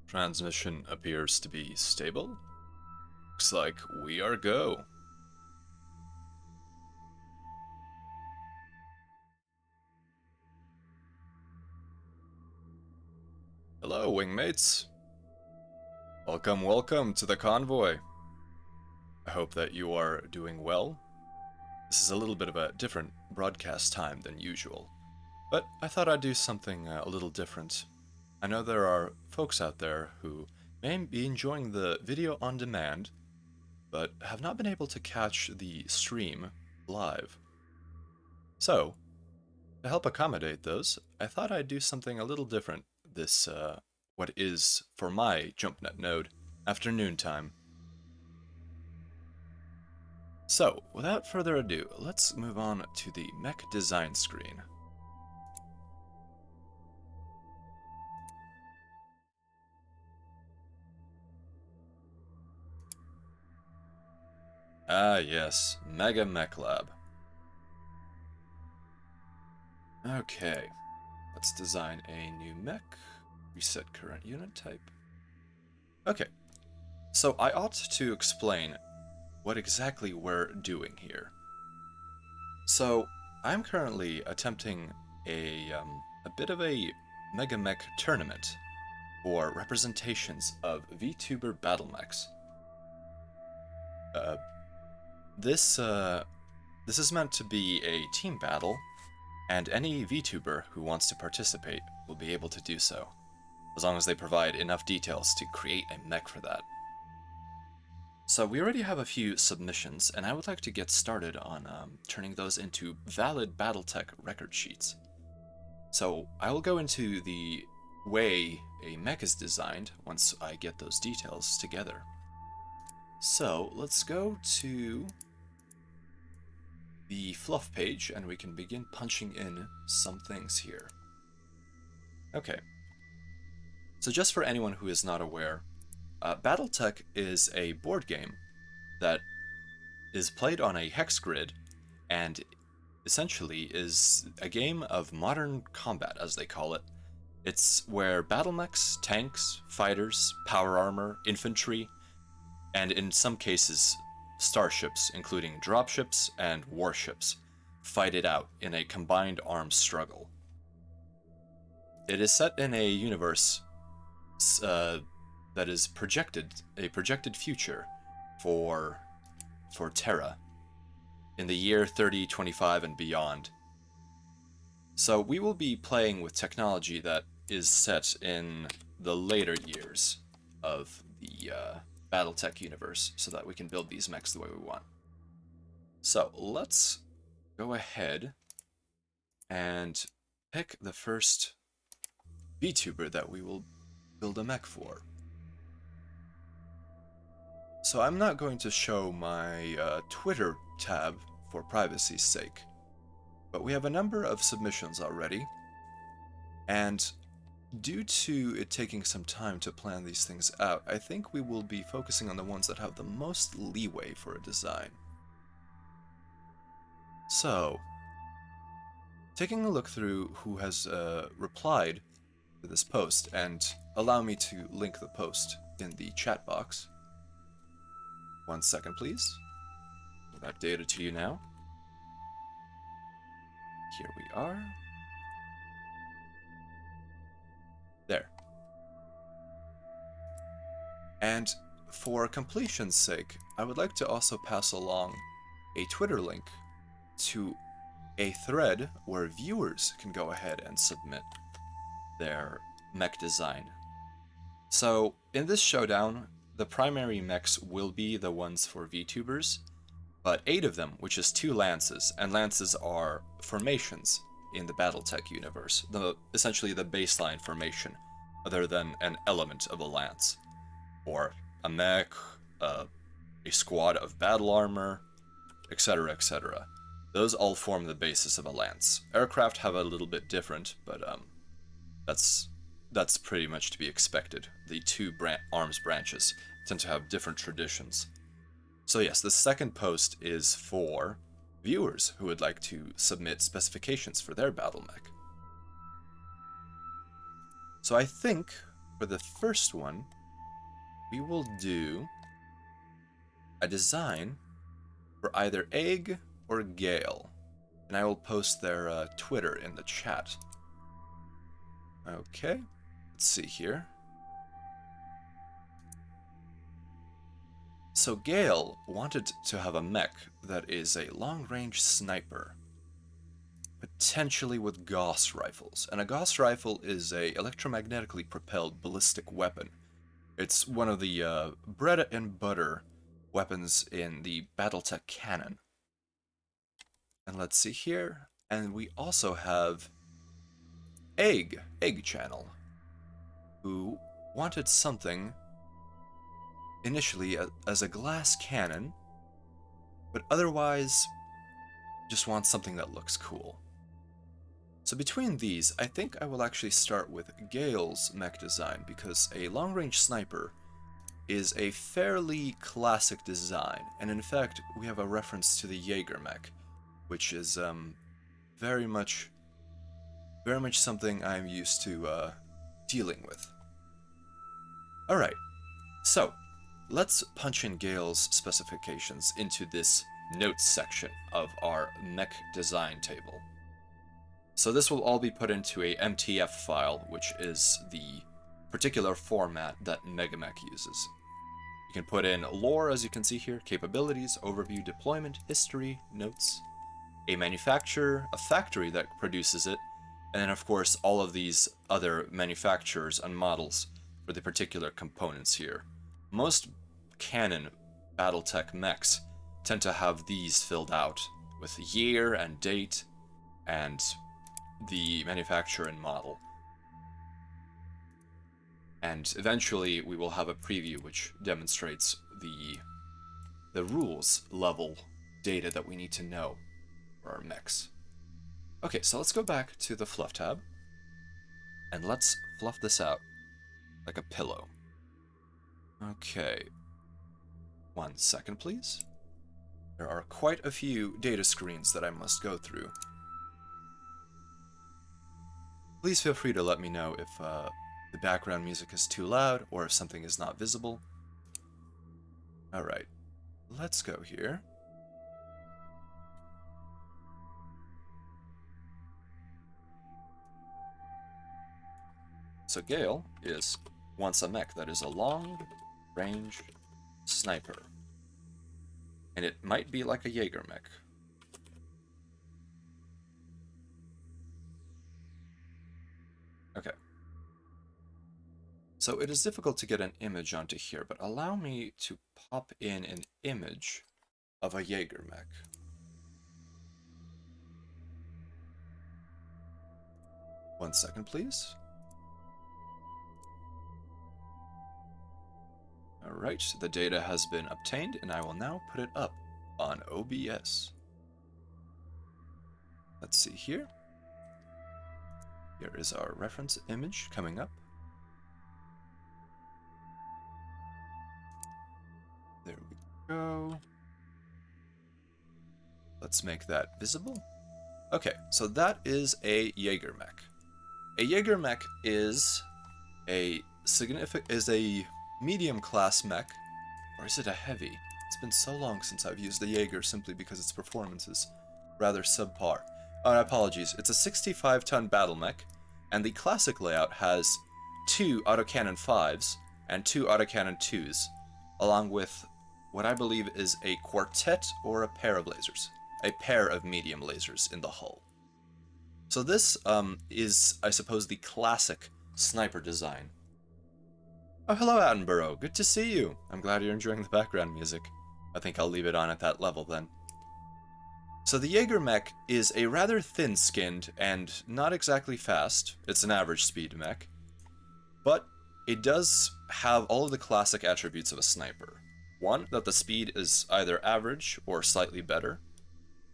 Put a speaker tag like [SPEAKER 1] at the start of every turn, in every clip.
[SPEAKER 1] Transmission appears to be stable. Looks like we are go. Hello, wingmates. Welcome to the convoy. I hope that you are doing well. This is a little bit of a different broadcast time than usual, but I thought I'd do something a little different. I know there are folks out there who may be enjoying the video on demand, but have not been able to catch the stream live. So, to help accommodate those, I thought I'd do something a little different this, what is, for my JumpNet node, afternoon time. So, without further ado, let's move on to the mech design screen. Ah yes, MegaMek lab. Okay, let's design a new mech. Reset current unit type. Okay, so I ought to explain what exactly we're doing here. So, I'm currently attempting a bit of a MegaMek tournament for representations of VTuber battle mechs. This is meant to be a team battle, and any VTuber who wants to participate will be able to do so, as long as they provide enough details to create a mech for that. So we already have a few submissions, and I would like to get started on turning those into valid Battletech record sheets. So I will go into the way a mech is designed once I get those details together. So let's go to the fluff page, and we can begin punching in some things here. Okay. So just for anyone who is not aware, Battletech is a board game that is played on a hex grid and essentially is a game of modern combat, as they call it. It's where battle mechs, tanks, fighters, power armor, infantry, and in some cases, starships, including dropships and warships, fight it out in a combined arms struggle. It is set in a universe that is a projected future for Terra in the year 3025 and beyond. So we will be playing with technology that is set in the later years of the Battletech universe, so that we can build these mechs the way we want. So let's go ahead and pick the first VTuber that we will build a mech for. So I'm not going to show my Twitter tab for privacy's sake, but we have a number of submissions already, and due to it taking some time to plan these things out, I think we will be focusing on the ones that have the most leeway for a design. So, taking a look through who has replied to this post, and allow me to link the post in the chat box. 1 second, please. That data to you now. Here we are. There. And for completion's sake, I would like to also pass along a Twitter link to a thread where viewers can go ahead and submit their mech design. So in this showdown, the primary mechs will be the ones for VTubers, but 8 of them, which is 2 lances, and lances are formations in the Battletech universe, essentially the baseline formation, other than an element of a lance, or a mech, a squad of battle armor, etc., etc. Those all form the basis of a lance. Aircraft have a little bit different, but that's pretty much to be expected. The 2 arms branches tend to have different traditions. So yes, the second post is for viewers who would like to submit specifications for their battle mech. So I think for the first one, we will do a design for either Egg or Gale. And I will post their Twitter in the chat. Okay, let's see here. So Gale wanted to have a mech that is a long-range sniper, potentially with Gauss rifles. And a Gauss rifle is a electromagnetically propelled ballistic weapon. It's one of the bread and butter weapons in the Battletech canon. And let's see here. And we also have Egg Channel, who wanted something initially as a glass cannon, but otherwise just wants something that looks cool. So between these, I think I will actually start with Gale's mech design, because a long-range sniper is a fairly classic design, and in fact we have a reference to the MegaMek, which is very much something I'm used to dealing with. Alright, so let's punch in Gale's specifications into this notes section of our mech design table. So this will all be put into a MTF file, which is the particular format that MegaMek uses. You can put in lore, as you can see here, capabilities, overview, deployment, history, notes, a manufacturer, a factory that produces it, and then of course all of these other manufacturers and models for the particular components here. Most canon Battletech mechs tend to have these filled out with year and date and the manufacturer and model. And eventually we will have a preview which demonstrates the rules level data that we need to know for our mechs. Okay, so let's go back to the fluff tab and let's fluff this out like a pillow. Okay, 1 second please. There are quite a few data screens that I must go through. Please feel free to let me know if the background music is too loud or if something is not visible. Alright, let's go here. So Gale wants a mech that is a long-range sniper. And it might be like a MegaMek. Okay. So it is difficult to get an image onto here, but allow me to pop in an image of a MegaMek. One second, please. Alright, the data has been obtained, and I will now put it up on OBS. Let's see here. Here is our reference image coming up. There we go. Let's make that visible. Okay, so that is a MegaMek. A MegaMek is a medium class mech, or is it a heavy? It's been so long since I've used the Jaeger simply because its performance is rather subpar. Oh, apologies. It's a 65-ton battle mech, and the classic layout has 2 autocannon 5s and 2 autocannon 2s, along with what I believe is a quartet or a pair of lasers. A pair of medium lasers in the hull. So this is, I suppose, the classic sniper design. Oh, hello, Attenborough. Good to see you. I'm glad you're enjoying the background music. I think I'll leave it on at that level then. So the MegaMek is a rather thin-skinned and not exactly fast. It's an average speed mech. But it does have all of the classic attributes of a sniper. One, that the speed is either average or slightly better.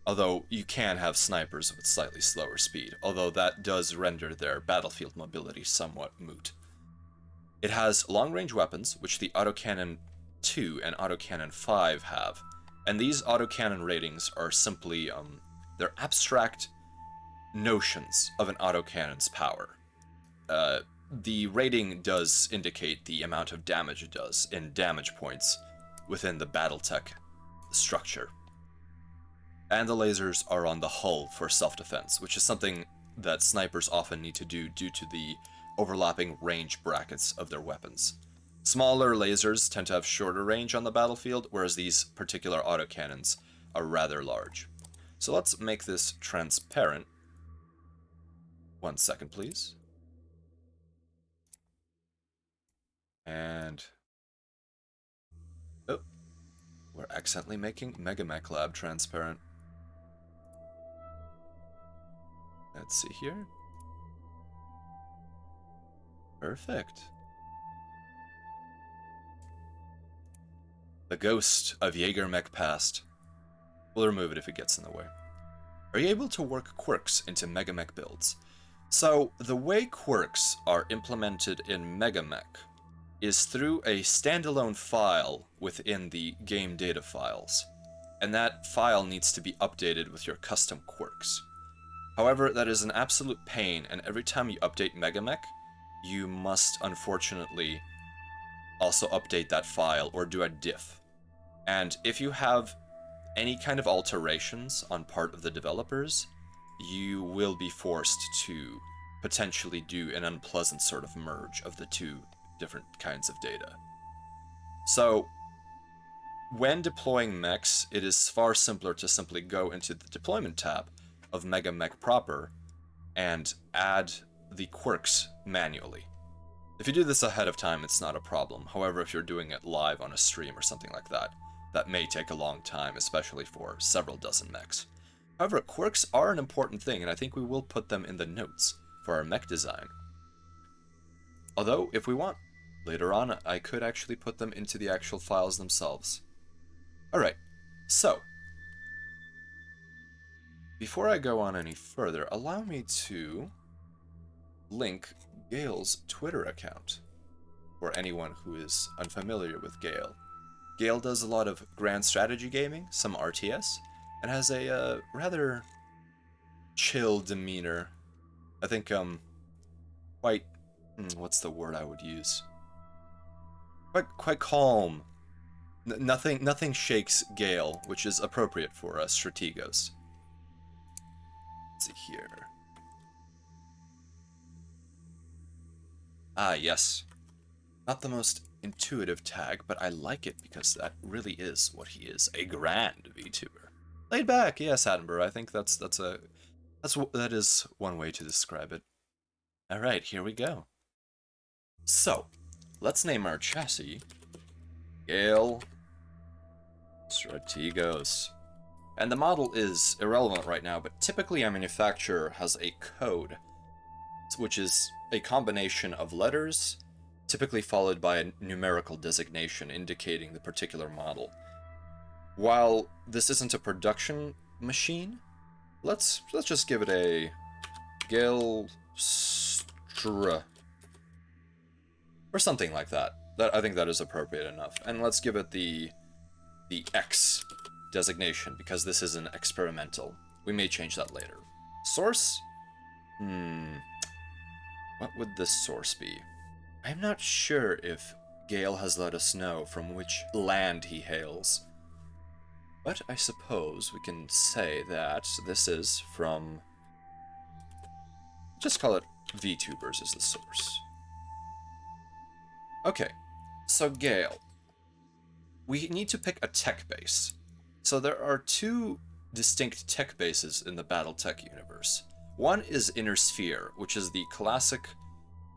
[SPEAKER 1] Although you can have snipers with slightly slower speed, although that does render their battlefield mobility somewhat moot. It has long-range weapons, which the autocannon 2 and autocannon 5 have, and these autocannon ratings are simply, they're abstract notions of an autocannon's power. the rating does indicate the amount of damage it does in damage points within the Battletech structure. And the lasers are on the hull for self-defense, which is something that snipers often need to do due to the overlapping range brackets of their weapons. Smaller lasers tend to have shorter range on the battlefield, whereas these particular autocannons are rather large. So let's make this transparent. 1 second, please. And... oh, we're accidentally making MegaMek Lab transparent. Let's see here. Perfect. The ghost of MegaMek past. We'll remove it if it gets in the way. Are you able to work quirks into MegaMek builds? So, the way quirks are implemented in MegaMek is through a standalone file within the game data files, and that file needs to be updated with your custom quirks. However, that is an absolute pain, and every time you update MegaMek, you must unfortunately also update that file or do a diff. And if you have any kind of alterations on part of the developers, you will be forced to potentially do an unpleasant sort of merge of the two different kinds of data. So, when deploying mechs, it is far simpler to simply go into the deployment tab of MegaMek proper and add the quirks manually. If you do this ahead of time, it's not a problem. However, if you're doing it live on a stream or something like that, that may take a long time, especially for several dozen mechs. However, quirks are an important thing, and I think we will put them in the notes for our mech design. Although, if we want, later on, I could actually put them into the actual files themselves. Alright, so, before I go on any further, allow me to link Gale's Twitter account for anyone who is unfamiliar with Gale. Gale does a lot of grand strategy gaming, some RTS, and has a rather chill demeanor. I think, quite, what's the word I would use? Quite calm. Nothing shakes Gale, which is appropriate for Strategos. Let's see here. Ah, yes. Not the most intuitive tag, but I like it because that really is what he is, a grand VTuber. Laid back, yes, Attenborough. I think that is one way to describe it. All right, here we go. So, let's name our chassis Gale Strategos. And the model is irrelevant right now, but typically a manufacturer has a code, which is a combination of letters, typically followed by a numerical designation indicating the particular model. While this isn't a production machine, let's just give it a Gale Stra or something like that. I think that is appropriate enough. And let's give it the X designation because this is an experimental. We may change that later. Source? What would this source be? I'm not sure if Gale has let us know from which land he hails. But I suppose we can say that this is from... just call it VTubers as the source. Okay, so Gale. We need to pick a tech base. So there are two distinct tech bases in the Battletech universe. One is Inner Sphere, which is the classic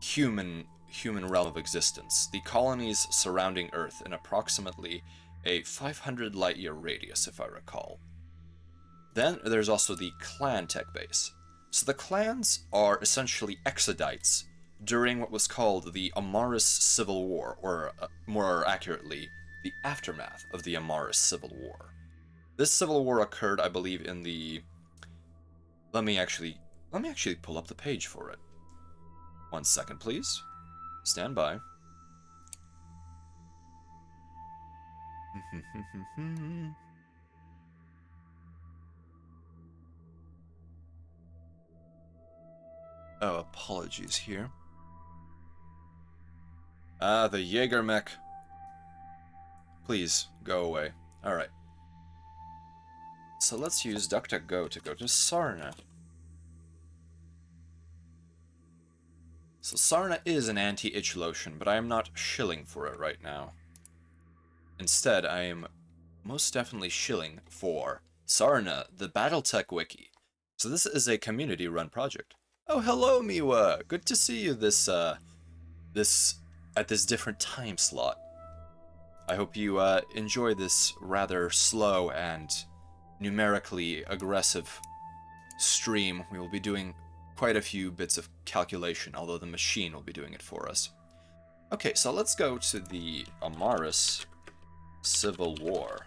[SPEAKER 1] human realm of existence, the colonies surrounding Earth in approximately a 500 light-year radius, if I recall. Then there's also the clan tech base. So the clans are essentially exodites during what was called the Amaris Civil War, or more accurately, the aftermath of the Amaris Civil War. This civil war occurred, I believe, in the... Let me actually pull up the page for it. 1 second, please. Stand by. Oh, apologies here. Ah, the MegaMek. Please, go away. Alright. So let's use DuckDuckGo to go to Sarna. So Sarna is an anti-itch lotion, but I am not shilling for it right now. Instead, I am most definitely shilling for Sarna, the Battletech Wiki. So this is a community-run project. Oh, hello, Miwa! Good to see you at this different time slot. I hope you enjoy this rather slow and numerically aggressive stream. We will be doing quite a few bits of calculation, although the machine will be doing it for us. Okay, so let's go to the Amaris Civil War.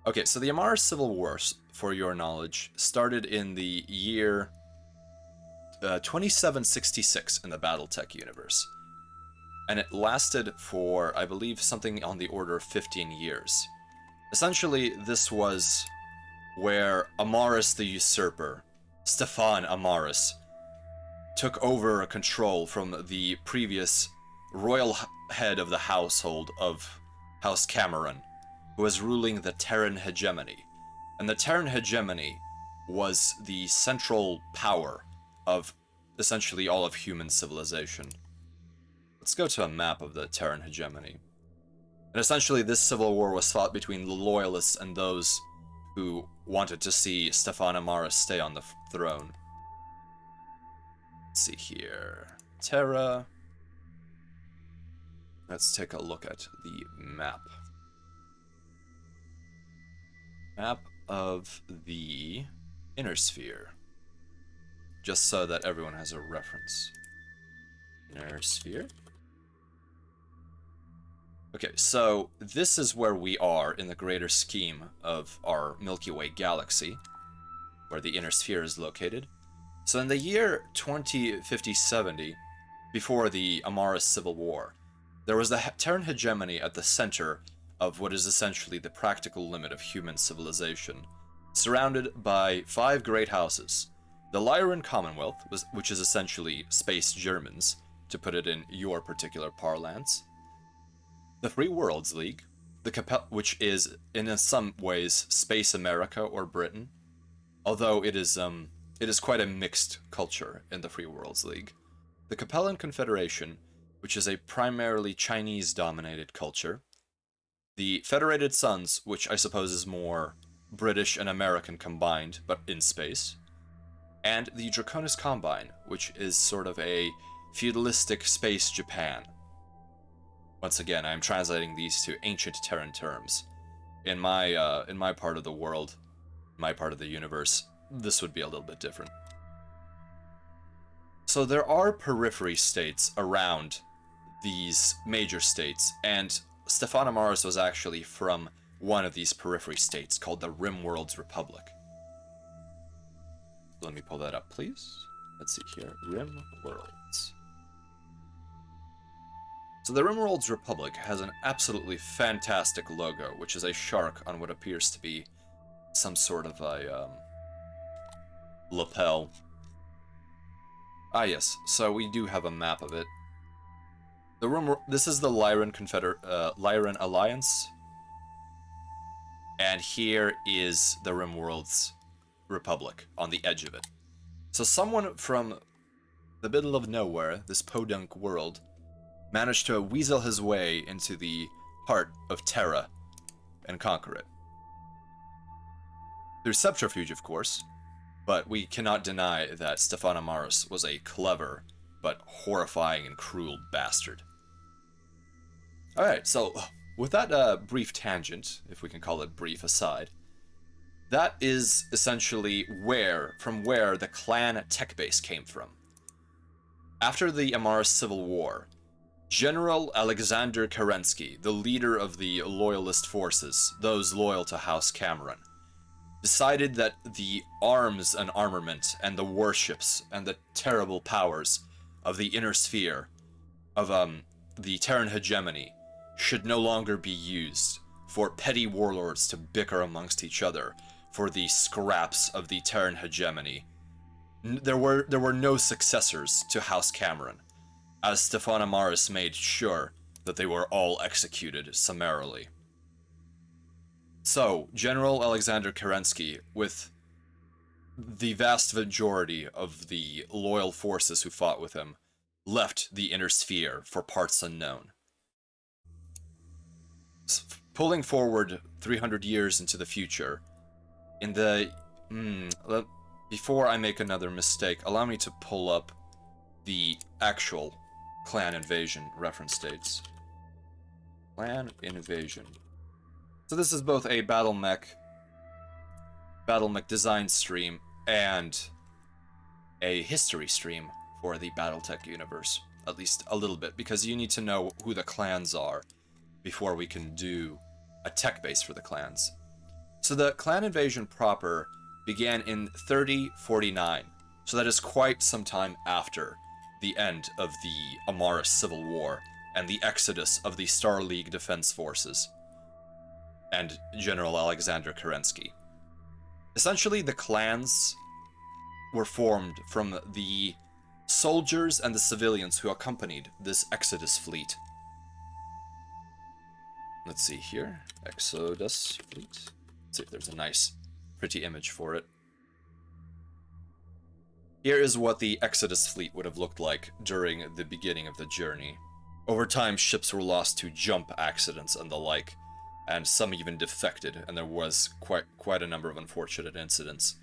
[SPEAKER 1] Okay, so the Amaris Civil War, for your knowledge, started in the year 2766 in the Battletech universe. And it lasted for, I believe, something on the order of 15 years. Essentially, this was where Amaris the Usurper, Stefan Amaris, took over control from the previous royal head of the household of House Cameron, who was ruling the Terran hegemony. And the Terran hegemony was the central power of essentially all of human civilization. Let's go to a map of the Terran hegemony. And essentially this civil war was fought between the loyalists and those who wanted to see Stefan Amaris stay on the throne. Let's see here. Terra. Let's take a look at the map. Map of the Inner Sphere. Just so that everyone has a reference. Inner Sphere. Okay, so this is where we are in the greater scheme of our Milky Way galaxy, where the Inner Sphere is located. So in the year 2050-70, before the Amaris Civil War, there was the Terran hegemony at the center of what is essentially the practical limit of human civilization, surrounded by 5 great houses. The Lyran Commonwealth, which is essentially Space Germans, to put it in your particular parlance. The Free Worlds League, which is in some ways Space America or Britain, although it is quite a mixed culture in the Free Worlds League. The Capellan Confederation, which is a primarily Chinese-dominated culture. The Federated Suns, which I suppose is more British and American combined, but in space. And the Draconis Combine, which is sort of a feudalistic space Japan. Once again, I'm translating these to ancient Terran terms. In my part of the world, my part of the universe, this would be a little bit different. So there are periphery states around these major states, and Stefan Amaris was actually from one of these periphery states called the Rimworld's Republic. Let me pull that up, please. Let's see here. Rimworlds. So the Rimworld's Republic has an absolutely fantastic logo, which is a shark on what appears to be some sort of a lapel. Ah yes, so we do have a map of it. This is the Lyran Lyran Alliance, and here is the Rimworld's Republic on the edge of it. So someone from the middle of nowhere, this podunk world, managed to weasel his way into the heart of Terra and conquer it. Through subterfuge, of course, but we cannot deny that Stefan Amaris was a clever but horrifying and cruel bastard. Alright, so with that brief tangent, if we can call it brief, aside, that is essentially from where the clan tech base came from. After the Amaris Civil War, General Alexander Kerensky, the leader of the loyalist forces, those loyal to House Cameron, decided that the arms and armament and the warships and the terrible powers of the inner sphere of the Terran hegemony should no longer be used for petty warlords to bicker amongst each other for the scraps of the Terran hegemony. There were no successors to House Cameron, as Stefan Amaris made sure that they were all executed summarily. So, General Alexander Kerensky, with the vast majority of the loyal forces who fought with him, left the Inner Sphere for parts unknown. Pulling forward 300 years into the future, in the... before I make another mistake, allow me to pull up the actual clan invasion reference dates. Clan invasion. So this is both a BattleMech design stream and a history stream for the BattleTech universe. At least a little bit, because you need to know who the clans are before we can do a tech base for the clans. So the clan invasion proper began in 3049, so that is quite some time after the end of the Amaris Civil War and the exodus of the Star League Defense Forces and General Alexander Kerensky. Essentially, the clans were formed from the soldiers and the civilians who accompanied this Exodus fleet. Let's see here. Exodus fleet. Let's see if there's a nice, pretty image for it. Here is what the Exodus fleet would have looked like during the beginning of the journey. Over time, ships were lost to jump accidents and the like, and some even defected, and there was quite a number of unfortunate incidents.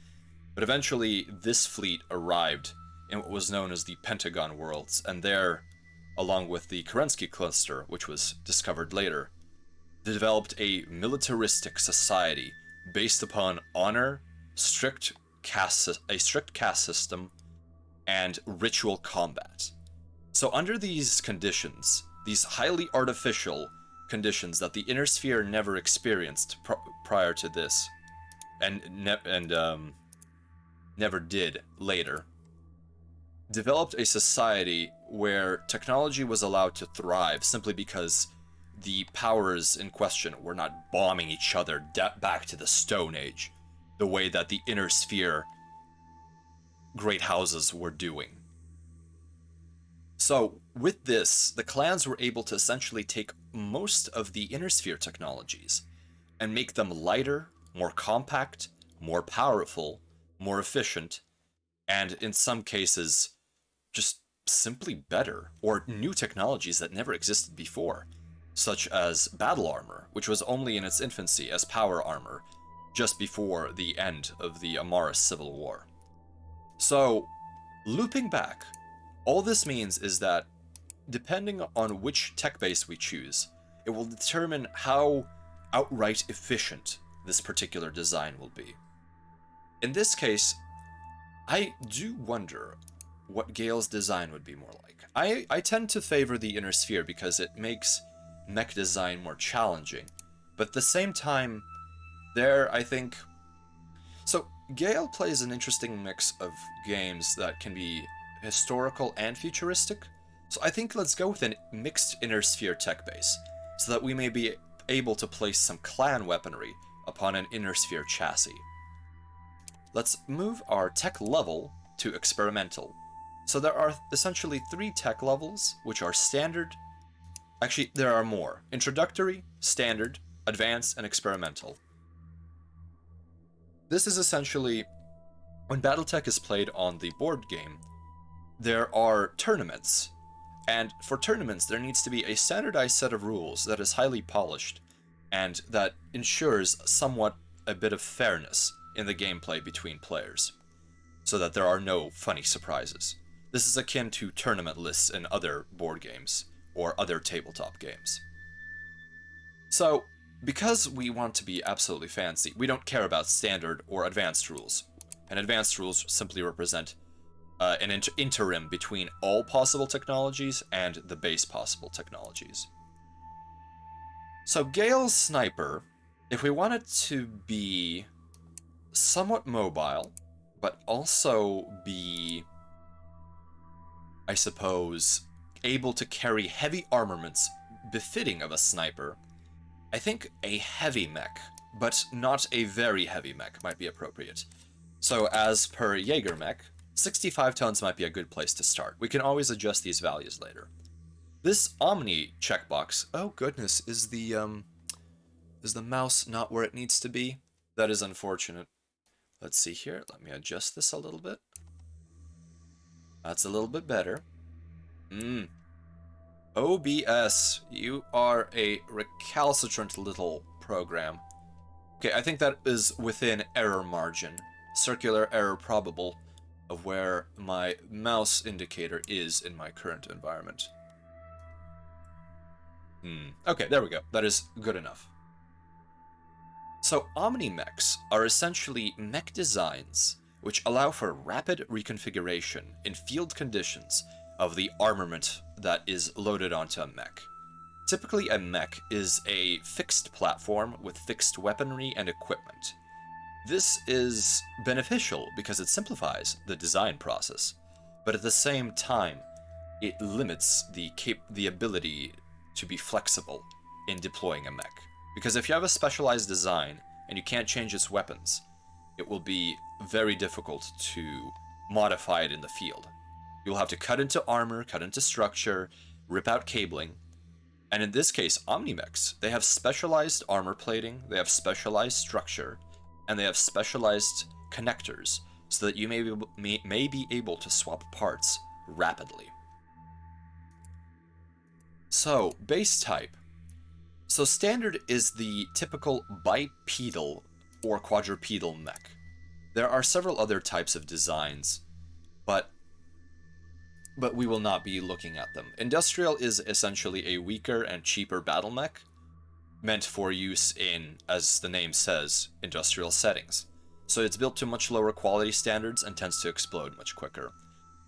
[SPEAKER 1] But eventually, this fleet arrived in what was known as the Pentagon Worlds, and there, along with the Kerensky cluster, which was discovered later, they developed a militaristic society based upon honor, a strict caste system, and ritual combat. So under these conditions, these highly artificial conditions that the Inner Sphere never experienced prior to this, and never did later, developed a society where technology was allowed to thrive simply because the powers in question were not bombing each other back to the Stone Age, the way that the Inner Sphere great houses were doing. So, with this, the clans were able to essentially take most of the Inner Sphere technologies and make them lighter, more compact, more powerful, more efficient, and in some cases, just simply better, or new technologies that never existed before, such as battle armor, which was only in its infancy as power armor, just before the end of the Amaris Civil War. So, looping back, all this means is that, depending on which tech base we choose, it will determine how outright efficient this particular design will be. In this case, I do wonder what Gale's design would be more like. I tend to favor the Inner Sphere because it makes mech design more challenging, but at the same time, I think... So, Gale plays an interesting mix of games that can be historical and futuristic, so I think let's go with a mixed Inner Sphere tech base, so that we may be able to place some clan weaponry upon an Inner Sphere chassis. Let's move our tech level to experimental. So there are essentially 3 tech levels, which are standard. Actually, there are more. Introductory, standard, advanced, and experimental. This is essentially, when BattleTech is played on the board game, there are tournaments. And for tournaments, there needs to be a standardized set of rules that is highly polished, and that ensures somewhat a bit of fairness in the gameplay between players, so that there are no funny surprises. This is akin to tournament lists in other board games, or other tabletop games. So, because we want to be absolutely fancy, we don't care about standard or advanced rules. And advanced rules simply represent an interim between all possible technologies and the base possible technologies. So Gale's Sniper, if we want it to be somewhat mobile, but also be, I suppose, able to carry heavy armaments befitting of a sniper, I think a heavy mech, but not a very heavy mech, might be appropriate. So as per MegaMek, 65 tons might be a good place to start. We can always adjust these values later. This Omni checkbox, oh goodness, is the mouse not where it needs to be? That is unfortunate. Let's see here, let me adjust this a little bit. That's a little bit better. OBS, you are a recalcitrant little program. Okay, I think that is within error margin. Circular error probable of where my mouse indicator is in my current environment. Okay, there we go. That is good enough. So Omni-Mechs are essentially mech designs which allow for rapid reconfiguration in field conditions of the armament that is loaded onto a mech. Typically, a mech is a fixed platform with fixed weaponry and equipment. This is beneficial because it simplifies the design process, but at the same time, it limits the ability to be flexible in deploying a mech. Because if you have a specialized design and you can't change its weapons, it will be very difficult to modify it in the field. You'll have to cut into armor, cut into structure, rip out cabling. And in this case, Omni-Mechs, they have specialized armor plating, they have specialized structure, and they have specialized connectors so that you may be able to swap parts rapidly. So, base type. So standard is the typical bipedal or quadrupedal mech. There are several other types of designs, but we will not be looking at them. Industrial is essentially a weaker and cheaper battle mech, meant for use in, as the name says, industrial settings. So it's built to much lower quality standards and tends to explode much quicker.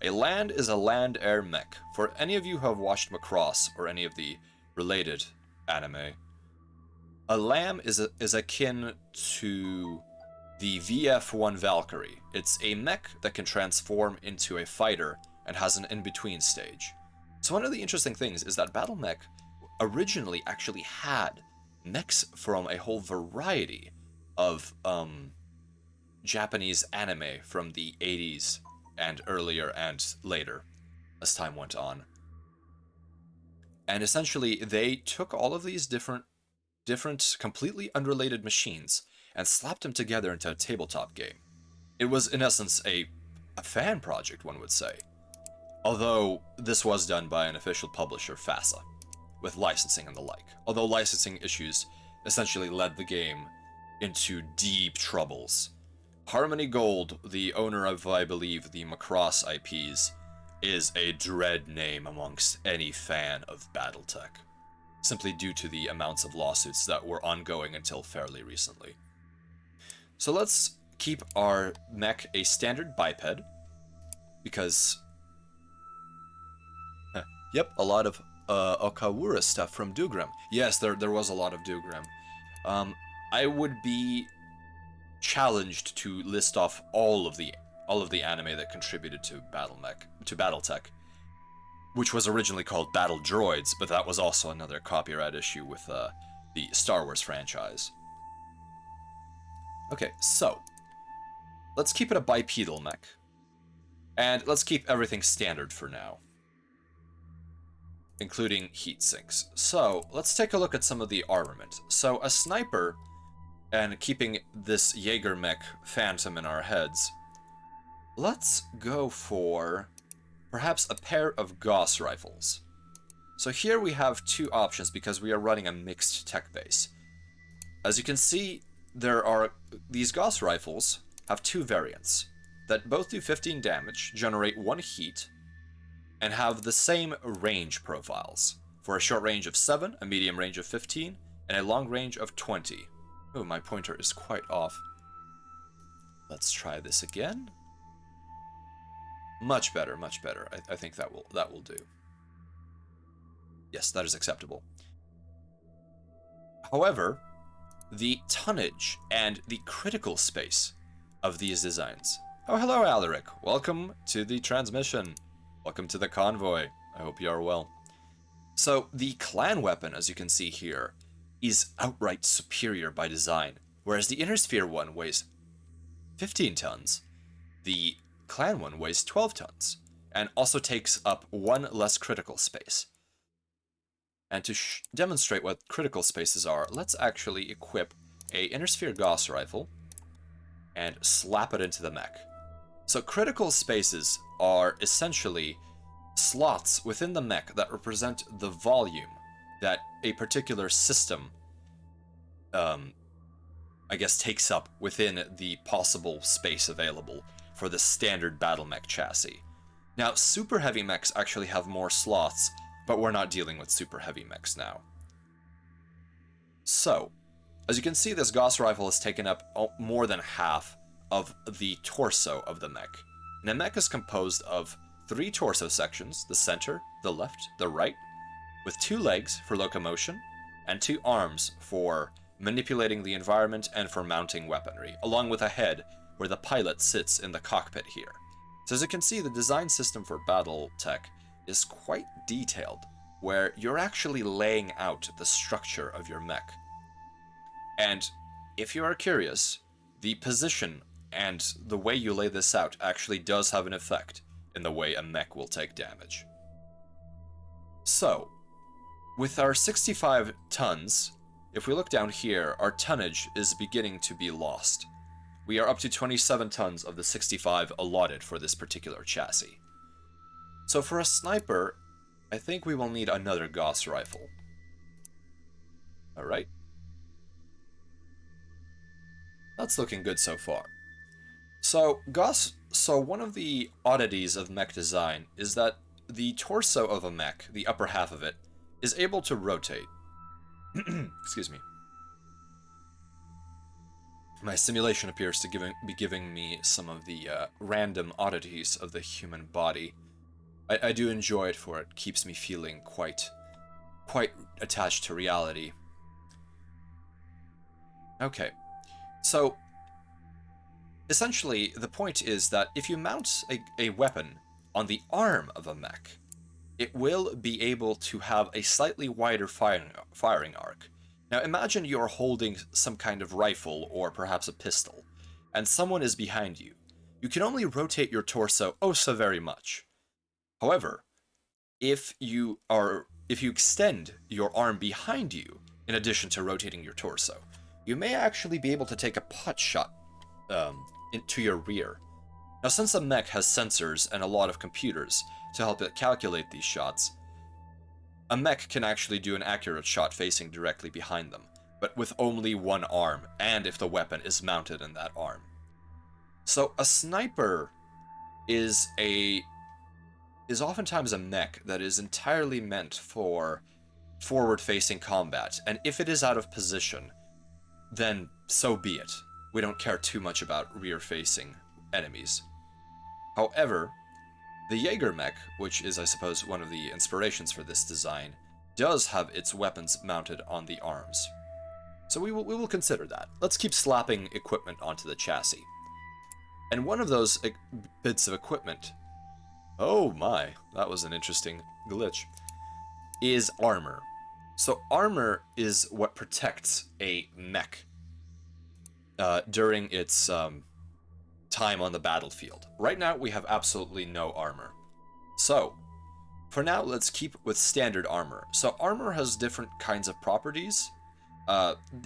[SPEAKER 1] A land is a land-air mech. For any of you who have watched Macross or any of the related anime, a LAM is akin to the VF-1 Valkyrie. It's a mech that can transform into a fighter and has an in-between stage. So one of the interesting things is that Battle Mech originally actually had mechs from a whole variety of Japanese anime from the 80s and earlier and later as time went on. And essentially they took all of these different completely unrelated machines and slapped them together into a tabletop game. It was in essence a fan project, one would say. Although this was done by an official publisher, FASA, with licensing and the like. Although licensing issues essentially led the game into deep troubles. Harmony Gold, the owner of, I believe, the Macross IPs, is a dread name amongst any fan of Battletech, simply due to the amounts of lawsuits that were ongoing until fairly recently. So let's keep our mech a standard biped, because yep, a lot of Okawura stuff from Dougram. Yes, there was a lot of Dougram. I would be challenged to list off all of the anime that contributed to Battletech, which was originally called Battle Droids, but that was also another copyright issue with the Star Wars franchise. Okay, so let's keep it a bipedal mech, and let's keep everything standard for now, including heat sinks. So let's take a look at some of the armament. So a sniper, and keeping this Jaeger mech phantom in our heads, let's go for perhaps a pair of Gauss rifles. So here we have two options because we are running a mixed tech base. As you can see, these Gauss rifles have two variants that both do 15 damage, generate 1 heat, and have the same range profiles. For a short range of 7, a medium range of 15, and a long range of 20. Oh, my pointer is quite off. Let's try this again. Much better, much better. I think that will do. Yes, that is acceptable. However, the tonnage and the critical space of these designs. Oh, hello, Alaric. Welcome to the transmission. Welcome to the convoy. I hope you are well. So, the clan weapon, as you can see here, is outright superior by design, whereas the Inner Sphere one weighs 15 tons. The clan one weighs 12 tons, and also takes up 1 less critical space. And to demonstrate what critical spaces are, let's actually equip a inner sphere Gauss rifle and slap it into the mech. So critical spaces are essentially slots within the mech that represent the volume that a particular system, I guess, takes up within the possible space available for the standard battle mech chassis. Now, super heavy mechs actually have more slots, but we're not dealing with super heavy mechs now. So, as you can see, this Gauss rifle has taken up more than half of the torso of the mech. And a mech is composed of 3 torso sections, the center, the left, the right, with 2 legs for locomotion, and 2 arms for manipulating the environment and for mounting weaponry, along with a head where the pilot sits in the cockpit here. So as you can see, the design system for BattleTech is quite detailed, where you're actually laying out the structure of your mech. And if you are curious, the position and the way you lay this out actually does have an effect in the way a mech will take damage. So, with our 65 tons, if we look down here, our tonnage is beginning to be lost. We are up to 27 tons of the 65 allotted for this particular chassis. So for a sniper, I think we will need another Gauss rifle. Alright. That's looking good so far. So one of the oddities of mech design is that the torso of a mech, the upper half of it, is able to rotate. Excuse me. My simulation appears to be giving me some of the random oddities of the human body. I do enjoy it, for it keeps me feeling quite attached to reality. Okay, so essentially the point is that if you mount a weapon on the arm of a mech, it will be able to have a slightly wider firing arc. Now imagine you're holding some kind of rifle or perhaps a pistol, and someone is behind you. You can only rotate your torso oh so very much. However, if you extend your arm behind you, in addition to rotating your torso, you may actually be able to take a pot shot into your rear. Now, since a mech has sensors and a lot of computers to help it calculate these shots, a mech can actually do an accurate shot facing directly behind them, but with only one arm, and if the weapon is mounted in that arm. So a sniper is oftentimes a mech that is entirely meant for forward-facing combat, and if it is out of position, then so be it. We don't care too much about rear-facing enemies. However, the MegaMek, which is, I suppose, one of the inspirations for this design, does have its weapons mounted on the arms. So we will consider that. Let's keep slapping equipment onto the chassis. And one of those bits of equipment, oh my, that was an interesting glitch, is armor. So armor is what protects a mech during its time on the battlefield. Right now, we have absolutely no armor. So, for now, let's keep with standard armor. So armor has different kinds of properties.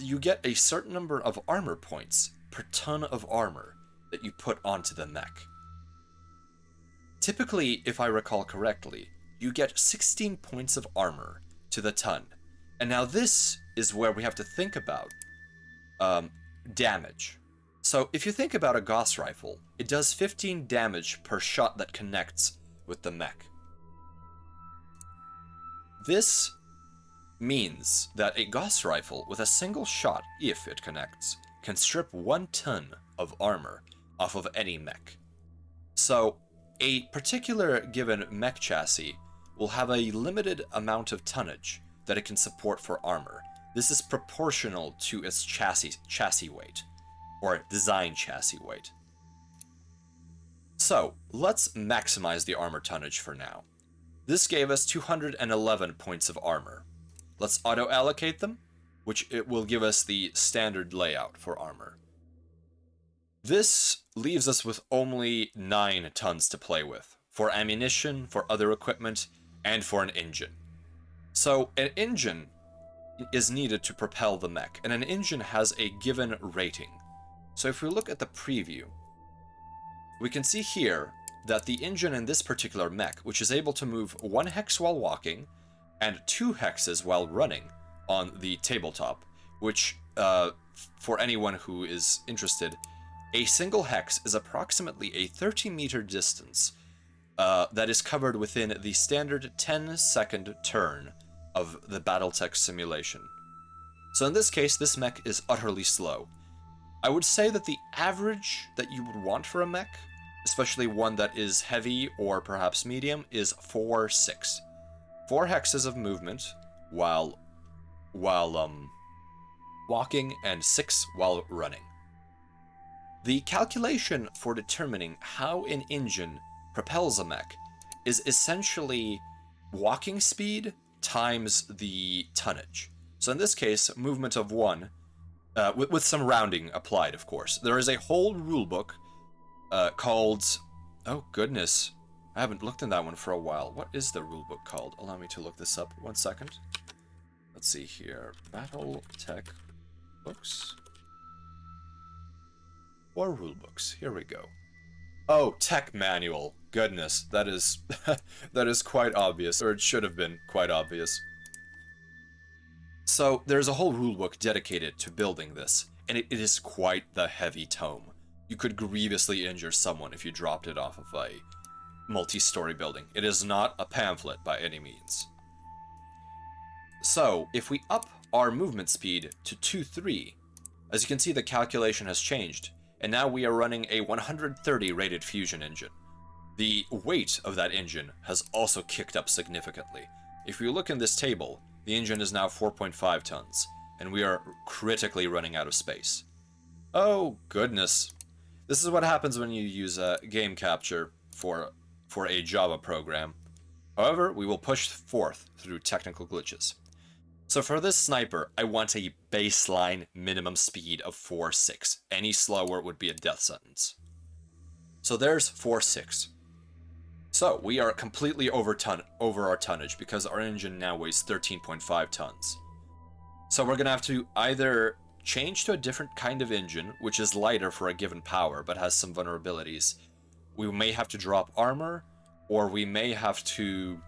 [SPEAKER 1] You get a certain number of armor points per ton of armor that you put onto the mech. Typically, if I recall correctly, you get 16 points of armor to the ton. And now this is where we have to think about damage. So if you think about a Gauss rifle, it does 15 damage per shot that connects with the mech. This means that a Gauss rifle with a single shot, if it connects, can strip 1 ton of armor off of any mech. So a particular given mech chassis will have a limited amount of tonnage that it can support for armor. This is proportional to its chassis weight, or design chassis weight. So, let's maximize the armor tonnage for now. This gave us 211 points of armor. Let's auto-allocate them, which it will give us the standard layout for armor. This leaves us with only 9 tons to play with, for ammunition, for other equipment, and for an engine. So an engine is needed to propel the mech, and an engine has a given rating. So if we look at the preview, we can see here that the engine in this particular mech, which is able to move 1 hex while walking and 2 hexes while running on the tabletop, which, for anyone who is interested, a single hex is approximately a 30-meter distance that is covered within the standard 10-second turn of the Battletech simulation. So in this case, this mech is utterly slow. I would say that the average that you would want for a mech, especially one that is heavy or perhaps medium, is 4-6. 4 hexes of movement while walking and 6 while running. The calculation for determining how an engine propels a mech is essentially walking speed times the tonnage. So in this case, movement of 1, with some rounding applied, of course. There is a whole rulebook called... Oh, goodness. I haven't looked in that one for a while. What is the rulebook called? Allow me to look this up. 1 second. Let's see here. Battletech books. Or rulebooks. Here we go. Oh, tech manual. Goodness, that is that is quite obvious, or it should have been quite obvious. So there's a whole rulebook dedicated to building this, and it is quite the heavy tome. You could grievously injure someone if you dropped it off of a multi-story building. It is not a pamphlet by any means. So if we up our movement speed to 2-3, as you can see, the calculation has changed, and now we are running a 130 rated fusion engine. The weight of that engine has also kicked up significantly. If you look in this table, the engine is now 4.5 tons, and we are critically running out of space. Oh, goodness. This is what happens when you use game capture for a Java program. However, we will push forth through technical glitches. So for this sniper, I want a baseline minimum speed of 4.6. Any slower would be a death sentence. So there's 4.6. So we are completely over our tonnage because our engine now weighs 13.5 tons. So we're going to have to either change to a different kind of engine, which is lighter for a given power but has some vulnerabilities. We may have to drop armor, or we may have to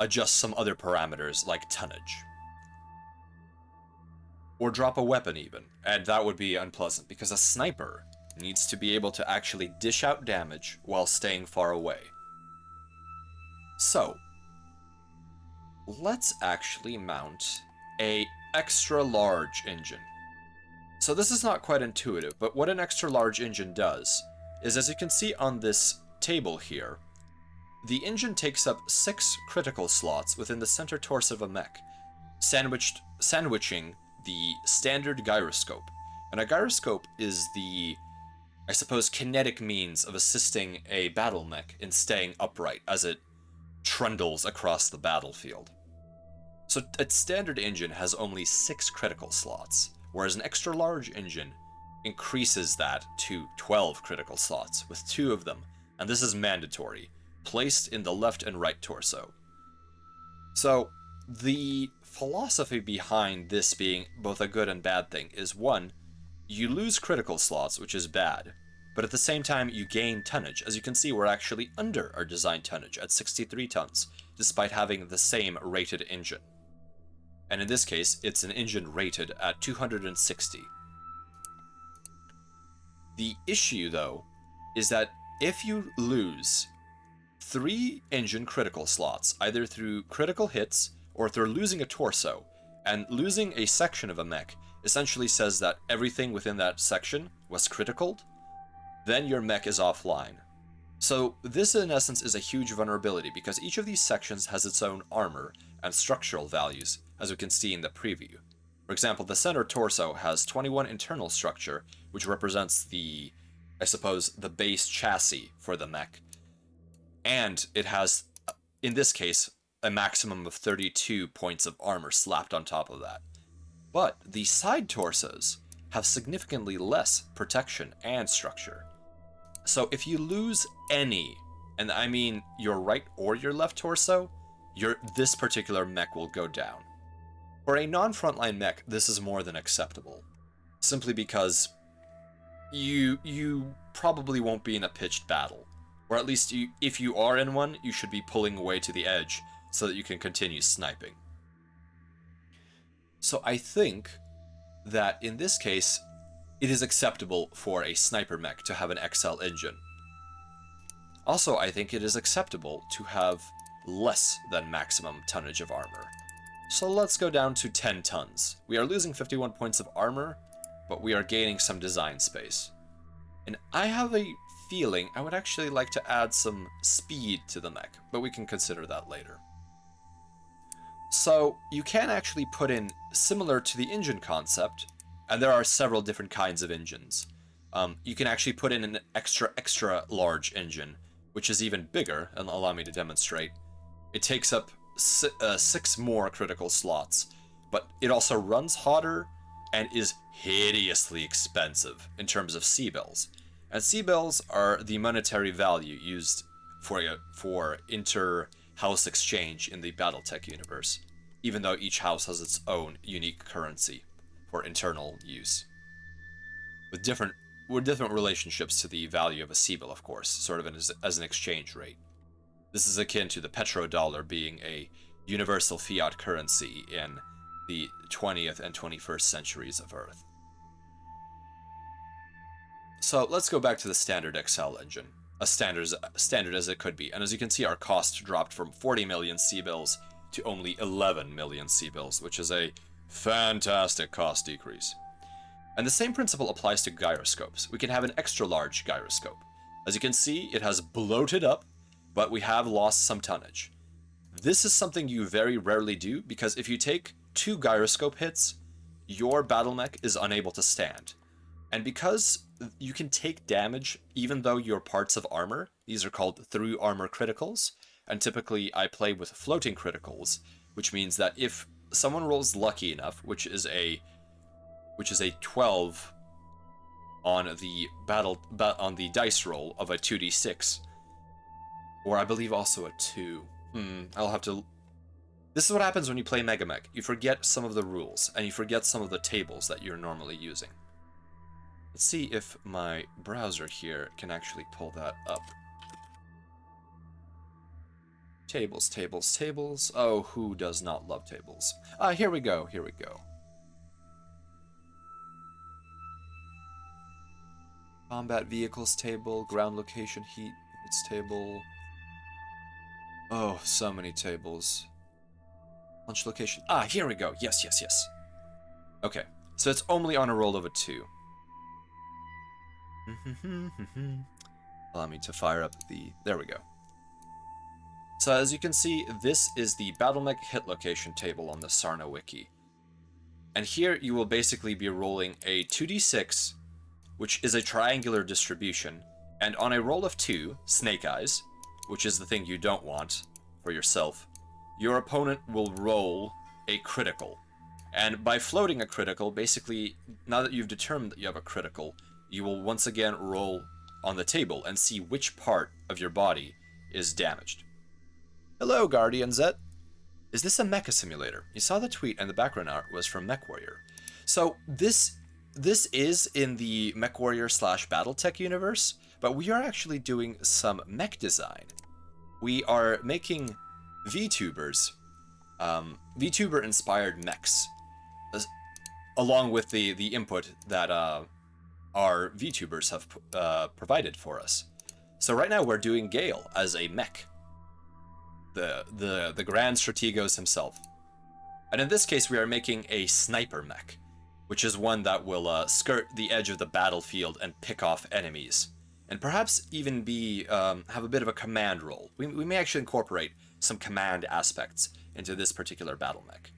[SPEAKER 1] adjust some other parameters like tonnage. Or drop a weapon even, and that would be unpleasant because a sniper needs to be able to actually dish out damage while staying far away. So, let's actually mount a extra large engine. So this is not quite intuitive, but what an extra large engine does is, as you can see on this table here, the engine takes up 6 critical slots within the center torso of a mech, sandwiching the standard gyroscope. And a gyroscope is the, I suppose, kinetic means of assisting a battle mech in staying upright as it trundles across the battlefield. So its standard engine has only 6 critical slots, whereas an extra large engine increases that to 12 critical slots, with 2 of them, and this is mandatory, placed in the left and right torso. So the philosophy behind this being both a good and bad thing is, 1, you lose critical slots, which is bad, but at the same time you gain tonnage. As you can see, we're actually under our design tonnage at 63 tons, despite having the same rated engine. And in this case, it's an engine rated at 260. The issue, though, is that if you lose 3 engine critical slots, either through critical hits or through losing a torso, and losing a section of a mech essentially says that everything within that section was criticaled, then your mech is offline. So this in essence is a huge vulnerability because each of these sections has its own armor and structural values, as we can see in the preview. For example, the center torso has 21 internal structure, which represents the, I suppose, the base chassis for the mech. And it has, in this case, a maximum of 32 points of armor slapped on top of that. But the side torsos have significantly less protection and structure. So if you lose any, and I mean your right or your left torso, this particular mech will go down. For a non-frontline mech, this is more than acceptable, simply because you probably won't be in a pitched battle, or at least if you are in one, you should be pulling away to the edge so that you can continue sniping. So I think that in this case, it is acceptable for a sniper mech to have an XL engine. Also, I think it is acceptable to have less than maximum tonnage of armor. So let's go down to 10 tons. We are losing 51 points of armor, but we are gaining some design space. And I have a feeling I would actually like to add some speed to the mech, but we can consider that later. So you can actually put in, similar to the engine concept, and there are several different kinds of engines. You can actually put in an extra large engine, which is even bigger, and allow me to demonstrate. It takes up 6 more critical slots, but it also runs hotter and is hideously expensive in terms of C-bills. And C-bills are the monetary value used for inter-house exchange in the Battletech universe, even though each house has its own unique currency for internal use, with different relationships to the value of a C-bill, of course, sort of as an exchange rate. This is akin to the petrodollar being a universal fiat currency in the 20th and 21st centuries of Earth. So let's go back to the standard XL engine, as standard as it could be. And as you can see, our cost dropped from 40 million C-bills to only 11 million C-bills, which is a fantastic cost decrease. And the same principle applies to gyroscopes. We can have an extra large gyroscope. As you can see, it has bloated up, but we have lost some tonnage. This is something you very rarely do, because if you take 2 gyroscope hits, your battle mech is unable to stand. And because you can take damage even though your parts of armor, these are called through armor criticals, and typically I play with floating criticals, which means that if someone rolls lucky enough, which is a 12 on the dice roll of a 2d6, or I believe also a 2. I'll have to... This is what happens when you play MegaMek. You forget some of the rules, and you forget some of the tables that you're normally using. Let's see if my browser here can actually pull that up. Tables, tables, tables. Oh, who does not love tables? Here we go, here we go. Combat vehicles table, ground location heat units table. Oh, so many tables. Launch location. Here we go. Yes, yes, yes. Okay, so it's only on a roll of a 2. Allow me to fire up the... There we go. So as you can see, this is the BattleMech hit location table on the Sarna wiki. And here you will basically be rolling a 2d6, which is a triangular distribution, and on a roll of 2, Snake Eyes, which is the thing you don't want for yourself, your opponent will roll a critical. And by floating a critical, basically, now that you've determined that you have a critical, you will once again roll on the table and see which part of your body is damaged. Hello, Guardian Zet. Is this a mecha simulator? You saw the tweet and the background art was from MechWarrior. So this is in the MechWarrior / Battletech universe, but we are actually doing some mech design. We are making VTubers, VTuber-inspired mechs, along with the input that our VTubers have provided for us. So right now we're doing Gale as a mech, the Grand Strategos himself. And in this case we are making a sniper mech, which is one that will skirt the edge of the battlefield and pick off enemies, and perhaps even be have a bit of a command role. We may actually incorporate some command aspects into this particular battle mech.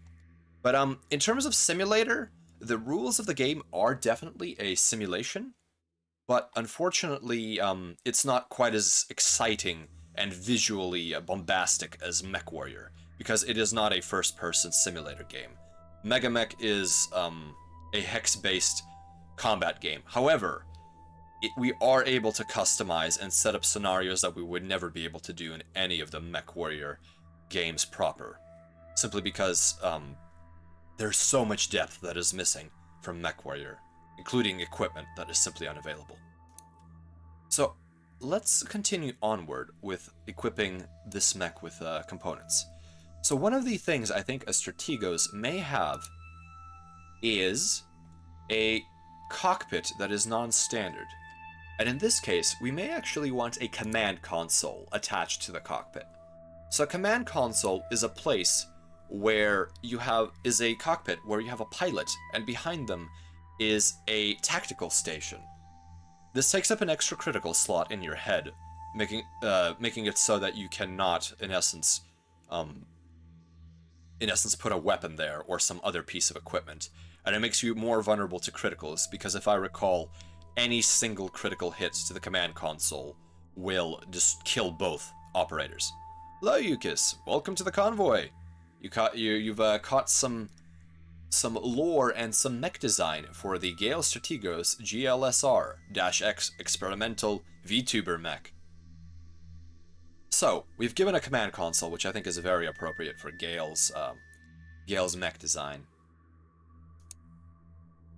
[SPEAKER 1] But in terms of simulator, the rules of the game are definitely a simulation, but unfortunately it's not quite as exciting and visually bombastic as MechWarrior, because it is not a first-person simulator game. MegaMek is a hex-based combat game. However, we are able to customize and set up scenarios that we would never be able to do in any of the MechWarrior games proper. Simply because there's so much depth that is missing from MechWarrior, including equipment that is simply unavailable. So let's continue onward with equipping this mech with components. So one of the things I think a Strategos may have is a cockpit that is non-standard. And in this case, we may actually want a command console attached to the cockpit. So a command console is a place where is a cockpit where you have a pilot, and behind them is a tactical station. This takes up an extra critical slot in your head, making it so that you cannot, in essence, put a weapon there or some other piece of equipment. And it makes you more vulnerable to criticals, because if I recall, any single critical hit to the command console will just kill both operators. Hello, Yukis. Welcome to the convoy. You've caught some lore and some mech design for the Gale Strategos GLSR-X experimental VTuber mech. So we've given a command console, which I think is very appropriate for Gale's mech design.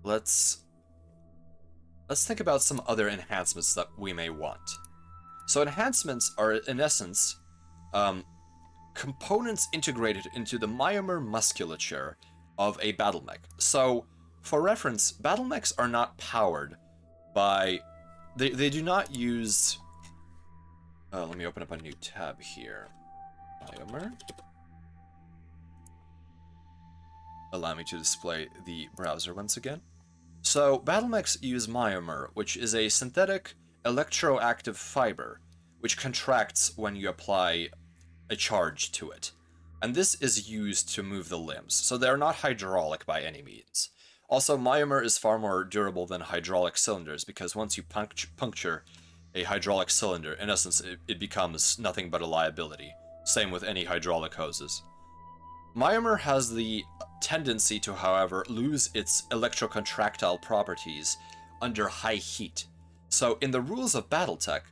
[SPEAKER 1] Let's think about some other enhancements that we may want. So enhancements are, in essence, components integrated into the myomer musculature of a battle mech. So, for reference, battle mechs are not powered by... They do not use... let me open up a new tab here. Myomer. Allow me to display the browser once again. So, battle mechs use myomer, which is a synthetic electroactive fiber, which contracts when you apply a charge to it. And this is used to move the limbs, so they're not hydraulic by any means. Also, myomer is far more durable than hydraulic cylinders, because once you puncture a hydraulic cylinder, in essence, it becomes nothing but a liability. Same with any hydraulic hoses. Myomer has the tendency to, however, lose its electrocontractile properties under high heat. So in the rules of Battletech,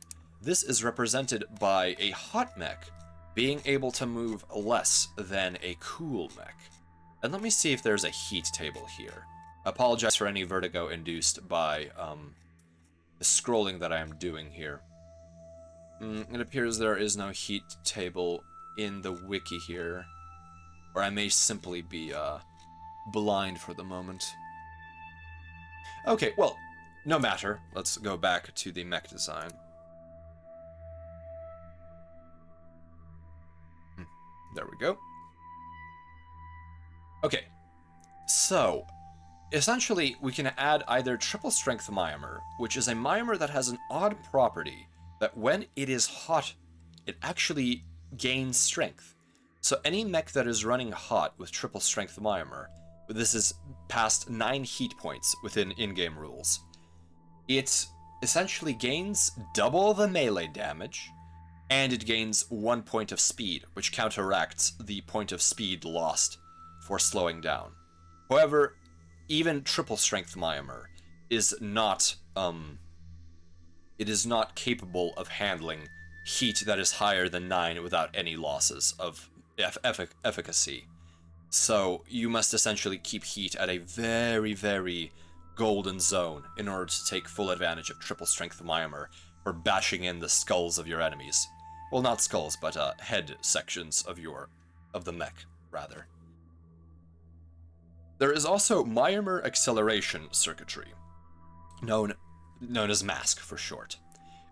[SPEAKER 1] this is represented by a hot mech being able to move less than a cool mech. And let me see if there's a heat table here. I apologize for any vertigo induced by the scrolling that I am doing here. It appears there is no heat table in the wiki here. Or I may simply be blind for the moment. Okay, well, no matter. Let's go back to the mech design. There we go. Okay, so essentially we can add either triple strength myomer, which is a myomer that has an odd property that when it is hot, it actually gains strength. So any mech that is running hot with triple strength myomer, this is past 9 heat points within in-game rules, it essentially gains double the melee damage, and it gains 1 point of speed, which counteracts the point of speed lost for slowing down. However, even triple strength myomer is not capable of handling heat that is higher than 9 without any losses of efficacy. So you must essentially keep heat at a very, very golden zone in order to take full advantage of triple strength myomer for bashing in the skulls of your enemies. Well, not skulls, but head sections of the mech, rather. There is also myomer acceleration circuitry, known as MASC for short.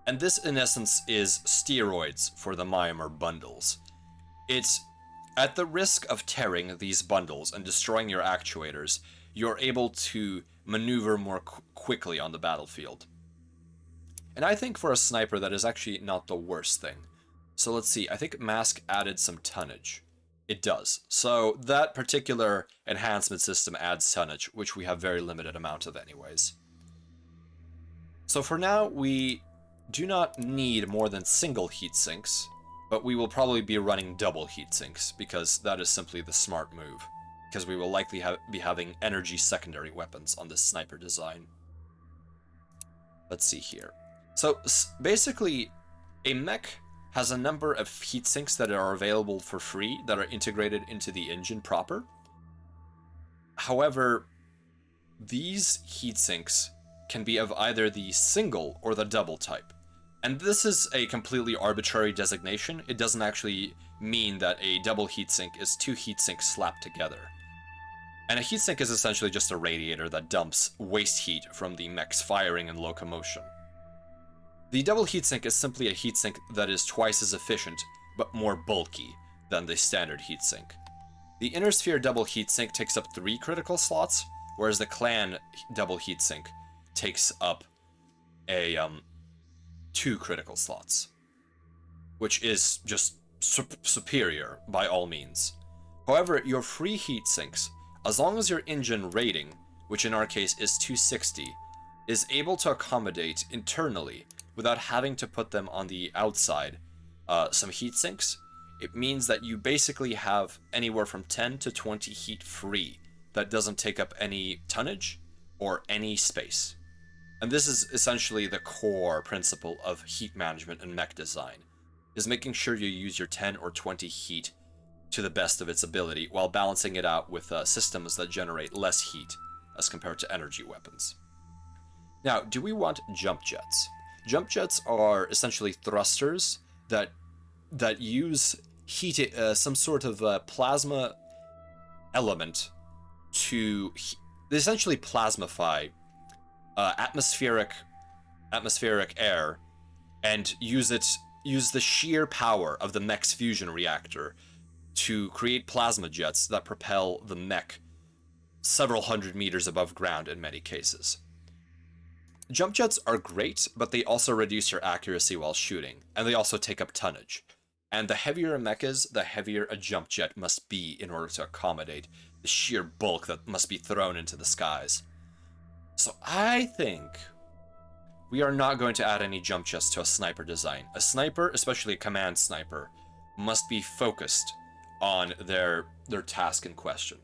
[SPEAKER 1] And this, in essence, is steroids for the myomer bundles. It's at the risk of tearing these bundles and destroying your actuators, you're able to maneuver more quickly on the battlefield. And I think for a sniper that is actually not the worst thing. So let's see, I think MASC added some tonnage. It does. So that particular enhancement system adds tonnage, which we have very limited amount of anyways. So for now, we do not need more than single heat sinks, but we will probably be running double heat sinks, because that is simply the smart move, because we will likely be having energy secondary weapons on this sniper design. let's see here. So basically, a mech has a number of heatsinks that are available for free that are integrated into the engine proper. However, these heatsinks can be of either the single or the double type. And this is a completely arbitrary designation. It doesn't actually mean that a double heatsink is two heatsinks slapped together. And a heatsink is essentially just a radiator that dumps waste heat from the mech's firing and locomotion. The double heatsink is simply a heatsink that is twice as efficient, but more bulky than the standard heatsink. The inner sphere double heatsink takes up 3 critical slots, whereas the clan double heatsink takes up a 2 critical slots, which is just superior by all means. However, your free heatsinks, as long as your engine rating, which in our case is 260, is able to accommodate internally without having to put them on the outside some heatsinks, it means that you basically have anywhere from 10 to 20 heat free that doesn't take up any tonnage or any space. And this is essentially the core principle of heat management and mech design, is making sure you use your 10 or 20 heat to the best of its ability while balancing it out with systems that generate less heat as compared to energy weapons. Now, do we want jump jets? Jump jets are essentially thrusters that use heat, some sort of plasma element to essentially plasmify atmospheric air and use the sheer power of the mech's fusion reactor to create plasma jets that propel the mech several hundred meters above ground in many cases. Jump jets are great, but they also reduce your accuracy while shooting, and they also take up tonnage. And the heavier a mech is, the heavier a jump jet must be in order to accommodate the sheer bulk that must be thrown into the skies. So I think we are not going to add any jump jets to a sniper design. A sniper, especially a command sniper, must be focused on their task in question.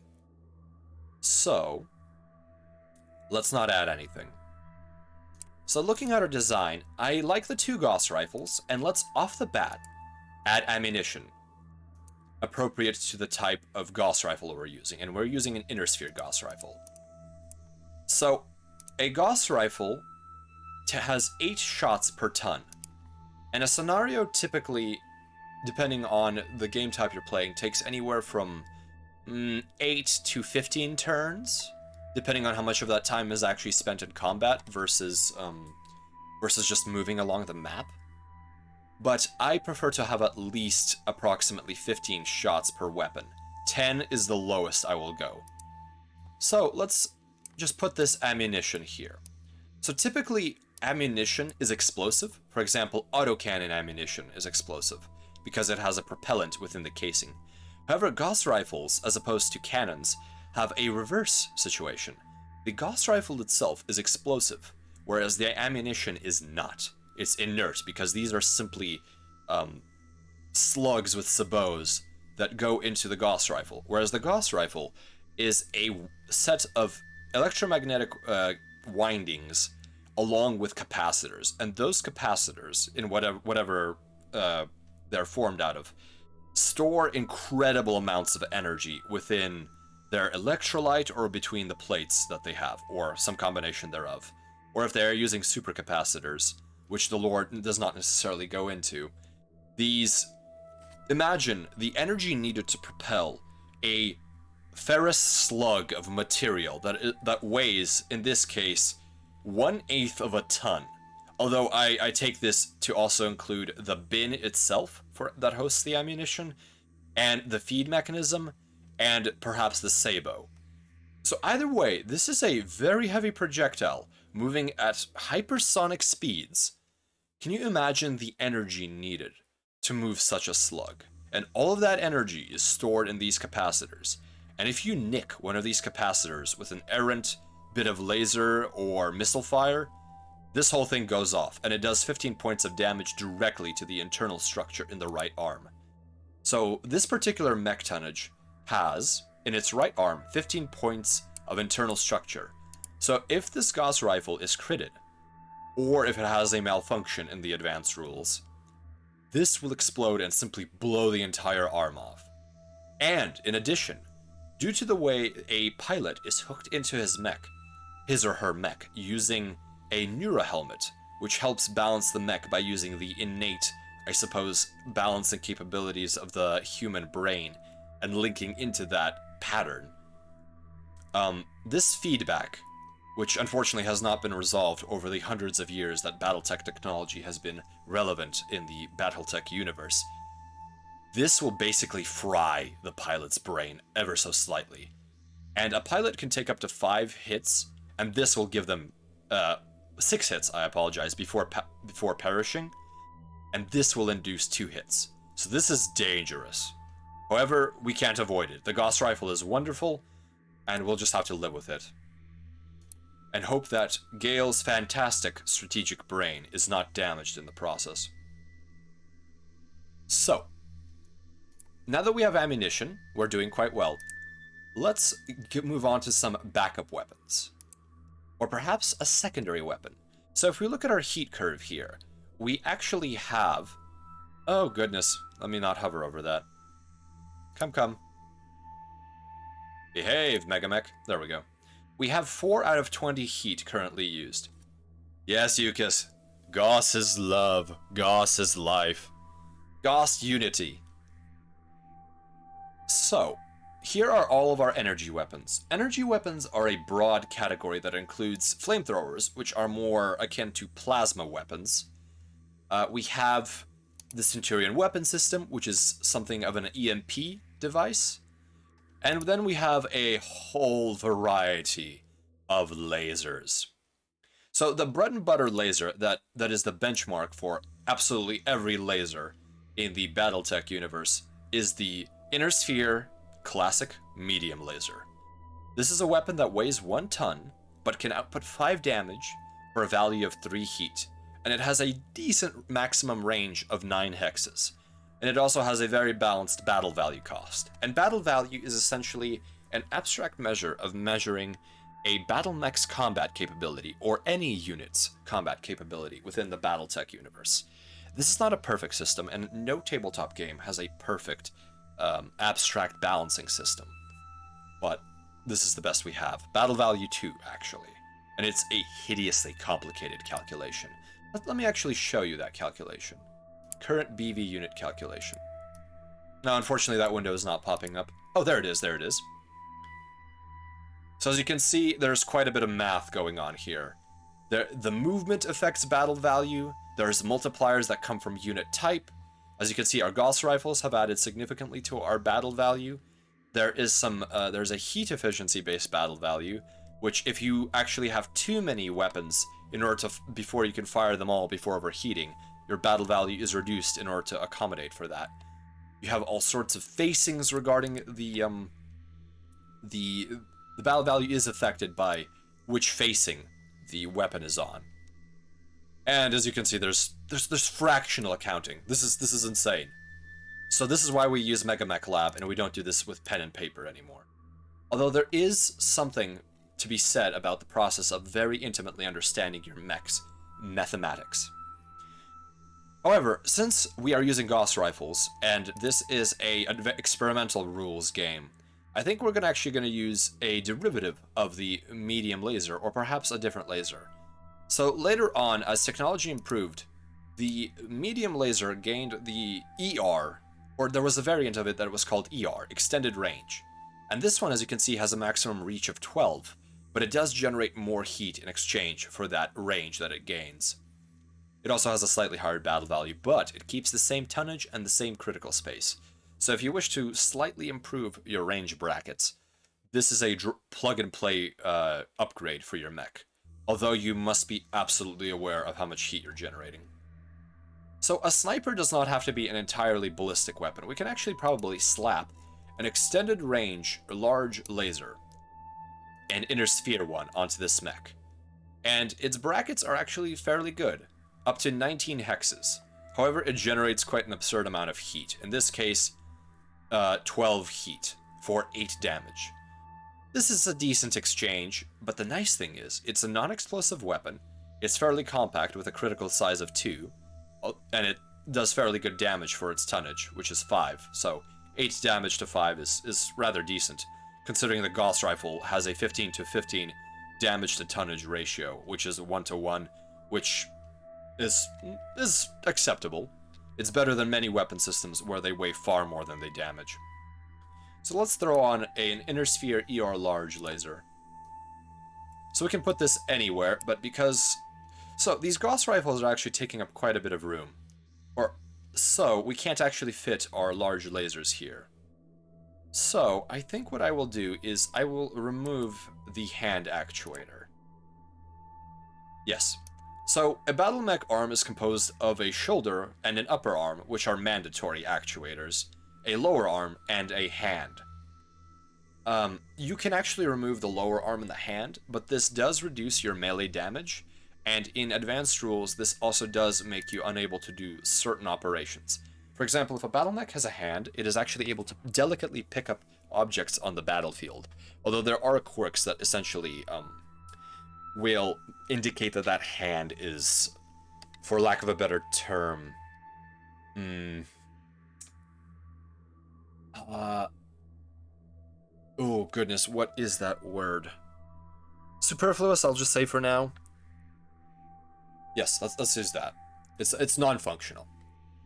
[SPEAKER 1] So let's not add anything. So looking at our design, I like the 2 Gauss rifles, and let's off the bat add ammunition appropriate to the type of Gauss rifle we're using, and we're using an inner sphere Gauss rifle. So a Gauss rifle has 8 shots per ton, and a scenario typically, depending on the game type you're playing, takes anywhere from 8 to 15 turns, depending on how much of that time is actually spent in combat versus just moving along the map. But I prefer to have at least approximately 15 shots per weapon. 10 is the lowest I will go. So let's just put this ammunition here. So typically ammunition is explosive. For example, autocannon ammunition is explosive because it has a propellant within the casing. However, Gauss rifles, as opposed to cannons, have a reverse situation. The Gauss rifle itself is explosive, whereas the ammunition is not. It's inert because these are simply slugs with sabots that go into the Gauss rifle, whereas the Gauss rifle is a set of electromagnetic windings along with capacitors, and those capacitors, in whatever they're formed out of, store incredible amounts of energy within their electrolyte or between the plates that they have, or some combination thereof. Or if they're using supercapacitors, which the lore does not necessarily go into, imagine the energy needed to propel a ferrous slug of material that weighs, in this case, 1/8 of a ton. Although I take this to also include the bin itself that hosts the ammunition, and the feed mechanism, and perhaps the sabot. So either way, this is a very heavy projectile moving at hypersonic speeds. Can you imagine the energy needed to move such a slug? And all of that energy is stored in these capacitors. And if you nick one of these capacitors with an errant bit of laser or missile fire, this whole thing goes off, and it does 15 points of damage directly to the internal structure in the right arm. So this particular mech tonnage has, in its right arm, 15 points of internal structure. So if this Gauss rifle is critted, or if it has a malfunction in the advanced rules, this will explode and simply blow the entire arm off. And, in addition, due to the way a pilot is hooked into his or her mech, using a neuro helmet, which helps balance the mech by using the innate, I suppose, balancing capabilities of the human brain and linking into that pattern. This feedback, which unfortunately has not been resolved over the hundreds of years that Battletech technology has been relevant in the Battletech universe, this will basically fry the pilot's brain ever so slightly. And a pilot can take up to 5 hits, and this will give them 6 hits, I apologize, before perishing, and this will induce 2 hits. So this is dangerous. However, we can't avoid it. The Gauss rifle is wonderful, and we'll just have to live with it. And hope that Gale's fantastic strategic brain is not damaged in the process. So, now that we have ammunition, we're doing quite well. Let's move on to some backup weapons. Or perhaps a secondary weapon. So if we look at our heat curve here, we actually have... Oh goodness, let me not hover over that. Come. Behave, MegaMek. There we go. We have 4 out of 20 heat currently used. Yes, Yukis. Gauss is love. Gauss is life. Gauss unity. So, here are all of our energy weapons. Energy weapons are a broad category that includes flamethrowers, which are more akin to plasma weapons. We have the Centurion weapon system, which is something of an EMP device. And then we have a whole variety of lasers. So the bread and butter laser that is the benchmark for absolutely every laser in the Battletech universe is the Inner Sphere Classic Medium Laser. This is a weapon that weighs 1 ton, but can output 5 damage for a value of 3 heat, and it has a decent maximum range of 9 hexes. And it also has a very balanced battle value cost. And battle value is essentially an abstract measure of measuring a battle mech's combat capability, or any unit's combat capability within the Battletech universe. This is not a perfect system, and no tabletop game has a perfect abstract balancing system. But this is the best we have. Battle value 2, actually. And it's a hideously complicated calculation. Let me actually show you that calculation. Current BV unit calculation. Now, unfortunately, that window is not popping up. Oh, there it is, there it is. So as you can see, there's quite a bit of math going on here. The movement affects battle value. There's multipliers that come from unit type. As you can see, our Gauss rifles have added significantly to our battle value. There is there's a heat efficiency-based battle value, which if you actually have too many weapons in order to, before you can fire them all before overheating, your battle value is reduced in order to accommodate for that. You have all sorts of facings regarding the battle value is affected by which facing the weapon is on. And as you can see, there's fractional accounting. This is insane. So this is why we use MegaMek Lab, and we don't do this with pen and paper anymore. Although there is something to be said about the process of very intimately understanding your mech's mathematics. However, since we are using Gauss rifles, and this is an experimental rules game, I think we're actually going to use a derivative of the medium laser, or perhaps a different laser. So later on, as technology improved, the medium laser gained the ER, or there was a variant of it that was called ER, Extended Range. And this one, as you can see, has a maximum reach of 12, but it does generate more heat in exchange for that range that it gains. It also has a slightly higher battle value, but it keeps the same tonnage and the same critical space. So if you wish to slightly improve your range brackets, this is a plug-and-play upgrade for your mech, although you must be absolutely aware of how much heat you're generating. So a sniper does not have to be an entirely ballistic weapon. We can actually probably slap an extended range large laser, an inner sphere one, onto this mech. And its brackets are actually fairly good, up to 19 hexes. However, it generates quite an absurd amount of heat. In this case, 12 heat for 8 damage. This is a decent exchange, but the nice thing is, it's a non-explosive weapon, It's fairly compact with a critical size of 2, and it does fairly good damage for its tonnage, which is 5. So 8 damage to 5 is rather decent, considering the Gauss rifle has a 15 to 15 damage to tonnage ratio, which is 1 to 1, which is acceptable. It's better than many weapon systems where they weigh far more than they damage. So let's throw on an Inner Sphere ER large laser. So we can put this anywhere, but because... So these Gauss rifles are actually taking up quite a bit of room. So we can't actually fit our large lasers here. So I think what I will do is I will remove the hand actuator. Yes. So a battle mech arm is composed of a shoulder and an upper arm, which are mandatory actuators, a lower arm, and a hand. You can actually remove the lower arm and the hand, but this does reduce your melee damage, and in advanced rules, this also does make you unable to do certain operations. For example, if a battle mech has a hand, it is actually able to delicately pick up objects on the battlefield, although there are quirks that essentially will indicate that that hand is, for lack of a better term, oh goodness, what is that word? Superfluous, I'll just say for now. Yes, let's use that. It's non-functional.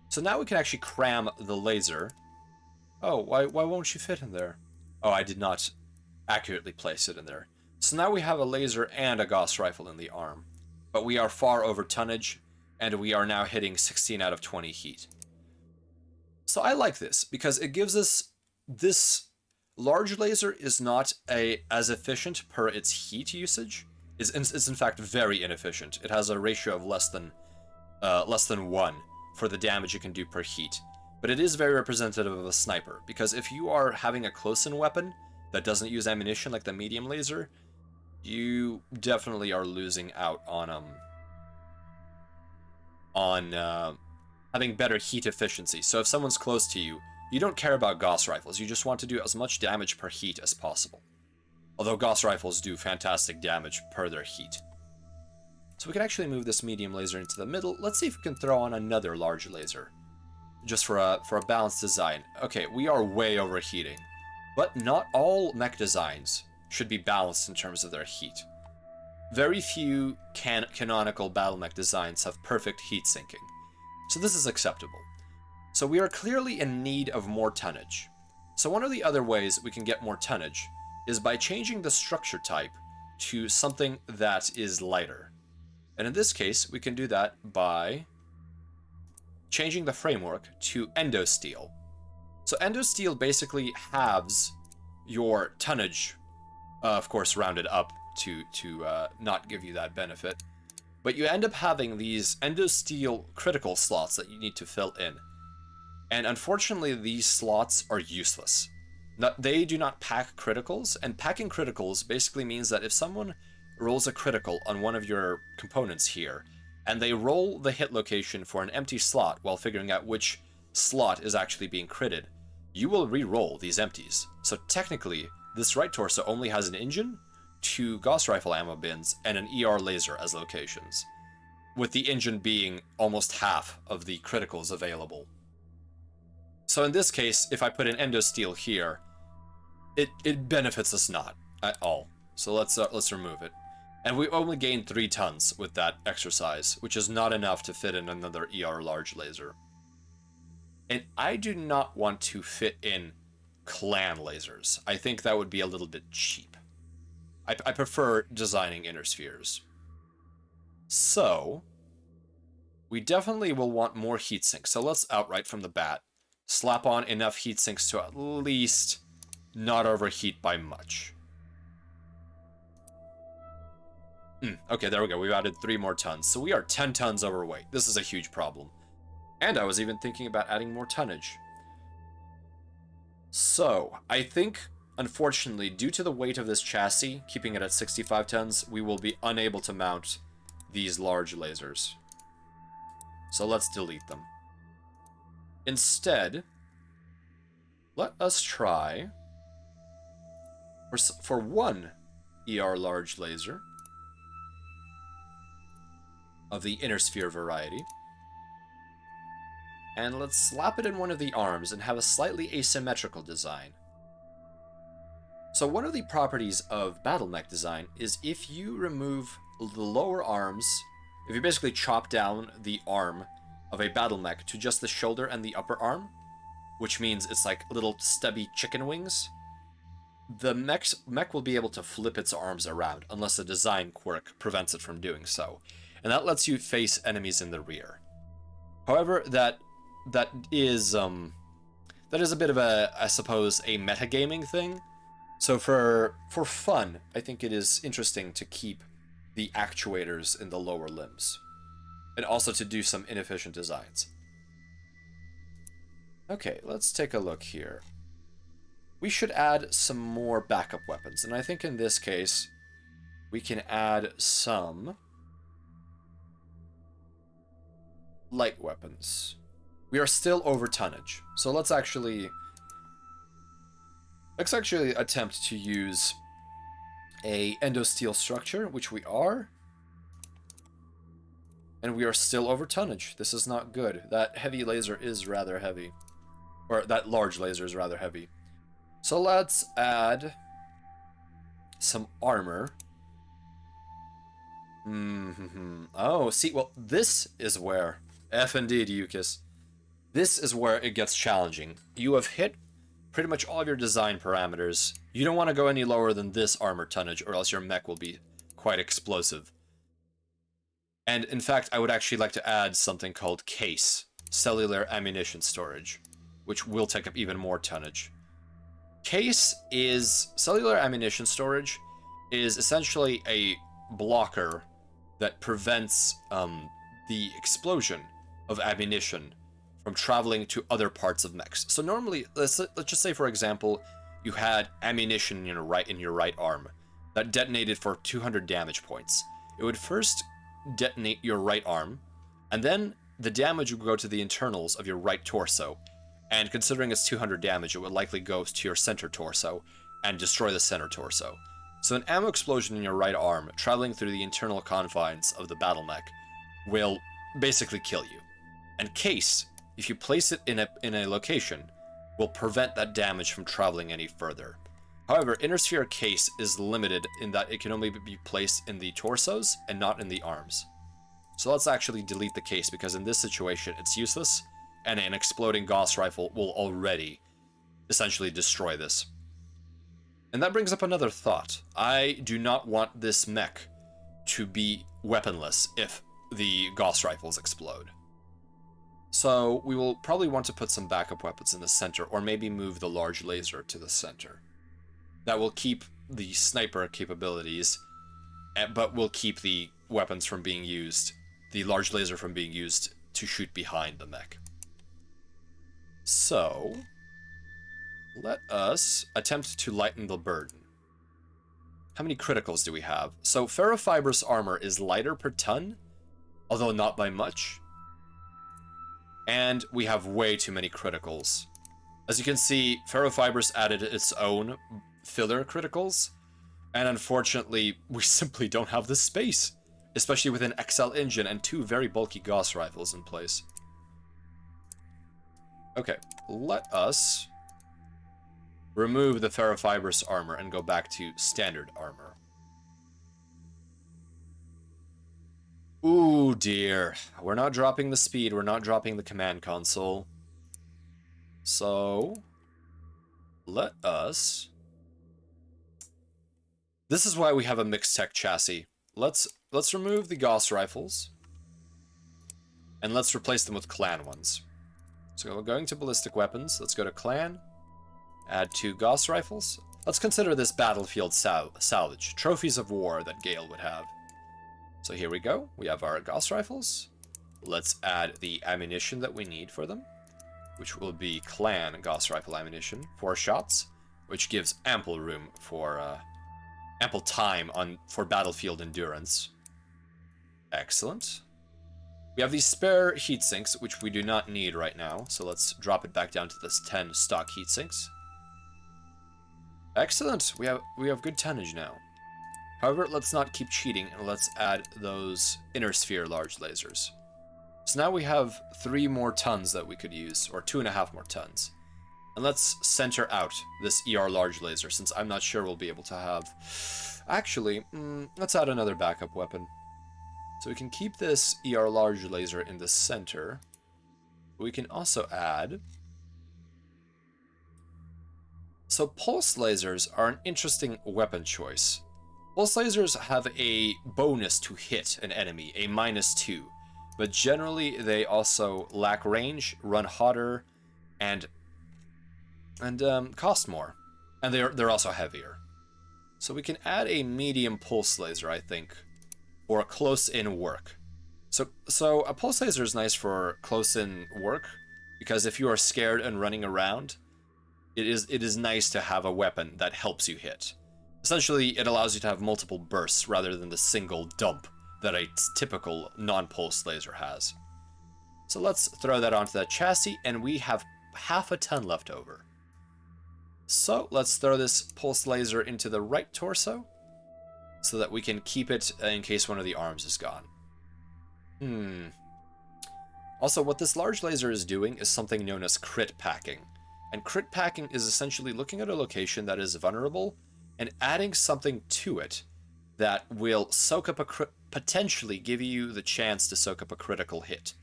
[SPEAKER 1] So now we can actually cram the laser. Oh, why won't you fit in there? Oh, I did not accurately place it in there. So now we have a laser and a Gauss rifle in the arm. But we are far over tonnage, and we are now hitting 16 out of 20 heat. So I like this, because it gives us... This large laser is not as efficient per its heat usage. It's in fact very inefficient. It has a ratio of less than 1 for the damage it can do per heat. But it is very representative of a sniper, because if you are having a close-in weapon that doesn't use ammunition like the medium laser, you definitely are losing out on having better heat efficiency. So if someone's close to you, you don't care about Gauss rifles, you just want to do as much damage per heat as possible. Although Gauss rifles do fantastic damage per their heat. So we can actually move this medium laser into the middle. Let's see if we can throw on another large laser, just for a balanced design. Okay, we are way overheating, but not all mech designs should be balanced in terms of their heat. Very few canonical battle mech designs have perfect heat sinking, so this is acceptable. So we are clearly in need of more tonnage. So one of the other ways we can get more tonnage is by changing the structure type to something that is lighter. And in this case, we can do that by changing the framework to endosteel. So endosteel basically halves your tonnage, of course rounded up to not give you that benefit. But you end up having these endosteel critical slots that you need to fill in. And unfortunately, these slots are useless. They do not pack criticals, and packing criticals basically means that if someone rolls a critical on one of your components here, and they roll the hit location for an empty slot while figuring out which slot is actually being critted, you will re-roll these empties. So technically, this right torso only has an engine, 2 Gauss rifle ammo bins, and an ER laser as locations, with the engine being almost half of the criticals available. So in this case, if I put an endosteel here, it benefits us not at all. So let's remove it. And we only gain 3 tons with that exercise, which is not enough to fit in another ER large laser. And I do not want to fit in clan lasers. I think that would be a little bit cheap. I prefer designing inner spheres. So we definitely will want more heat sinks. So let's outright from the bat slap on enough heat sinks to at least not overheat by much. Okay, there we go. We've added 3 more tons. So we are 10 tons overweight. This is a huge problem. And I was even thinking about adding more tonnage. So I think, unfortunately, due to the weight of this chassis, keeping it at 65 tons, we will be unable to mount these large lasers. So let's delete them. Instead, let us try for 1 ER large laser. of the inner sphere variety. And let's slap it in one of the arms and have a slightly asymmetrical design. So one of the properties of BattleMech design is if you remove the lower arms, if you basically chop down the arm of a BattleMech to just the shoulder and the upper arm, which means it's like little stubby chicken wings, the mech will be able to flip its arms around unless a design quirk prevents it from doing so. And that lets you face enemies in the rear. However, that is a bit of a, I suppose, a metagaming thing. So for fun, I think it is interesting to keep the actuators in the lower limbs. And also to do some inefficient designs. Okay, let's take a look here. We should add some more backup weapons. And I think in this case, we can add some light weapons. We are still over tonnage. So let's actually attempt to use a endosteel structure, which we are. And we are still over tonnage. This is not good. That heavy laser is rather heavy. Or that large laser is rather heavy. So let's add some armor. Oh, see, well, this is where... F indeed, Yukis. This is where it gets challenging. You have hit pretty much all of your design parameters. You don't want to go any lower than this armor tonnage, or else your mech will be quite explosive. And in fact, I would actually like to add something called case, cellular ammunition storage, which will take up even more tonnage. Cellular ammunition storage is essentially a blocker that prevents the explosion of ammunition from traveling to other parts of mechs. So normally, let's just say, for example, you had ammunition in your right arm that detonated for 200 damage points. It would first detonate your right arm, and then the damage would go to the internals of your right torso. And considering it's 200 damage, it would likely go to your center torso and destroy the center torso. So an ammo explosion in your right arm, traveling through the internal confines of the battle mech, will basically kill you. And case, if you place it in a location, will prevent that damage from traveling any further. However, inner sphere case is limited in that it can only be placed in the torsos and not in the arms. So let's actually delete the case, because in this situation it's useless, and an exploding Gauss rifle will already essentially destroy this. And that brings up another thought. I do not want this mech to be weaponless if the Gauss rifles explode. So we will probably want to put some backup weapons in the center, or maybe move the large laser to the center. That will keep the sniper capabilities, but will keep the weapons from being used, the large laser from being used to shoot behind the mech. So, let us attempt to lighten the burden. How many criticals do we have? So ferrofibrous armor is lighter per ton, although not by much. And we have way too many criticals. As you can see, ferrofibrous added its own filler criticals, and unfortunately, we simply don't have the space, especially with an XL engine and two very bulky Gauss rifles in place. Okay, let us remove the ferrofibrous armor and go back to standard armor. Ooh, dear. We're not dropping the speed, we're not dropping the command console. So, let us... This is why we have a mixed tech chassis. Let's remove the Gauss rifles, and let's replace them with clan ones. So we're going to ballistic weapons. Let's go to clan. Add 2 Gauss rifles. Let's consider this battlefield salvage. Trophies of war that Gale would have. So here we go. We have our Gauss rifles. Let's add the ammunition that we need for them, which will be clan Gauss rifle ammunition. 4 shots, which gives ample room for ample time for battlefield endurance. Excellent. We have these spare heat sinks, which we do not need right now, so let's drop it back down to this 10 stock heat sinks. Excellent. We have good tonnage now. However, let's not keep cheating, and let's add those inner sphere large lasers. So now we have 3 more tons that we could use, or 2.5 more tons. And let's center out this ER large laser, since I'm not sure we'll be able to have... Actually, let's add another backup weapon. So we can keep this ER large laser in the center. We can also add... So pulse lasers are an interesting weapon choice. Pulse lasers have a bonus to hit an enemy, a -2. But generally, they also lack range, run hotter, and cost more. And they're also heavier. So we can add a medium pulse laser, I think, for close-in work. So a pulse laser is nice for close-in work, because if you are scared and running around, it is nice to have a weapon that helps you hit. Essentially, it allows you to have multiple bursts rather than the single dump that a typical non-pulse laser has. So let's throw that onto that chassis, and we have half a ton left over. So let's throw this pulse laser into the right torso, so that we can keep it in case one of the arms is gone. Also, what this large laser is doing is something known as crit packing. And crit packing is essentially looking at a location that is vulnerable and adding something to it that will soak up potentially give you the chance to soak up a critical hit.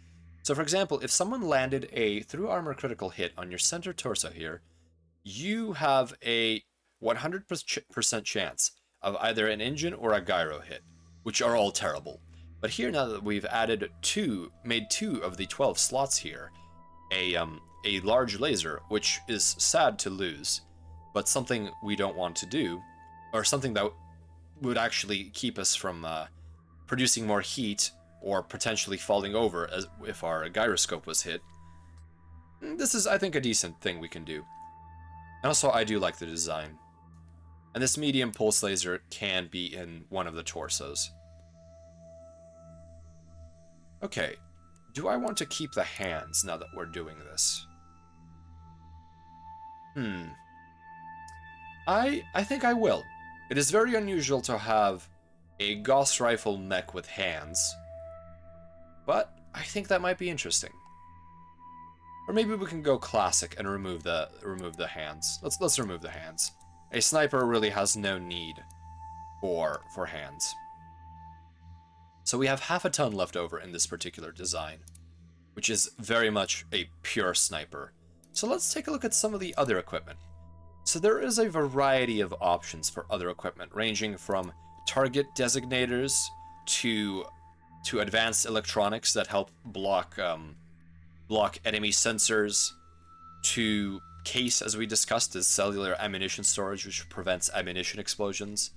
[SPEAKER 1] So for example, if someone landed a through armor critical hit on your center torso here, you have a 100% chance of either an engine or a gyro hit, which are all terrible. But here, now that we've made 2 of the 12 slots here, a large laser, which is sad to lose, but something we don't want to do, or something that would actually keep us from producing more heat or potentially falling over as if our gyroscope was hit. This is, I think, a decent thing we can do. And also, I do like the design. And this medium pulse laser can be in one of the torsos. Okay, do I want to keep the hands now that we're doing this? I think I will. It is very unusual to have a Gauss rifle mech with hands, but I think that might be interesting. Or maybe we can go classic and remove the hands. Let's remove the hands. A sniper really has no need for hands. So we have half a ton left over in this particular design, which is very much a pure sniper. So let's take a look at some of the other equipment. So there is a variety of options for other equipment, ranging from target designators to advanced electronics that help block enemy sensors, to case, as we discussed, is cellular ammunition storage, which prevents ammunition explosions,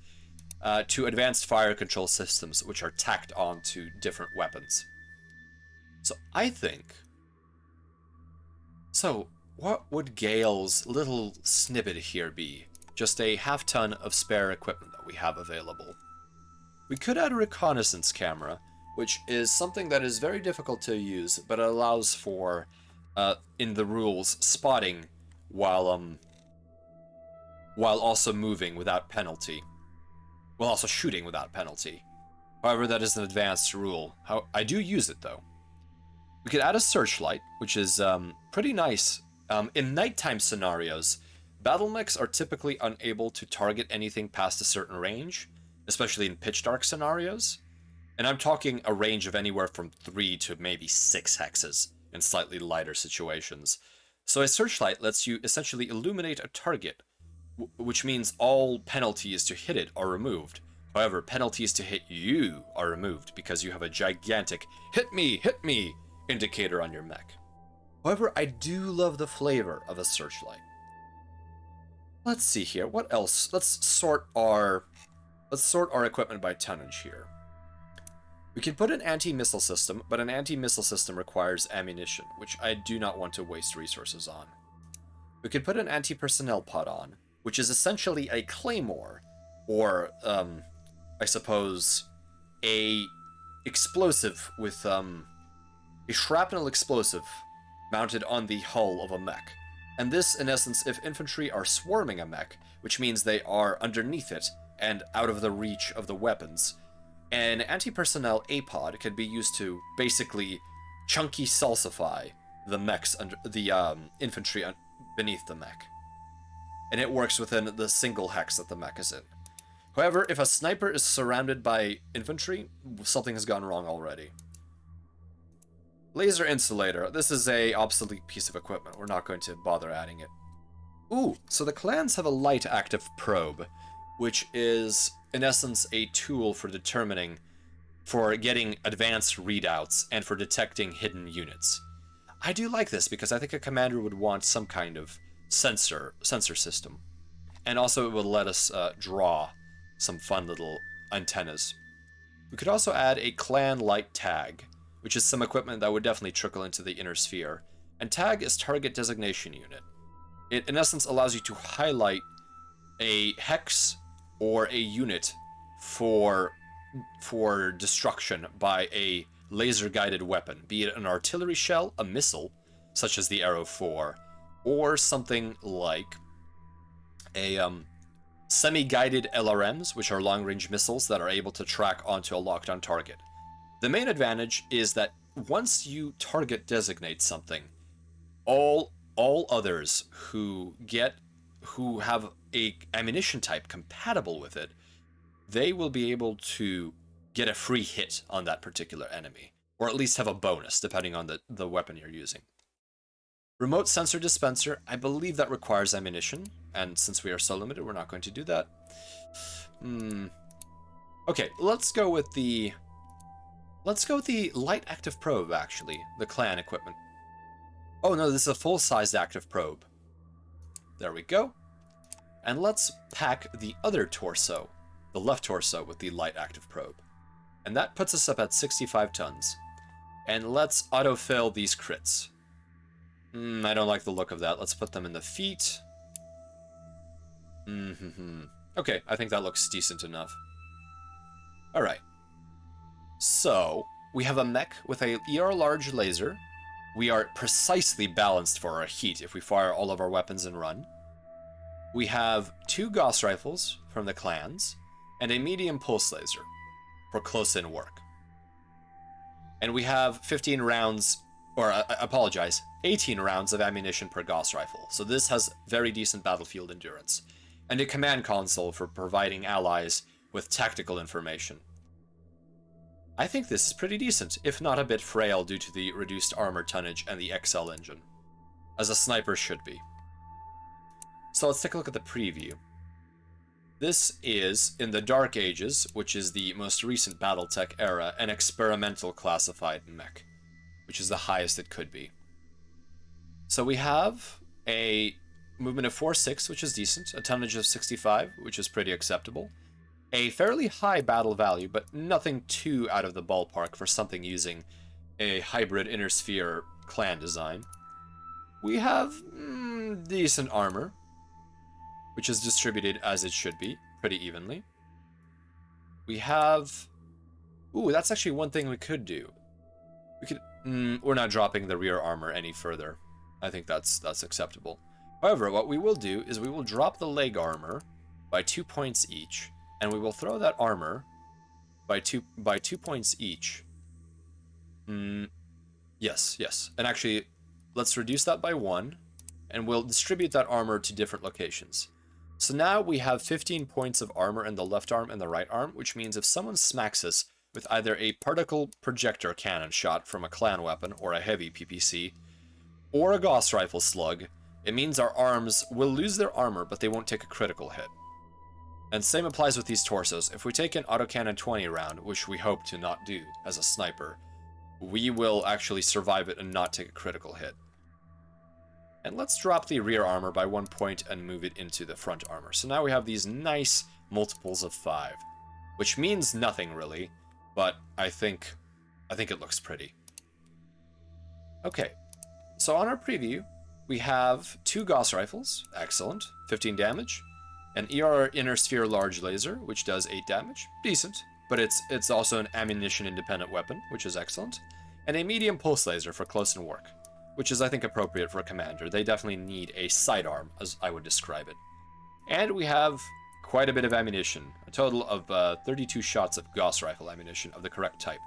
[SPEAKER 1] to advanced fire control systems, which are tacked onto different weapons. So I think... So, what would Gale's little snippet here be? Just a half ton of spare equipment that we have available. We could add a reconnaissance camera, which is something that is very difficult to use, but it allows for, in the rules, spotting while also moving without penalty. While also shooting without penalty. However, that is an advanced rule. I do use it, though. We could add a searchlight, which is pretty nice. In nighttime scenarios, battle mechs are typically unable to target anything past a certain range, especially in pitch dark scenarios. And I'm talking a range of anywhere from 3 to maybe 6 hexes in slightly lighter situations. So a searchlight lets you essentially illuminate a target, which means all penalties to hit it are removed. However, penalties to hit you are removed because you have a gigantic hit me indicator on your mech. However, I do love the flavor of a searchlight. Let's see here, what else? Let's sort our equipment by tonnage here. We can put an anti-missile system, but an anti-missile system requires ammunition, which I do not want to waste resources on. We could put an anti-personnel pod on, which is essentially a claymore, or, I suppose, a explosive with, a shrapnel explosive mounted on the hull of a mech. And this, in essence, if infantry are swarming a mech, which means they are underneath it, and out of the reach of the weapons. An anti-personnel APOD can be used to basically chunky salsify the mechs under the infantry beneath the mech. And it works within the single hex that the mech is in. However, if a sniper is surrounded by infantry, something has gone wrong already. Laser insulator. This is a obsolete piece of equipment. We're not going to bother adding it. Ooh, so the clans have a light active probe, which is, in essence, a tool for determining, for getting advanced readouts and for detecting hidden units. I do like this because I think a commander would want some kind of sensor system. And also it will let us draw some fun little antennas. We could also add a clan light tag, which is some equipment that would definitely trickle into the inner sphere. And tag is target designation unit. It, in essence, allows you to highlight a hex or a unit for destruction by a laser-guided weapon, be it an artillery shell, a missile, such as the Arrow 4, or something like a semi-guided LRMs, which are long-range missiles that are able to track onto a locked-on target. The main advantage is that once you target designate something, all others who have a ammunition type compatible with it, they will be able to get a free hit on that particular enemy, or at least have a bonus depending on the weapon you're using. Remote sensor dispenser, I believe that requires ammunition, and since we are so limited, we're not going to do that. Okay, let's go with the light active probe, actually, the clan equipment. Oh no, this is a full-sized active probe. There we go. And let's pack the other torso, the left torso, with the light active probe. And that puts us up at 65 tons. And let's autofill these crits. I don't like the look of that. Let's put them in the feet. Okay, I think that looks decent enough. Alright. So, we have a mech with a ER large laser. We are precisely balanced for our heat if we fire all of our weapons and run. We have 2 Gauss rifles from the clans, and a medium pulse laser for close-in work. And we have 15 rounds, or I apologize, 18 rounds of ammunition per Gauss rifle, so this has very decent battlefield endurance. And a command console for providing allies with tactical information. I think this is pretty decent, if not a bit frail due to the reduced armor tonnage and the XL engine, as a sniper should be. So let's take a look at the preview. This is, in the Dark Ages, which is the most recent Battletech era, an experimental classified mech, which is the highest it could be. So we have a movement of 4.6, which is decent, a tonnage of 65, which is pretty acceptable, a fairly high battle value, but nothing too out of the ballpark for something using a hybrid inner sphere clan design. We have decent armor, which is distributed as it should be, pretty evenly. We have... Ooh, that's actually one thing we could do. We could... we're not dropping the rear armor any further. I think that's acceptable. However, what we will do is we will drop the leg armor by 2 points each, and we will throw that armor by two points each. Yes. And actually, let's reduce that by 1, and we'll distribute that armor to different locations. So now we have 15 points of armor in the left arm and the right arm, which means if someone smacks us with either a particle projector cannon shot from a clan weapon or a heavy PPC, or a Gauss rifle slug, it means our arms will lose their armor, but they won't take a critical hit. And same applies with these torsos. If we take an autocannon 20 round, which we hope to not do as a sniper, we will actually survive it and not take a critical hit. And let's drop the rear armor by 1 point and move it into the front armor. So now we have these nice multiples of 5, which means nothing really, but I think it looks pretty. Okay, so on our preview, we have 2 Gauss rifles, excellent, 15 damage, an ER inner sphere large laser, which does 8 damage, decent, but it's also an ammunition independent weapon, which is excellent, and a medium pulse laser for close-in work, which is, I think, appropriate for a commander. They definitely need a sidearm, as I would describe it. And we have quite a bit of ammunition. A total of 32 shots of Gauss rifle ammunition of the correct type.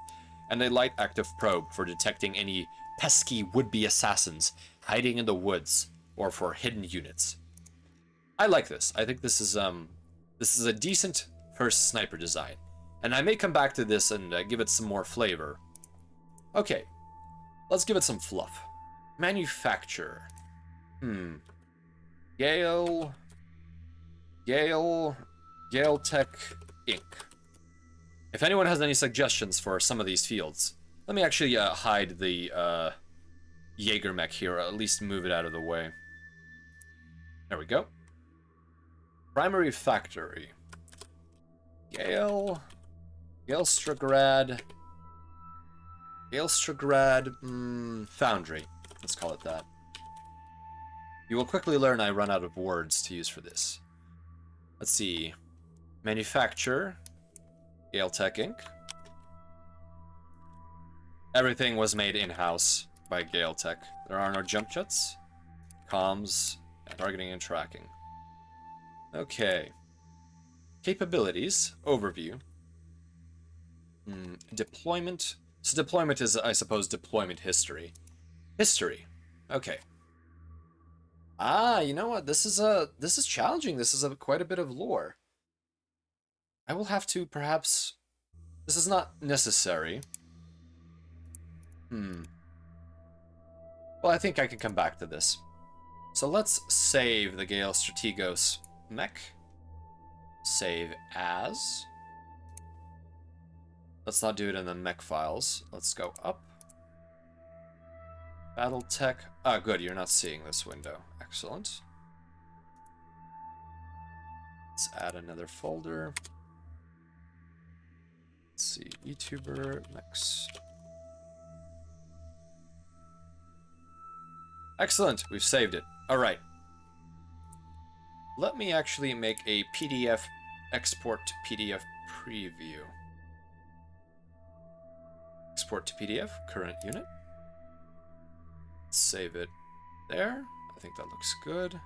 [SPEAKER 1] And a light active probe for detecting any pesky would-be assassins hiding in the woods or for hidden units. I like this. I think this is a decent first sniper design. And I may come back to this and give it some more flavor. Okay, let's give it some fluff. Manufacture. Gale Tech Inc. If anyone has any suggestions for some of these fields, let me actually hide the MegaMek here, or at least move it out of the way. There we go. Primary factory. Galestrograd Foundry. Let's call it that. You will quickly learn I run out of words to use for this. Let's see. Manufacture. Gale Tech Inc. Everything was made in-house by Gale Tech. There are no jump jets, comms, targeting and tracking. Okay. Capabilities. Overview. Deployment. So deployment is, I suppose, deployment history. History. Okay. Ah, you know what? This is challenging. This is quite a bit of lore. I will have to perhaps. This is not necessary. Well, I think I can come back to this. So let's save the Gale Strategos mech. Save as. Let's not do it in the mech files. Let's go up. Battletech. Ah, good. You're not seeing this window. Excellent. Let's add another folder. Let's see. VTuber mechs. Excellent. We've saved it. All right. Let me actually make a PDF export to PDF preview. Export to PDF, current unit. Save it there. I think that looks good.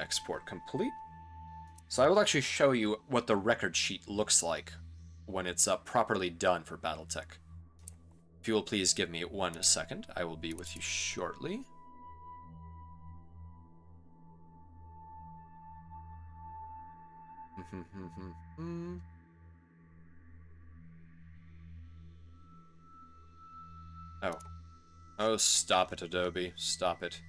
[SPEAKER 1] Export complete. So I will actually show you what the record sheet looks like when it's properly done for Battletech. If you will please give me 1 second, I will be with you shortly. Oh. Oh, stop it, Adobe. Stop it.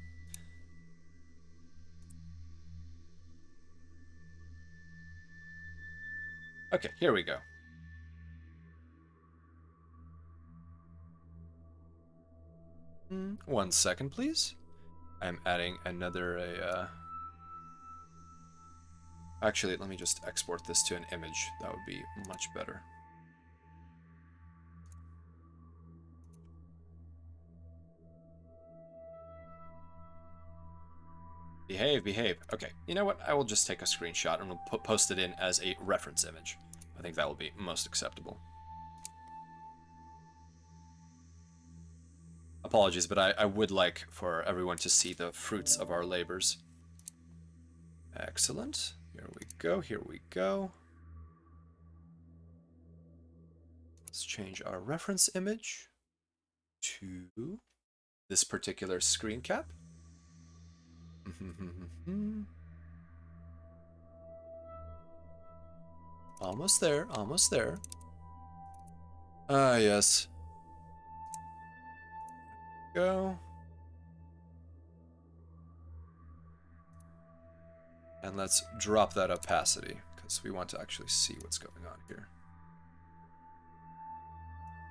[SPEAKER 1] Okay, here we go. One second, please. I'm adding another Actually, let me just export this to an image. That would be much better. Behave, behave. Okay, you know what? I will just take a screenshot and we'll post it in as a reference image. I think that will be most acceptable. Apologies, but I would like for everyone to see the fruits of our labors. Excellent. Here we go, here we go. Let's change our reference image to this particular screen cap. Almost there, almost there. Ah, yes. Go. And let's drop that opacity, because we want to actually see what's going on here.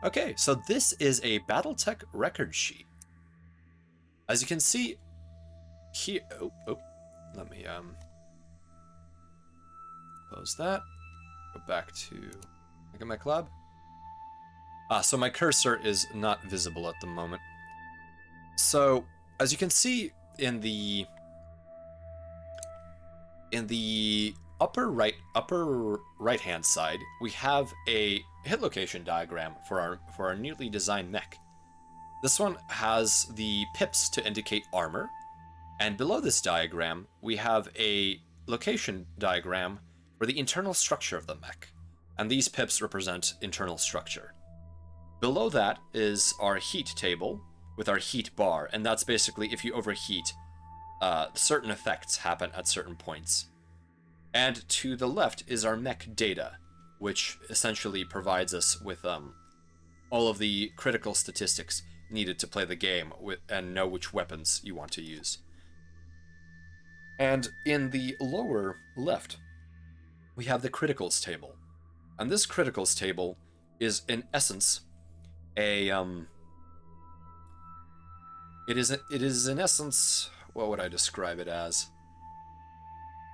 [SPEAKER 1] Okay, so this is a Battletech record sheet. As you can see here, let me close that. Go back to MacLeod. So my cursor is not visible at the moment. So as you can see in the upper right hand side, we have a hit location diagram for our newly designed mech. This one has the pips to indicate armor, and below this diagram, we have a location diagram for the internal structure of the mech, and these pips represent internal structure. Below that is our heat table with our heat bar, and that's basically if you overheat, certain effects happen at certain points. And to the left is our mech data, which essentially provides us with all of the critical statistics needed to play the game and know which weapons you want to use. And in the lower left, we have the criticals table. And this criticals table is in essence a it is in essence, what would I describe it as?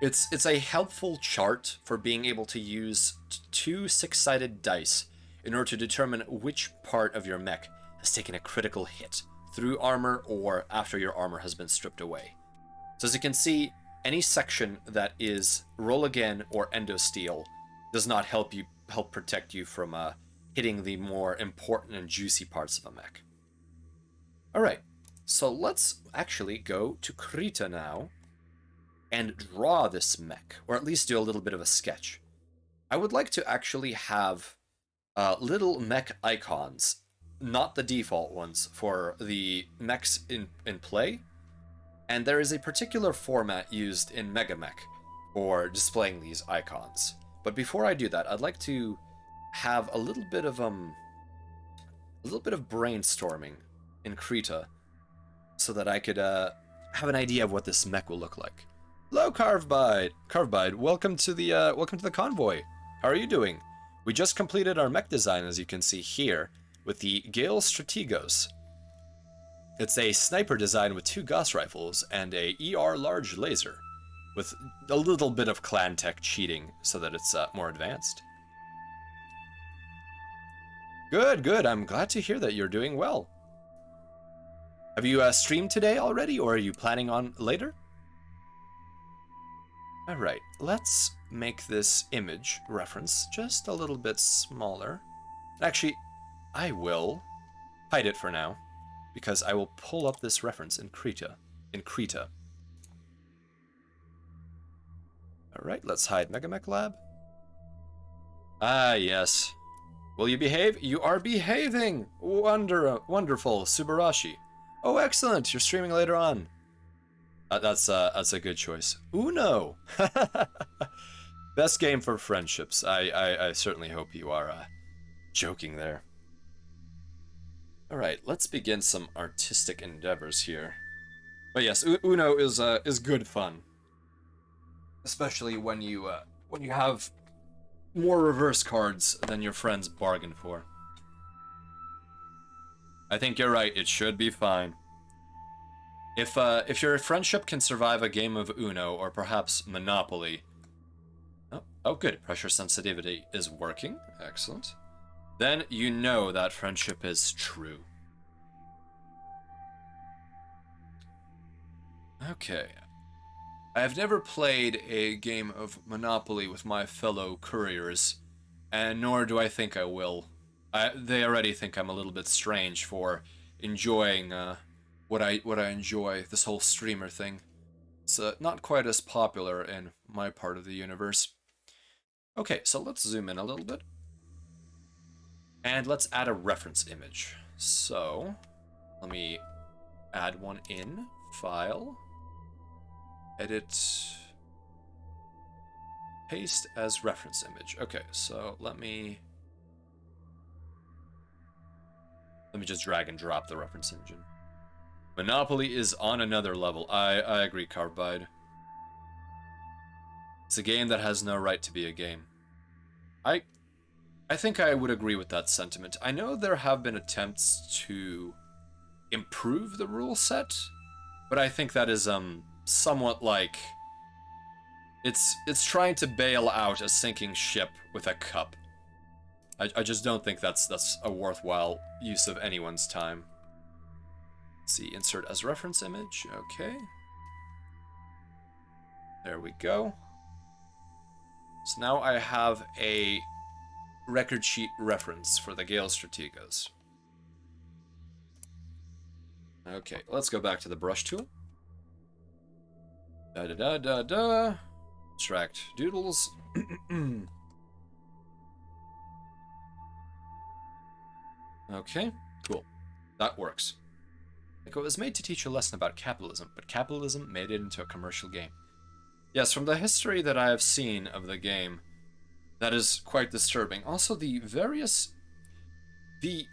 [SPEAKER 1] It's a helpful chart for being able to use two six-sided dice in order to determine which part of your mech has taken a critical hit through armor or after your armor has been stripped away. So as you can see, any section that is roll again or endosteel does not help protect you from hitting the more important and juicy parts of a mech. Alright, so let's actually go to Krita now and draw this mech, or at least do a little bit of a sketch. I would like to actually have little mech icons, not the default ones, for the mechs in play. And there is a particular format used in MegaMek for displaying these icons. But before I do that, I'd like to have a little bit of brainstorming in Krita, so that I could have an idea of what this mech will look like. Hello, Carvebide, welcome to the convoy. How are you doing? We just completed our mech design, as you can see here, with the Gale Strategos. It's a sniper design with 2 Gauss rifles and a ER large laser, with a little bit of clan tech cheating so that it's more advanced. Good. I'm glad to hear that you're doing well. Have you streamed today already, or are you planning on later? Alright, let's make this image reference just a little bit smaller. Actually, I will hide it for now, because I will pull up this reference in Krita. Alright, let's hide MegaMek Lab. Ah, yes. Will you behave? You are behaving! Wonderful, Subarashi. Oh, excellent! You're streaming later on. That's a good choice. Uno! Best game for friendships. I certainly hope you are joking there. Alright, let's begin some artistic endeavors here. But yes, Uno is good fun. Especially when you have more reverse cards than your friends bargained for. I think you're right, it should be fine. If your friendship can survive a game of Uno or perhaps Monopoly... Oh good, pressure sensitivity is working, excellent. Then you know that friendship is true. Okay. I have never played a game of Monopoly with my fellow couriers, and nor do I think I will. They already think I'm a little bit strange for enjoying what I enjoy, this whole streamer thing. It's not quite as popular in my part of the universe. Okay, so let's zoom in a little bit. And let's add a reference image. So, let me add one in. File. Edit. Paste as reference image. Okay, so let me just drag and drop the reference engine. Monopoly is on another level. I agree, Carbide. It's a game that has no right to be a game. I think I would agree with that sentiment. I know there have been attempts to improve the rule set, but I think that is somewhat like it's trying to bail out a sinking ship with a cup. I just don't think that's a worthwhile use of anyone's time. Let's see, insert as reference image. Okay. There we go. So now I have a record sheet reference for the Gale Strategos. Okay, let's go back to the brush tool. Da-da-da-da-da. Abstract doodles. Okay, cool. That works. Like, it was made to teach a lesson about capitalism, but capitalism made it into a commercial game. Yes, from the history that I have seen of the game, that is quite disturbing. Also, the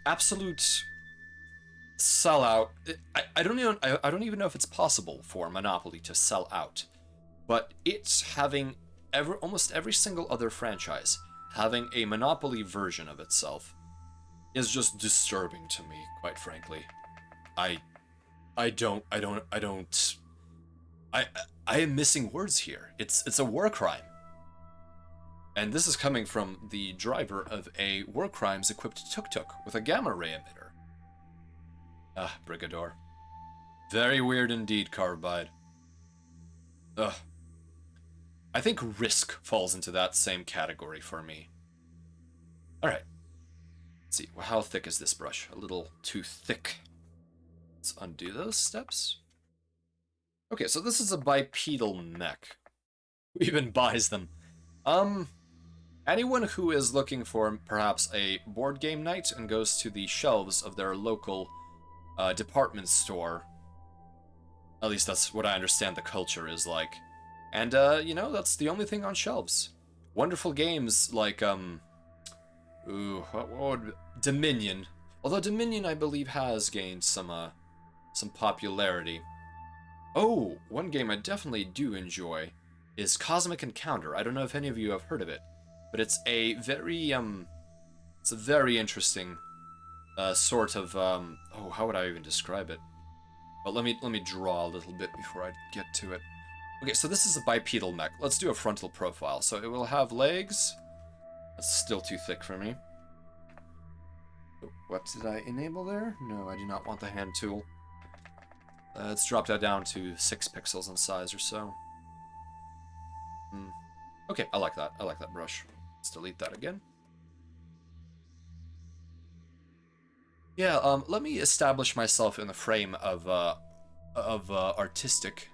[SPEAKER 1] absolute sellout. I don't even know if it's possible for Monopoly to sell out, but it's having almost every single other franchise having a Monopoly version of itself is just disturbing to me, quite frankly. I don't I am missing words here. It's a war crime. And this is coming from the driver of a war crimes equipped tuk-tuk with a gamma ray emitter. Ah, Brigador. Very weird indeed, Carbide. Ugh. I think Risk falls into that same category for me. Alright. Let's see, well, how thick is this brush? A little too thick. Let's undo those steps. Okay, so this is a bipedal mech. Who even buys them? Anyone who is looking for perhaps a board game night and goes to the shelves of their local department store. At least that's what I understand the culture is like. And, you know, that's the only thing on shelves. Wonderful games like, what would... Dominion. Although Dominion, I believe, has gained some popularity. Oh, one game I definitely do enjoy is Cosmic Encounter. I don't know if any of you have heard of it, but it's a very interesting sort of oh, how would I even describe it? But let me draw a little bit before I get to it. Okay, so this is a bipedal mech. Let's do a frontal profile. So it will have legs. That's still too thick for me. What did I enable there? No, I do not want the hand tool. Let's drop that down to 6 pixels in size or so. Okay, I like that. I like that brush. Let's delete that again. Yeah, let me establish myself in the frame of artistic.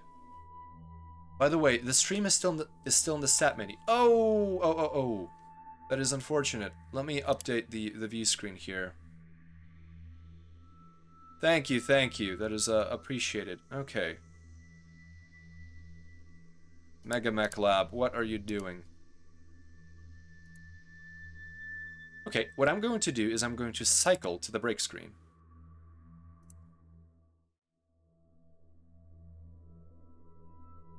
[SPEAKER 1] By the way, the stream is still in the stat menu. Oh! That is unfortunate. Let me update the view screen here. Thank you. That is appreciated. Okay. MegaMek Lab, what are you doing? Okay, what I'm going to do is I'm going to cycle to the break screen.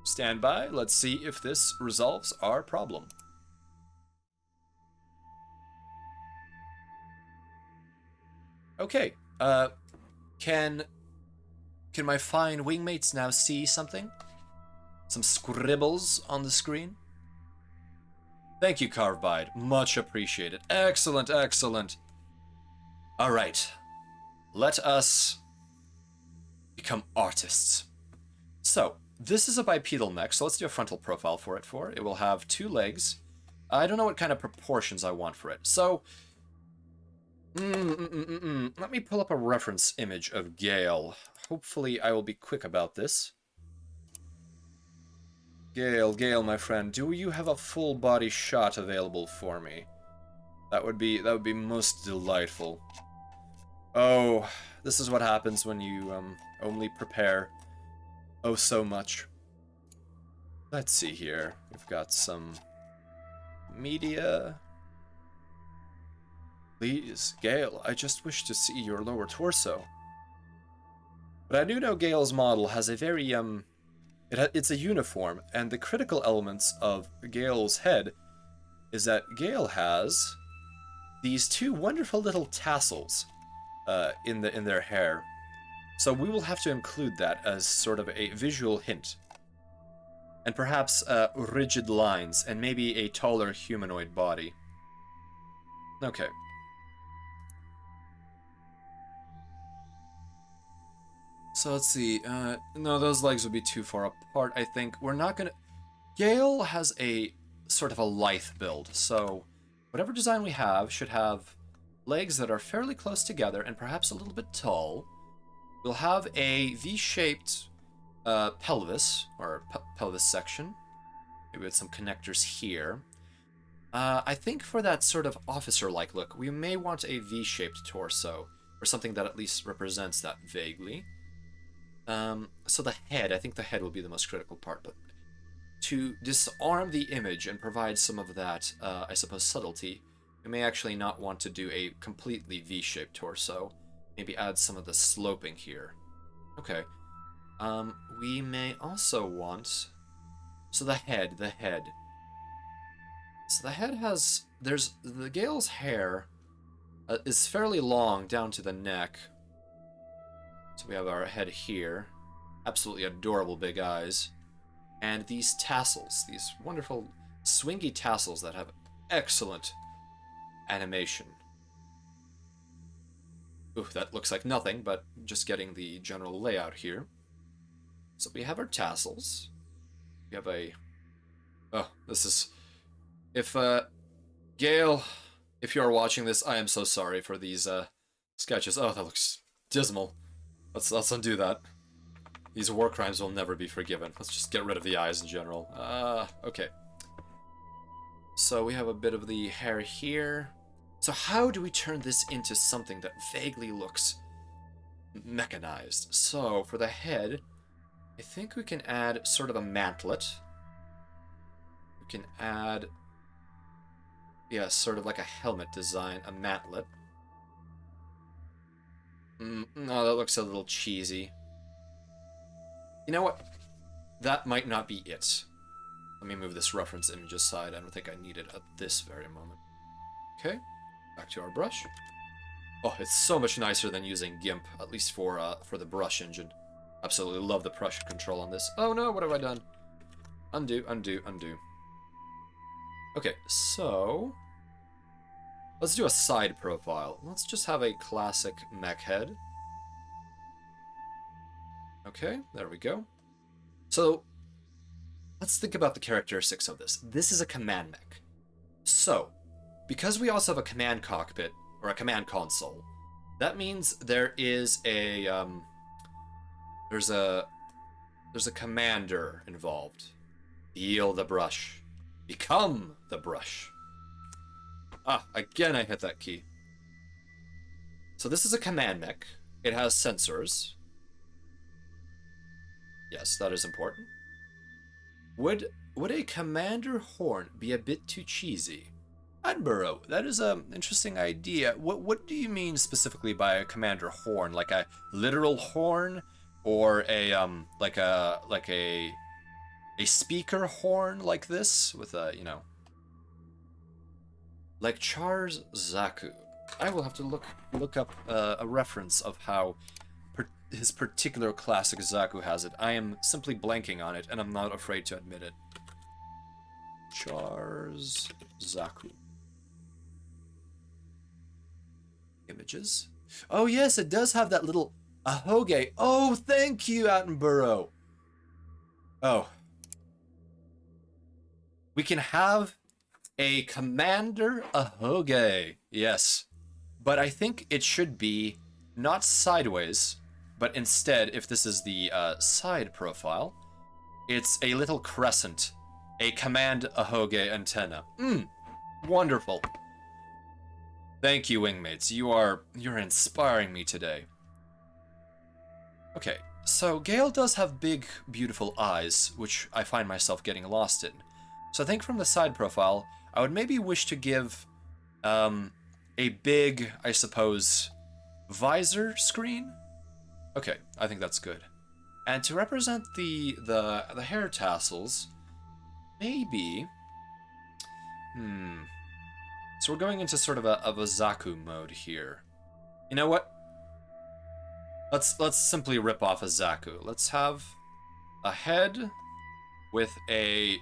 [SPEAKER 1] Stand by. Let's see if this resolves our problem. Okay. Can my fine wingmates now see something? Some scribbles on the screen? Thank you, Carvebide. Much appreciated. Excellent. Alright. Let us become artists. So, this is a bipedal mech, so let's do a frontal profile for it. It will have 2 legs. I don't know what kind of proportions I want for it. So, let me pull up a reference image of Gale. Hopefully I will be quick about this. Gale, my friend, do you have a full body shot available for me? That would be most delightful. Oh, this is what happens when you only prepare oh so much. Let's see here. We've got some media. Please, Gale, I just wish to see your lower torso. But I do know Gale's model has a very, it's a uniform, and the critical elements of Gale's head is that Gale has these 2 wonderful little tassels in their hair. So we will have to include that as sort of a visual hint. And perhaps rigid lines, and maybe a taller humanoid body. Okay. So let's see, no, those legs would be too far apart, I think. We're not gonna... Gale has a sort of a lithe build, so whatever design we have should have legs that are fairly close together and perhaps a little bit tall. We'll have a V-shaped pelvis, or pelvis section, maybe with some connectors here. I think for that sort of officer-like look, we may want a V-shaped torso, or something that at least represents that vaguely. So the head, I think the head will be the most critical part, but to disarm the image and provide some of that, I suppose, subtlety, we may actually not want to do a completely V-shaped torso. Maybe add some of the sloping here. Okay. We may also want... So the head. So the head has... The Gale's hair is fairly long down to the neck. So we have our head here. Absolutely adorable big eyes. And these tassels. These wonderful swingy tassels that have excellent animation. Ooh, that looks like nothing, but just getting the general layout here. So we have our tassels. We have a... Oh, this is... If, Gale, if you are watching this, I am so sorry for these, sketches. Oh, that looks dismal. Let's undo that. These war crimes will never be forgiven. Let's just get rid of the eyes in general. Okay. So we have a bit of the hair here. So how do we turn this into something that vaguely looks mechanized? So for the head, I think we can add sort of a mantlet. We can add, yeah, sort of like a helmet design, a mantlet. No, that looks a little cheesy. You know what? That might not be it. Let me move this reference image aside. I don't think I need it at this very moment. Okay, back to our brush. Oh, it's so much nicer than using GIMP, at least for the brush engine. Absolutely love the brush control on this. Oh no, what have I done? Undo, undo, undo. Okay, so... let's do a side profile. Let's just have a classic mech head. Okay, there we go. So, let's think about the characteristics of this. This is a command mech. So, because we also have a command cockpit, or a command console, that means there is a, there's a commander involved. Feel the brush. Become the brush. Ah, again I hit that key. So this is a command mech. It has sensors. Yes, that is important. Would a commander horn be a bit too cheesy? Attenborough, that is an interesting idea. What do you mean specifically by a commander horn? Like a literal horn, or a like a speaker horn like this with a, you know, like Char's Zaku. I will have to look up a reference of how his particular classic Zaku has it. I am simply blanking on it, and I'm not afraid to admit it. Char's Zaku. Images. Oh yes, it does have that little ahoge. Oh, thank you, Attenborough. Oh. We can have a commander ahoge. Yes. But I think it should be not sideways, but instead, if this is the side profile, it's a little crescent. A command ahoge antenna. Wonderful. Thank you, wingmates. You're inspiring me today. Okay, so Gale does have big, beautiful eyes, which I find myself getting lost in. So I think from the side profile, I would maybe wish to give a big, I suppose, visor screen. Okay, I think that's good. And to represent the hair tassels, maybe. So we're going into sort of a Zaku mode here. You know what? Let's simply rip off a Zaku. Let's have a head with a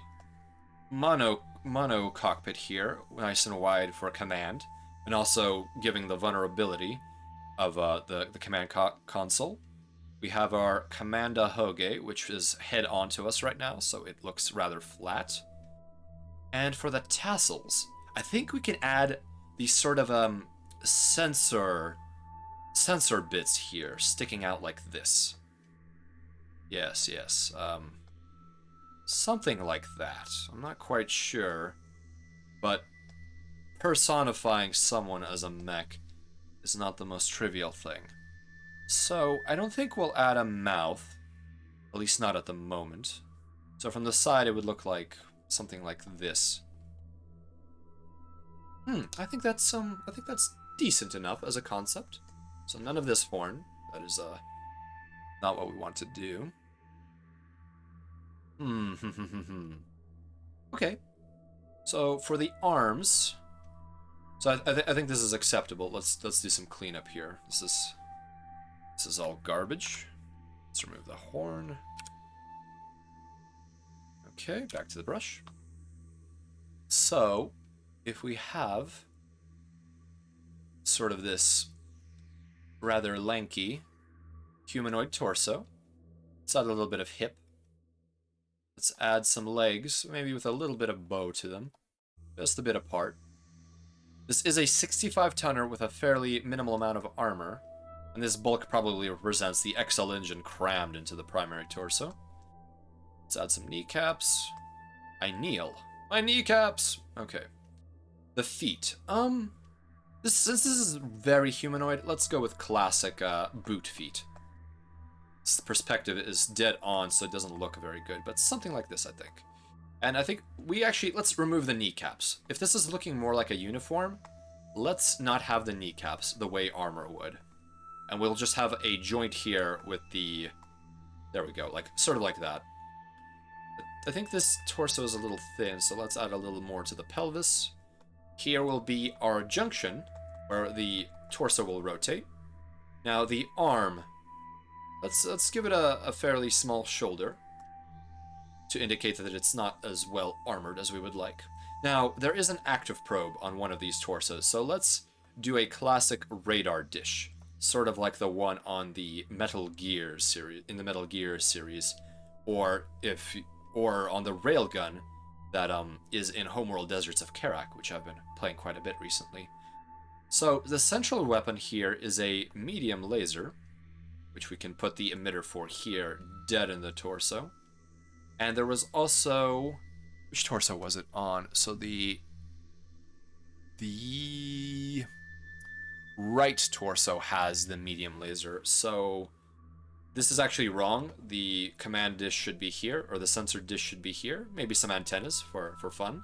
[SPEAKER 1] mono cockpit here, nice and wide for command, and also giving the vulnerability of the command console. We have our command ahoge, which is head onto us right now, so it looks rather flat. And for the tassels, I think we can add these sort of sensor sensor bits here sticking out like this. Yes, yes. Something like that. I'm not quite sure, but personifying someone as a mech is not the most trivial thing. So I don't think we'll add a mouth, at least not at the moment. So from the side it would look like something like this. I think that's decent enough as a concept. So none of this horn. That is not what we want to do. Okay. So for the arms, so I think this is acceptable. Let's do some cleanup here. This is all garbage. Let's remove the horn. Okay, back to the brush. So if we have sort of this rather lanky humanoid torso, let's add a little bit of hip. Let's add some legs, maybe with a little bit of bow to them, just a bit apart. This is a 65-tonner with a fairly minimal amount of armor, and this bulk probably represents the XL engine crammed into the primary torso. Let's add some kneecaps. I kneel. My kneecaps! Okay. The feet. Since this is very humanoid, let's go with classic boot feet. This perspective is dead on, so it doesn't look very good, but something like this, I think. And I think let's remove the kneecaps. If this is looking more like a uniform, let's not have the kneecaps the way armor would. And we'll just have a joint here with the, there we go, like sort of like that. I think this torso is a little thin, so let's add a little more to the pelvis. Here will be our junction, where the torso will rotate. Now the arm, let's give it a fairly small shoulder to indicate that it's not as well armored as we would like. Now there is an active probe on one of these torsos, so let's do a classic radar dish, sort of like the one on the Metal Gear series, in the Metal Gear series, or on the railgun that is in Homeworld Deserts of Karak, which I've been playing quite a bit recently. So the central weapon here is a medium laser, which we can put the emitter for here, dead in the torso. And there was also, which torso was it on? So the right torso has the medium laser. So this is actually wrong. The command dish should be here, or the sensor dish should be here. Maybe some antennas for fun.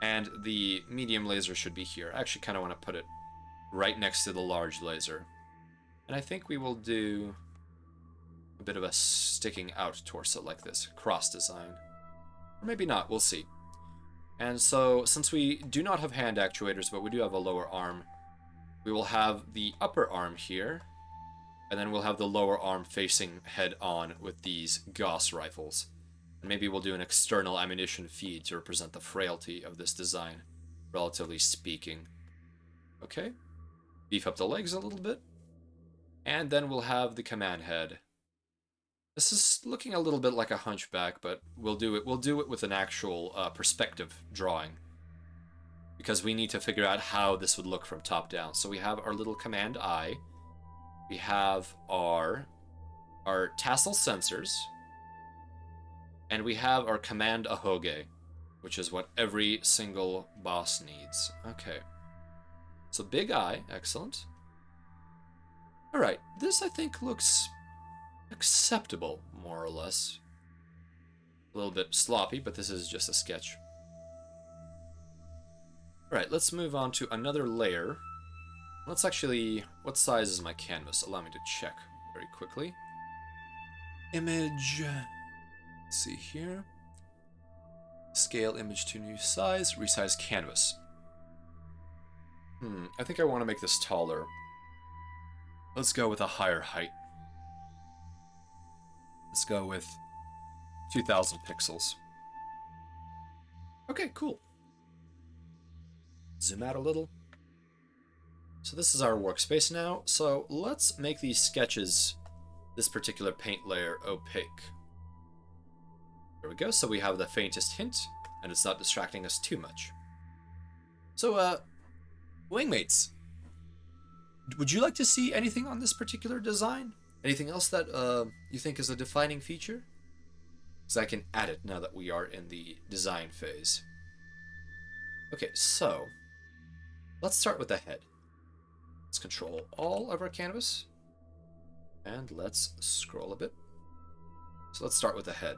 [SPEAKER 1] And the medium laser should be here. I actually kind of want to put it right next to the large laser. And I think we will do a bit of a sticking out torso like this, cross design. Or maybe not, we'll see. And so, since we do not have hand actuators, but we do have a lower arm, we will have the upper arm here, and then we'll have the lower arm facing head on with these Gauss rifles. And maybe we'll do an external ammunition feed to represent the frailty of this design, relatively speaking. Okay, beef up the legs a little bit. And then we'll have the command head. This is looking a little bit like a hunchback, but we'll do it with an actual perspective drawing, because we need to figure out how this would look from top down. So we have our little command eye. We have our tassel sensors. And we have our command ahoge, which is what every single boss needs. Okay. So big eye, excellent. Alright, this I think looks acceptable, more or less. A little bit sloppy, but this is just a sketch. Alright, let's move on to another layer. Let's actually, what size is my canvas? Allow me to check very quickly. Image. Let's see here. Scale image to new size, resize canvas. I think I want to make this taller. Let's go with a higher height. Let's go with 2000 pixels. Okay, cool. Zoom out a little. So this is our workspace now. So let's make these sketches, this particular paint layer, opaque. There we go. So we have the faintest hint, and it's not distracting us too much. So, wingmates. Would you like to see anything on this particular design? Anything else that you think is a defining feature? Because I can add it now that we are in the design phase. Okay, so let's start with the head. Let's control all of our canvas. And let's scroll a bit. So let's start with the head.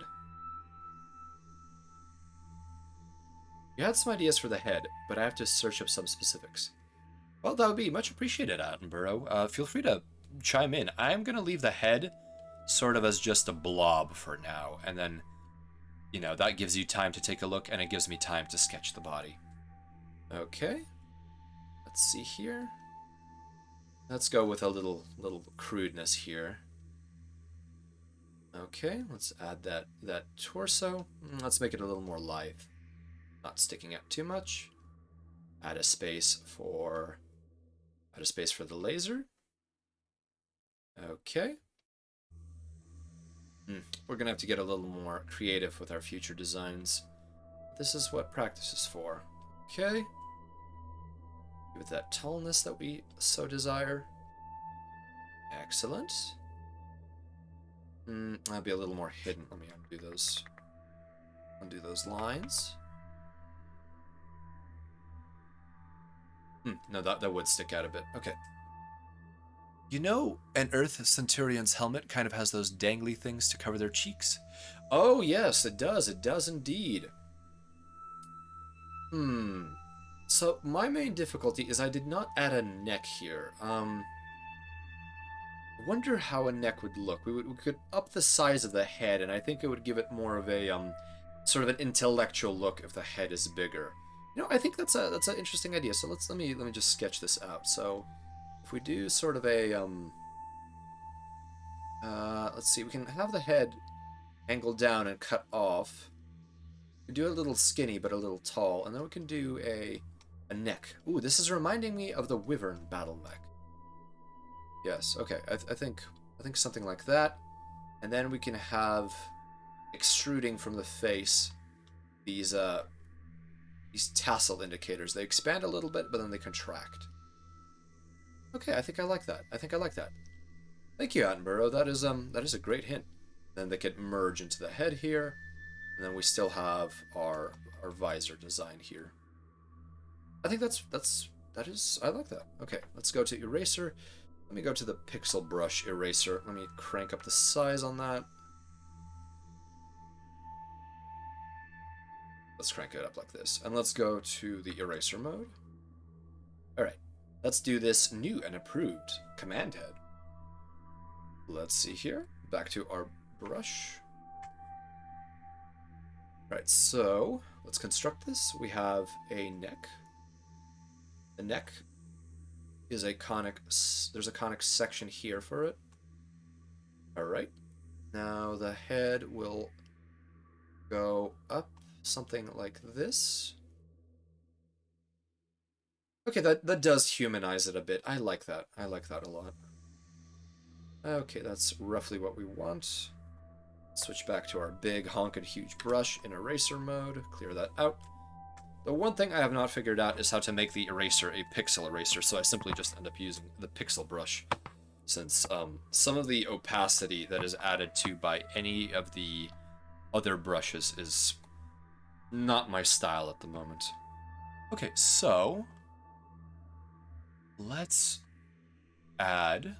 [SPEAKER 1] You had some ideas for the head, but I have to search up some specifics. Well, that would be much appreciated, Attenborough. Feel free to chime in. I'm going to leave the head sort of as just a blob for now, and then, you know, that gives you time to take a look, and it gives me time to sketch the body. Okay. Let's see here. Let's go with a little crudeness here. Okay, let's add that torso. Let's make it a little more lithe. Not sticking out too much. Add a space for the laser. Okay. We're gonna have to get a little more creative with our future designs. This is what practice is for. Okay. Give it that tallness that we so desire. Excellent. I'll be a little more hidden. Let me undo those lines. No, that would stick out a bit. Okay. You know, an Earth Centurion's helmet kind of has those dangly things to cover their cheeks? Oh, yes, it does. It does indeed. So, my main difficulty is I did not add a neck here. I wonder how a neck would look. We could up the size of the head, and I think it would give it more of a, sort of an intellectual look if the head is bigger. You know, I think that's an interesting idea. So let me just sketch this out. So if we do sort of a let's see, we can have the head angled down and cut off. We do a little skinny but a little tall, and then we can do a neck. Ooh, this is reminding me of the Wyvern battle mech. Yes, okay. I think something like that, and then we can have extruding from the face these tassel indicators. They expand a little bit, but then they contract. Okay, I think I like that. Thank you, Attenborough. That is a great hint. Then they could merge into the head here, and then we still have our visor design here. I think I like that. Okay, let's go to eraser. Let me go to the pixel brush eraser. Let me crank up the size on that. Let's crank it up like this. And let's go to the eraser mode. Alright, let's do this new and approved command head. Let's see here. Back to our brush. Alright, so let's construct this. We have a neck. The neck is a conic. There's a conic section here for it. Alright. Now the head will go up something like this. Okay, that does humanize it a bit. I like that. I like that a lot. Okay, that's roughly what we want. Switch back to our big honkin' huge brush in eraser mode. Clear that out. The one thing I have not figured out is how to make the eraser a pixel eraser, so I simply just end up using the pixel brush, since some of the opacity that is added to by any of the other brushes is not my style at the moment. Okay, so let's add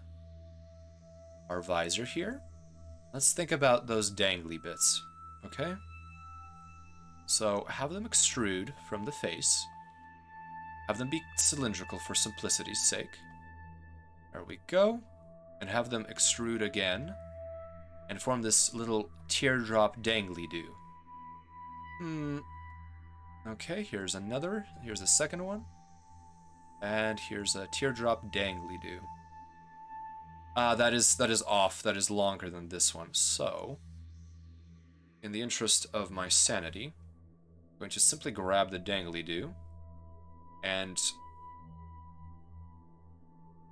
[SPEAKER 1] our visor here. Let's think about those dangly bits, okay? So have them extrude from the face. Have them be cylindrical for simplicity's sake. There we go. And have them extrude again and form this little teardrop dangly-do. Okay, here's another. Here's the second one. And here's a teardrop dangly-do. That is off. That is longer than this one. So, in the interest of my sanity, I'm going to simply grab the dangly-do and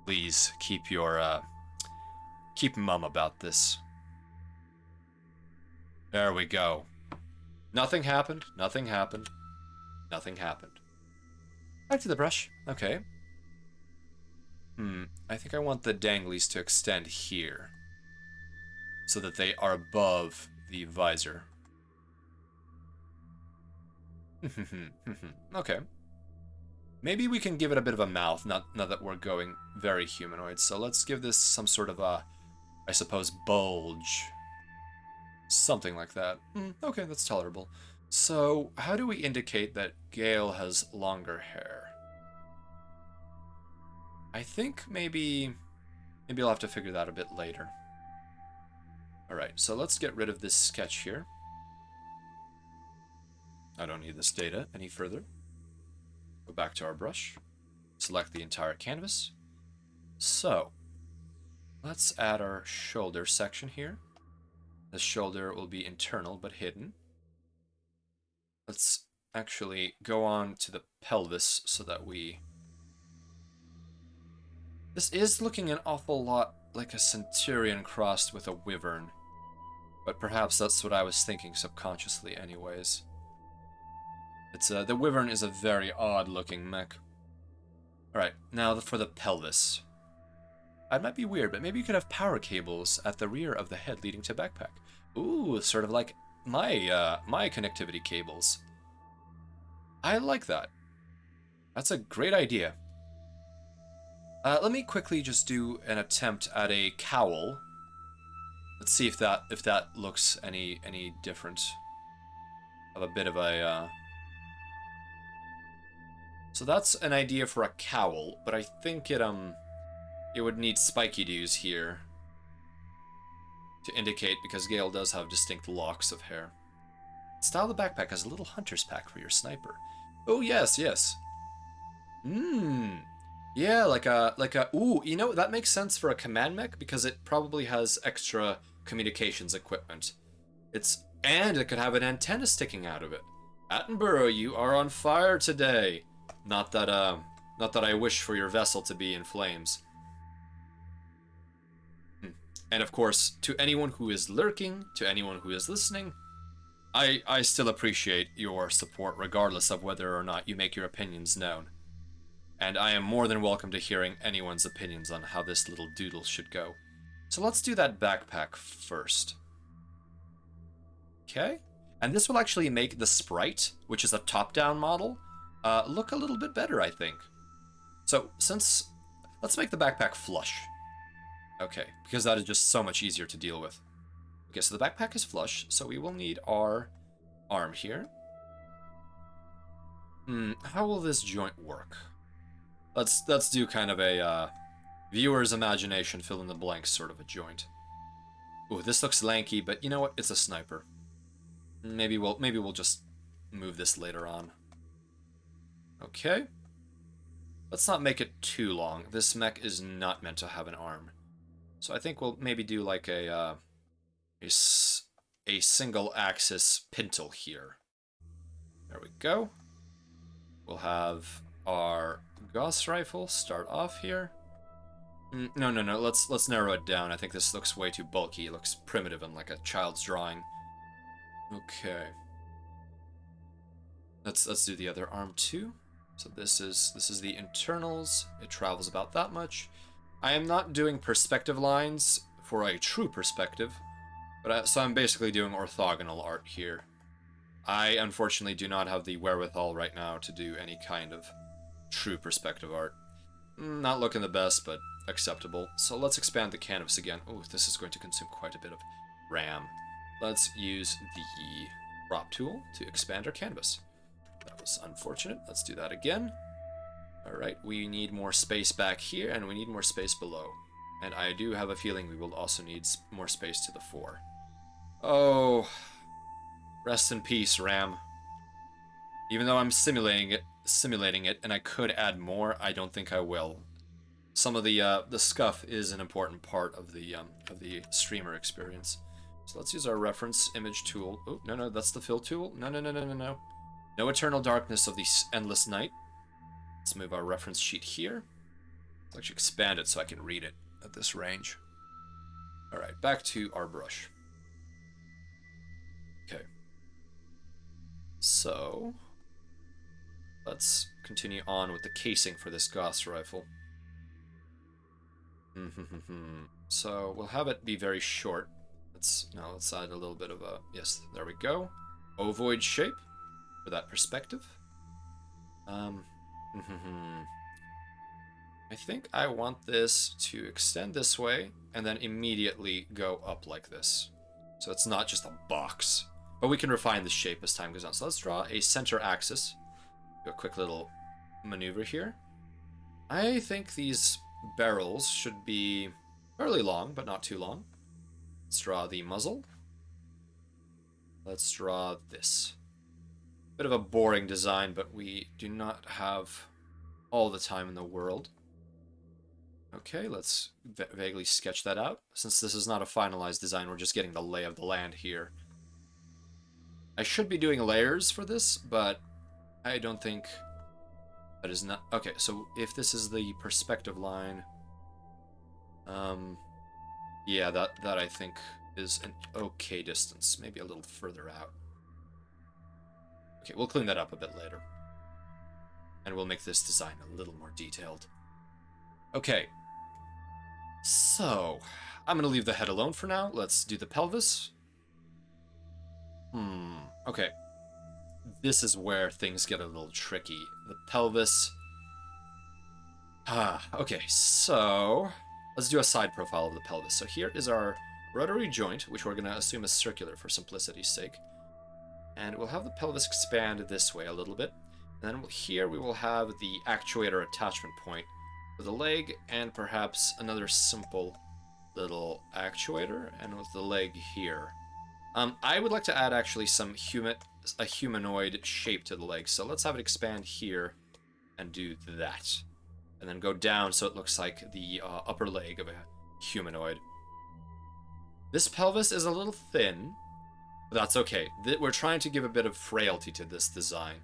[SPEAKER 1] please keep mum about this. There we go. Nothing happened. Nothing happened. Nothing happened. Back to the brush. Okay. I think I want the danglies to extend here so that they are above the visor. Okay. Maybe we can give it a bit of a mouth, now that we're going very humanoid. So let's give this some sort of a, I suppose, bulge. Something like that. Okay, that's tolerable. So, how do we indicate that Gale has longer hair? I think maybe I'll have to figure that a bit later. Alright, so let's get rid of this sketch here. I don't need this data any further. Go back to our brush. Select the entire canvas. So, let's add our shoulder section here. The shoulder will be internal but hidden. Let's actually go on to the pelvis so that we... This is looking an awful lot like a centurion crossed with a wyvern. But perhaps that's what I was thinking subconsciously anyways. It's the wyvern is a very odd looking mech. Alright, now for the pelvis. It might be weird, but maybe you could have power cables at the rear of the head leading to backpack. Ooh, sort of like my connectivity cables. I like that. That's a great idea. Let me quickly just do an attempt at a cowl. Let's see if that looks any different. Of a bit of a. So that's an idea for a cowl, but I think it would need spiky doos here to indicate, because Gale does have distinct locks of hair. Style the backpack as a little hunter's pack for your sniper. Oh yes, yes. Yeah, like a ooh, you know, that makes sense for a command mech because it probably has extra communications equipment. And it could have an antenna sticking out of it. Attenborough, you are on fire today. Not that I wish for your vessel to be in flames. And of course, to anyone who is lurking, to anyone who is listening, I still appreciate your support regardless of whether or not you make your opinions known. And I am more than welcome to hearing anyone's opinions on how this little doodle should go. So let's do that backpack first. Okay. And this will actually make the sprite, which is a top-down model, look a little bit better, I think. So let's make the backpack flush. Okay, because that is just so much easier to deal with. Okay, so the backpack is flush, so we will need our arm here. How will this joint work? Let's do kind of a viewer's imagination fill in the blanks sort of a joint. Ooh, this looks lanky, but you know what? It's a sniper. Maybe we'll just move this later on. Okay. Let's not make it too long. This mech is not meant to have an arm. So I think we'll maybe do like a single axis pintle here. There we go. We'll have our Gauss rifle start off here. No. Let's narrow it down. I think this looks way too bulky. It looks primitive and like a child's drawing. Okay. Let's do the other arm too. So this is the internals. It travels about that much. I am not doing perspective lines for a true perspective, but so I'm basically doing orthogonal art here. I unfortunately do not have the wherewithal right now to do any kind of true perspective art. Not looking the best, but acceptable. So let's expand the canvas again. Oh, this is going to consume quite a bit of RAM. Let's use the crop tool to expand our canvas. That was unfortunate. Let's do that again. Alright, we need more space back here, and we need more space below. And I do have a feeling we will also need more space to the fore. Oh, rest in peace, RAM. Even though I'm simulating it, and I could add more, I don't think I will. Some of the scuff is an important part of the streamer experience. So let's use our reference image tool. Oh, no, that's the fill tool. No. No eternal darkness of the endless night. Let's move our reference sheet here. Let's actually expand it so I can read it at this range. Alright, back to our brush. Okay. So, let's continue on with the casing for this Gauss rifle. So we'll have it be very short. Let's add a little bit of a, yes, there we go. Ovoid shape for that perspective. I think I want this to extend this way and then immediately go up like this. So it's not just a box. But we can refine the shape as time goes on. So let's draw a center axis. Do a quick little maneuver here. I think these barrels should be fairly long, but not too long. Let's draw the muzzle. Let's draw this. Bit of a boring design, but we do not have all the time in the world. Okay, let's vaguely sketch that out. Since this is not a finalized design, we're just getting the lay of the land here. I should be doing layers for this, but I don't think that is not... Okay, so if this is the perspective line... yeah, that I think is an okay distance. Maybe a little further out. Okay, we'll clean that up a bit later. And we'll make this design a little more detailed. Okay. So, I'm gonna leave the head alone for now. Let's do the pelvis. Okay. This is where things get a little tricky. The pelvis... okay, so... Let's do a side profile of the pelvis. So here is our rotary joint, which we're gonna assume is circular for simplicity's sake. And we'll have the pelvis expand this way a little bit. And then here we will have the actuator attachment point for the leg, and perhaps another simple little actuator, and with the leg here. I would like to add actually a humanoid shape to the leg, so let's have it expand here and do that. And then go down so it looks like the upper leg of a humanoid. This pelvis is a little thin, but that's okay. We're trying to give a bit of frailty to this design.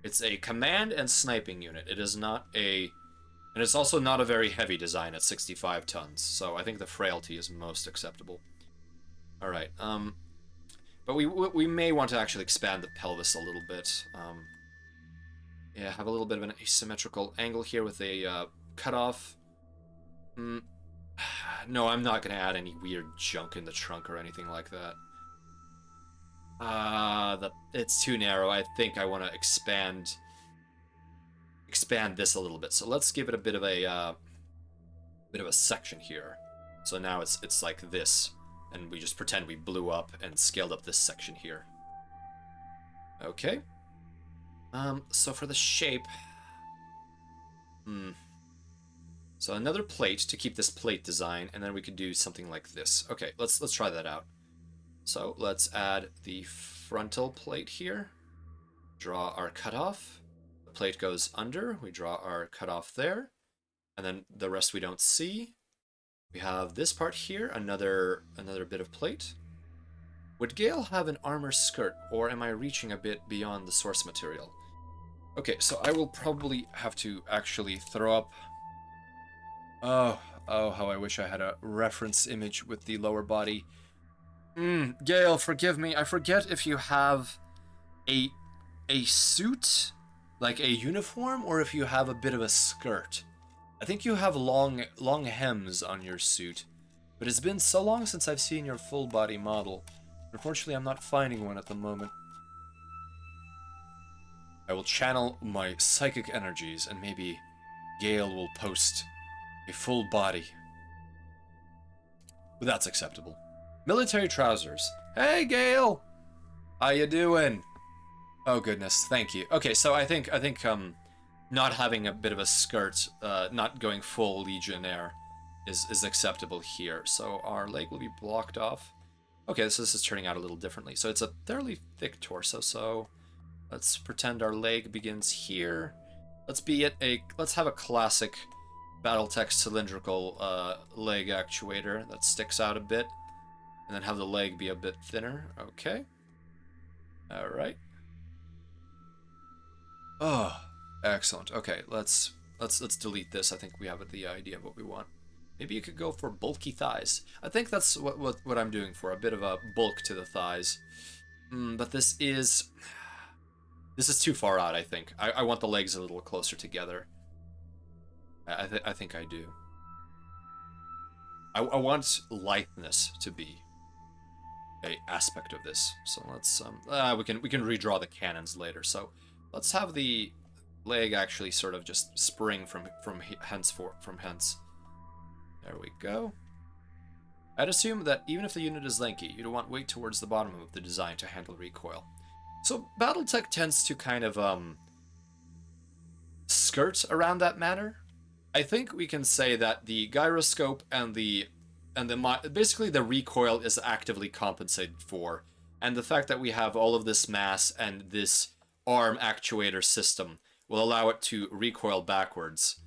[SPEAKER 1] It's a command and sniping unit. It is not a... And it's also not a very heavy design at 65 tons, so I think the frailty is most acceptable. Alright, but we may want to actually expand the pelvis a little bit. Yeah, have a little bit of an asymmetrical angle here with a cutoff. No, I'm not going to add any weird junk in the trunk or anything like that. It's too narrow. I think I want to expand this a little bit. So let's give it a bit of a section here. So now it's like this, and we just pretend we blew up and scaled up this section here. Okay. So for the shape, so another plate to keep this plate design, and then we could do something like this. Okay, let's try that out. So let's add the frontal plate here. Draw our cutoff. The plate goes under. We draw our cutoff there, and then the rest we don't see. We have this part here, another bit of plate. Would Gale have an armor skirt, or am I reaching a bit beyond the source material? Okay, so I will probably have to actually throw up... Oh, how I wish I had a reference image with the lower body. Gale, forgive me. I forget if you have a suit, like a uniform, or if you have a bit of a skirt. I think you have long hems on your suit, but it's been so long since I've seen your full body model. Unfortunately, I'm not finding one at the moment. I will channel my psychic energies, and maybe Gale will post a full body. But that's acceptable. Military trousers. Hey, Gale! How you doing? Oh, goodness, thank you. Okay, so I think not having a bit of a skirt, not going full Legionnaire, is acceptable here. So our leg will be blocked off. Okay, so this is turning out a little differently. So it's a fairly thick torso, so let's pretend our leg begins here. Let's have a classic Battletech cylindrical leg actuator that sticks out a bit, and then have the leg be a bit thinner. Okay. All right. Oh, excellent. Okay, let's delete this. I think we have the idea of what we want. Maybe you could go for bulky thighs. I think that's what I'm doing for, a bit of a bulk to the thighs. But this is too far out, I think. I want the legs a little closer together. I think I do. I want litheness to be a aspect of this. So let's we can redraw the cannons later. So let's have the leg actually sort of just spring from hence. There we go. I'd assume that even if the unit is lanky, you'd want weight towards the bottom of the design to handle recoil. So BattleTech tends to kind of skirt around that matter. I think we can say that the gyroscope and basically the recoil is actively compensated for, and the fact that we have all of this mass and this arm actuator system will allow it to recoil backwards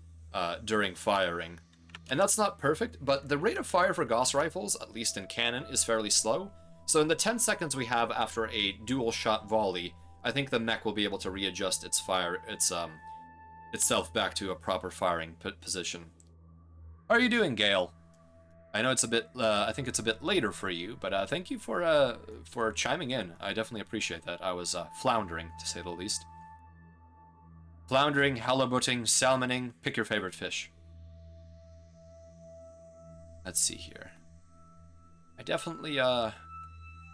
[SPEAKER 1] during firing. And that's not perfect, but the rate of fire for Gauss rifles, at least in cannon, is fairly slow. So in the 10 seconds we have after a dual shot volley, I think the mech will be able to readjust itself back to a proper firing position. How are you doing, Gale? I know it's a bit, I think it's a bit later for you, but thank you for chiming in. I definitely appreciate that. I was floundering, to say the least. Floundering, halibutting, salmoning, pick your favorite fish. Let's see here. I definitely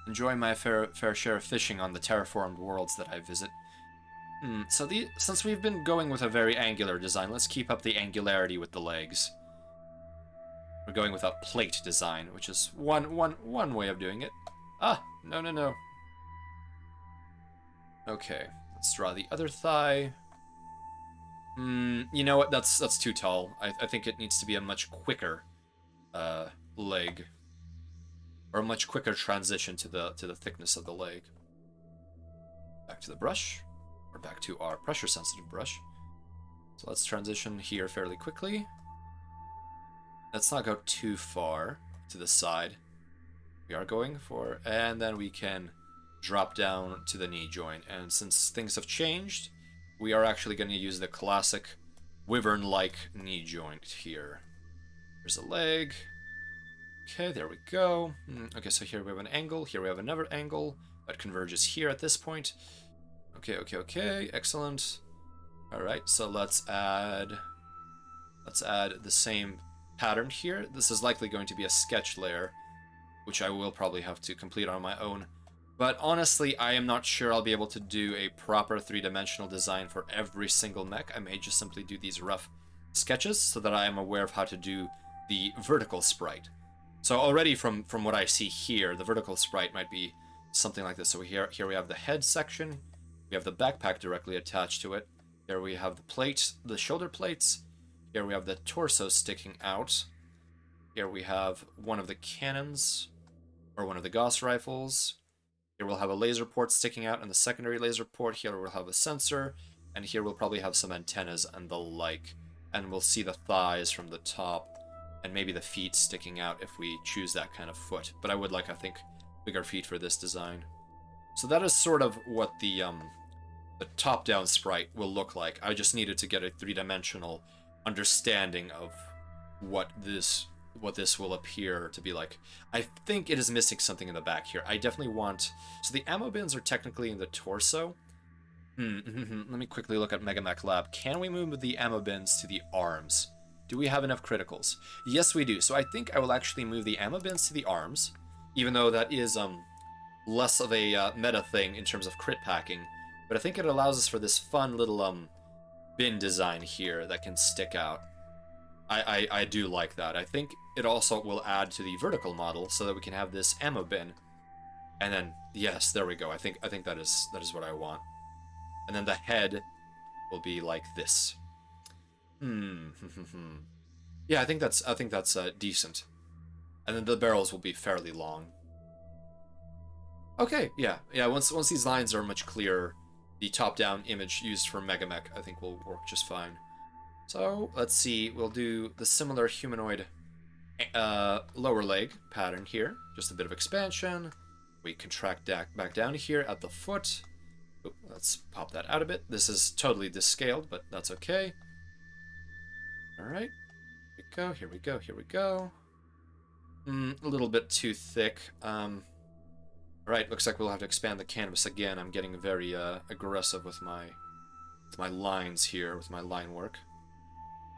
[SPEAKER 1] enjoy my fair share of fishing on the terraformed worlds that I visit. So since we've been going with a very angular design, let's keep up the angularity with the legs. We're going with a plate design, which is one way of doing it. Ah, no. Okay, let's draw the other thigh. You know what? That's too tall. I think it needs to be a much quicker leg, or a much quicker transition to the thickness of the leg. Back to the brush, or back to our pressure sensitive brush. So let's transition here fairly quickly. Let's not go too far to the side. We are going for, and then we can drop down to the knee joint. And since things have changed, we are actually going to use the classic wyvern-like knee joint here. There's a leg. Okay, there we go. Okay, so here we have an angle. Here we have another angle that converges here at this point. Okay. Excellent. All right, so let's add the same pattern here. This is likely going to be a sketch layer, which I will probably have to complete on my own. But honestly, I am not sure I'll be able to do a proper three-dimensional design for every single mech. I may just simply do these rough sketches so that I am aware of how to do the vertical sprite. So already from what I see here, the vertical sprite might be something like this. So here we have the head section, we have the backpack directly attached to it, here we have the plate, the shoulder plates, here we have the torso sticking out, here we have one of the cannons, or one of the Gauss rifles, here we'll have a laser port sticking out and the secondary laser port, here we'll have a sensor, and here we'll probably have some antennas and the like, and we'll see the thighs from the top, and maybe the feet sticking out if we choose that kind of foot. But I would like, I think, bigger feet for this design. So that is sort of what the top-down sprite will look like. I just needed to get a three-dimensional understanding of what this will appear to be like. I think it is missing something in the back here. I definitely want... So the ammo bins are technically in the torso. Let me quickly look at MegaMek Lab. Can we move the ammo bins to the arms? Do we have enough criticals? Yes, we do. So I think I will actually move the ammo bins to the arms, even though that is less of a meta thing in terms of crit packing. But I think it allows us for this fun little bin design here that can stick out. I do like that. I think it also will add to the vertical model so that we can have this ammo bin. And then, yes, there we go. I think that is what I want. And then the head will be like this. Yeah, I think that's decent. And then the barrels will be fairly long. Okay, yeah. Once these lines are much clearer, the top-down image used for MegaMek I think will work just fine. So let's see. We'll do the similar humanoid lower leg pattern here. Just a bit of expansion. We contract back down here at the foot. Oop, let's pop that out a bit. This is totally descaled, but that's okay. Alright, here we go. A little bit too thick. Alright, looks like we'll have to expand the canvas again. I'm getting very aggressive with my lines here, with my line work.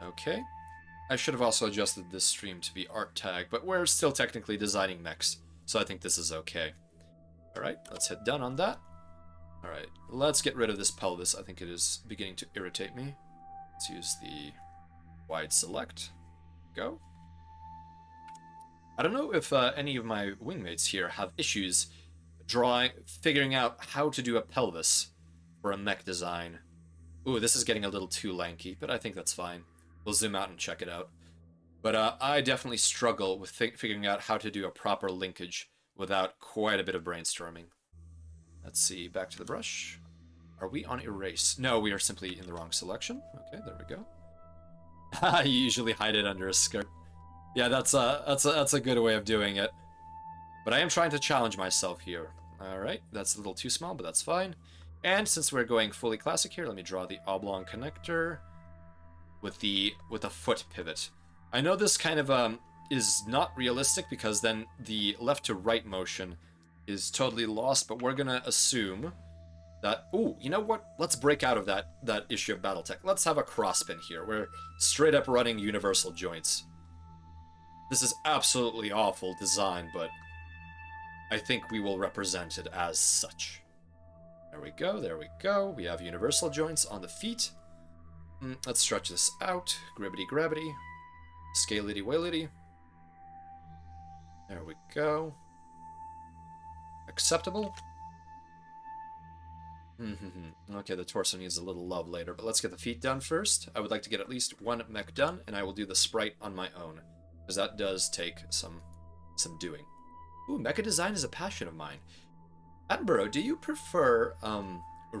[SPEAKER 1] Okay. I should have also adjusted this stream to be art tag, but we're still technically designing mechs, so I think this is okay. Alright, let's hit done on that. Alright, let's get rid of this pelvis. I think it is beginning to irritate me. Let's use the wide select. Go. I don't know if any of my wingmates here have issues figuring out how to do a pelvis for a mech design. Ooh, this is getting a little too lanky, but I think that's fine. We'll zoom out and check it out. But I definitely struggle with figuring out how to do a proper linkage without quite a bit of brainstorming. Let's see, back to the brush. Are we on erase? No, we are simply in the wrong selection. Okay, there we go. You usually hide it under a skirt. Yeah, that's a good way of doing it. But I am trying to challenge myself here. Alright, that's a little too small, but that's fine. And since we're going fully classic here, let me draw the oblong connector with a foot pivot. I know this kind of is not realistic because then the left to right motion is totally lost, but we're gonna assume that, ooh, you know what? Let's break out of that issue of Battletech. Let's have a crosspin here. We're straight up running universal joints. This is absolutely awful design, but I think we will represent it as such. There we go, there we go. We have universal joints on the feet. Let's stretch this out. Gribbity grabbity. Scality waility. There we go. Acceptable. Okay, the torso needs a little love later, but let's get the feet done first. I would like to get at least one mech done, and I will do the sprite on my own, because that does take some doing. Ooh, mecha design is a passion of mine. Attenborough, do you prefer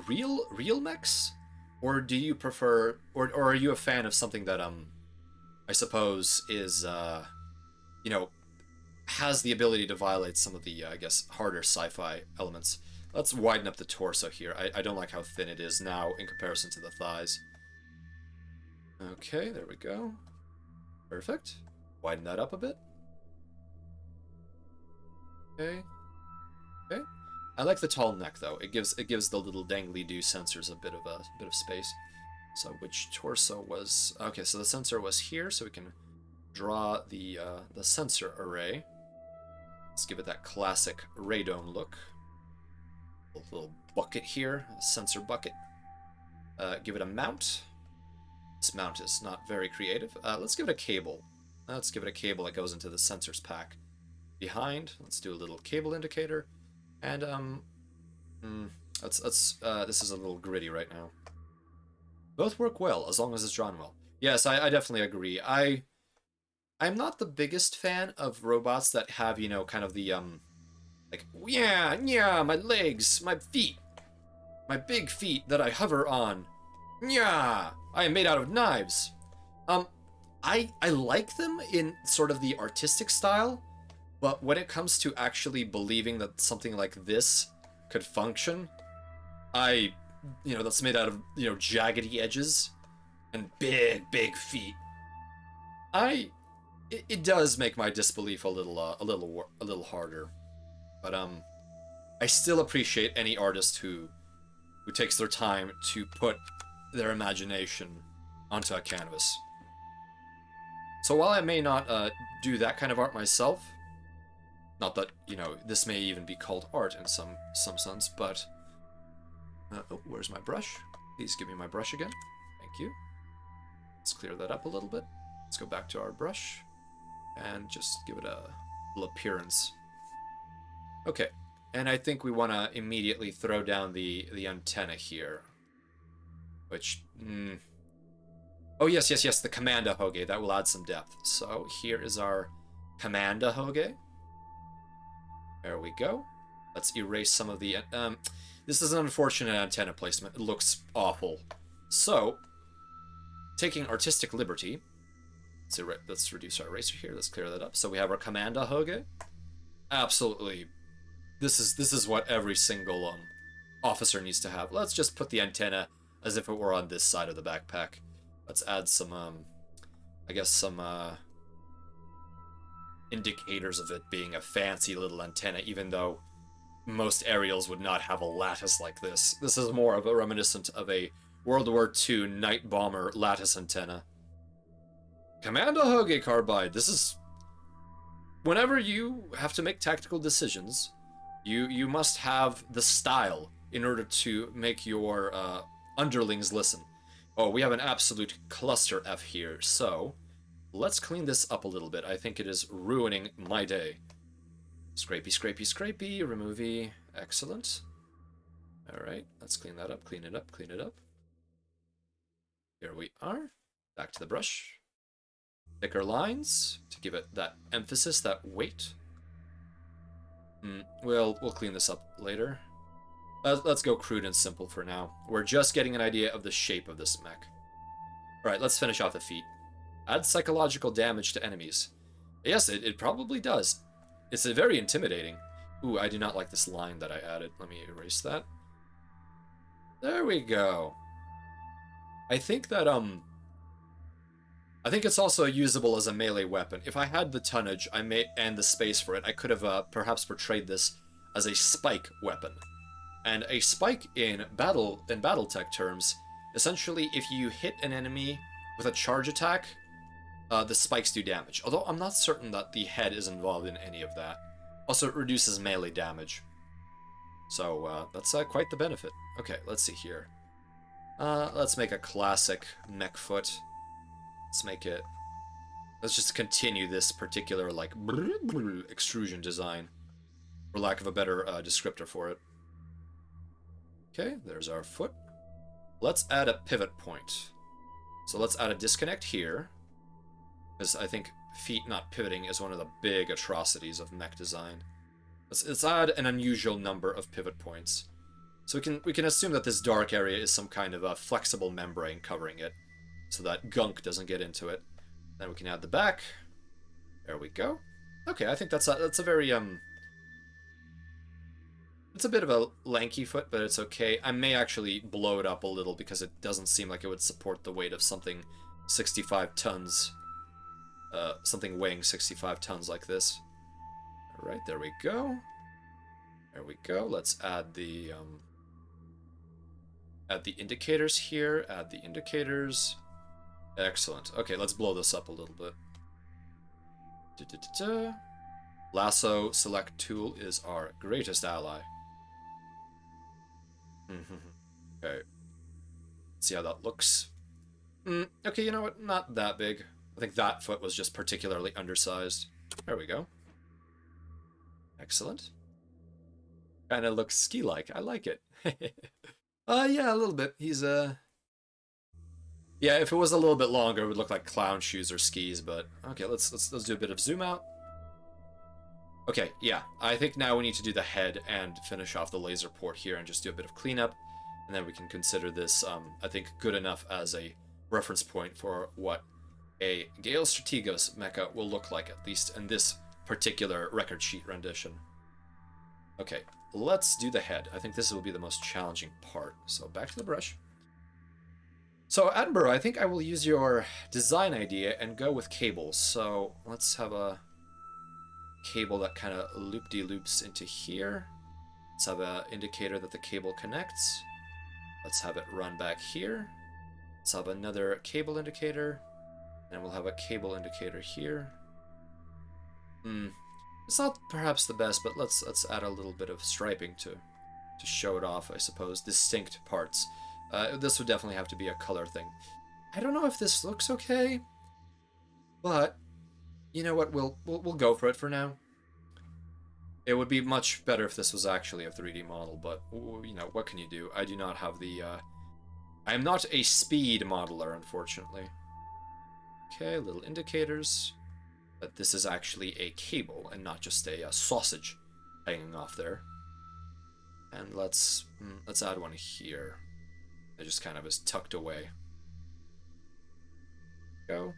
[SPEAKER 1] real mechs, or do you prefer, or are you a fan of something that I suppose is you know, has the ability to violate some of the I guess harder sci-fi elements? Let's widen up the torso here. I don't like how thin it is now in comparison to the thighs. Okay, there we go. Perfect. Widen that up a bit. Okay. Okay. I like the tall neck though. It gives the little dangly do sensors a bit of space. So which torso was okay? So the sensor was here, so we can draw the sensor array. Let's give it that classic radome look. A little bucket here, a sensor bucket. Give it a mount. This mount is not very creative. Let's give it a cable. Let's give it a cable that goes into the sensors pack. Behind, let's do a little cable indicator. And this is a little gritty right now. Both work well as long as it's drawn well. Yes, I definitely agree. I'm not the biggest fan of robots that have, you know, kind of the like, yeah, my legs, my feet, my big feet that I hover on. Yeah, I am made out of knives. I like them in sort of the artistic style, but when it comes to actually believing that something like this could function, that's made out of, jaggedy edges and big feet. It does make my disbelief a little harder. But I still appreciate any artist who takes their time to put their imagination onto a canvas. So while I may not do that kind of art myself, not that, this may even be called art in some sense, but oh, where's my brush? Please give me my brush again. Thank you. Let's clear that up a little bit. Let's go back to our brush and just give it a little appearance. Okay, and I think we want to immediately throw down the antenna here, which oh yes, the Commanda Hoge. That will add some depth. So here is our Commanda Hoge. There we go. Let's erase some of the this is an unfortunate antenna placement. It looks awful. So, taking artistic liberty, let's reduce our eraser here. Let's clear that up. So we have our Commanda Hoge. Absolutely, this is what every single officer needs to have. Let's just put the antenna as if it were on this side of the backpack. Let's add some I guess some indicators of it being a fancy little antenna, even though most aerials would not have a lattice like this. This is more of a reminiscent of a World War II night bomber lattice antenna. Command a Hoge Carbide. This is... Whenever you have to make tactical decisions, you must have the style in order to make your underlings listen. Oh, we have an absolute cluster F here, so let's clean this up a little bit. I think it is ruining my day. Scrapey, scrapey, scrapey, removey. Excellent. Alright, let's clean that up, clean it up, clean it up. Here we are. Back to the brush. Thicker lines to give it that emphasis, that weight. We'll clean this up later. Let's go crude and simple for now. We're just getting an idea of the shape of this mech. Alright, let's finish off the feat. Add psychological damage to enemies. Yes, it probably does. It's very intimidating. Ooh, I do not like this line that I added. Let me erase that. There we go. I think that, I think it's also usable as a melee weapon. If I had the tonnage and the space for it, I could have perhaps portrayed this as a spike weapon. And a spike in BattleTech terms, essentially if you hit an enemy with a charge attack, the spikes do damage. Although I'm not certain that the head is involved in any of that. Also, it reduces melee damage. So that's quite the benefit. Okay, let's see here. Let's make a classic mech foot. Let's just continue this particular, like, extrusion design, for lack of a better descriptor for it. Okay, there's our foot. Let's add a pivot point. So let's add a disconnect here, because I think feet not pivoting is one of the big atrocities of mech design. Let's add an unusual number of pivot points. So we can assume that this dark area is some kind of a flexible membrane covering it, so that gunk doesn't get into it. Then we can add the back. There we go. Okay, I think that's a very it's a bit of a lanky foot, but it's okay. I may actually blow it up a little because it doesn't seem like it would support the weight of something 65 tons. Something weighing 65 tons like this. Alright, there we go. There we go. Let's add the indicators here. Add the indicators. Excellent. Okay, let's blow this up a little bit. Lasso select tool is our greatest ally. Okay. Let's see how that looks. Okay, you know what? Not that big. I think that foot was just particularly undersized. There we go. Excellent. Kind of looks ski-like. I like it. Yeah, a little bit. He's, yeah, if it was a little bit longer, it would look like clown shoes or skis, but... Okay, let's do a bit of zoom out. Okay, yeah. I think now we need to do the head and finish off the laser port here and just do a bit of cleanup. And then we can consider this, I think, good enough as a reference point for what a Gale Strategos mecha will look like, at least in this particular record sheet rendition. Okay, let's do the head. I think this will be the most challenging part. So back to the brush. So Attenborough, I think I will use your design idea and go with cables. So let's have a cable that kind of loop-de-loops into here. Let's have an indicator that the cable connects. Let's have it run back here. Let's have another cable indicator. And we'll have a cable indicator here. It's not perhaps the best, but let's add a little bit of striping to show it off, I suppose. Distinct parts. This would definitely have to be a color thing. I don't know if this looks okay, but you know what? We'll go for it for now. It would be much better if this was actually a 3D model, but you know, what can you do? I do not have the I am not a speed modeler, unfortunately. Okay, little indicators that this is actually a cable and not just a sausage hanging off there. And let's add one here. It just kind of is tucked away. Go.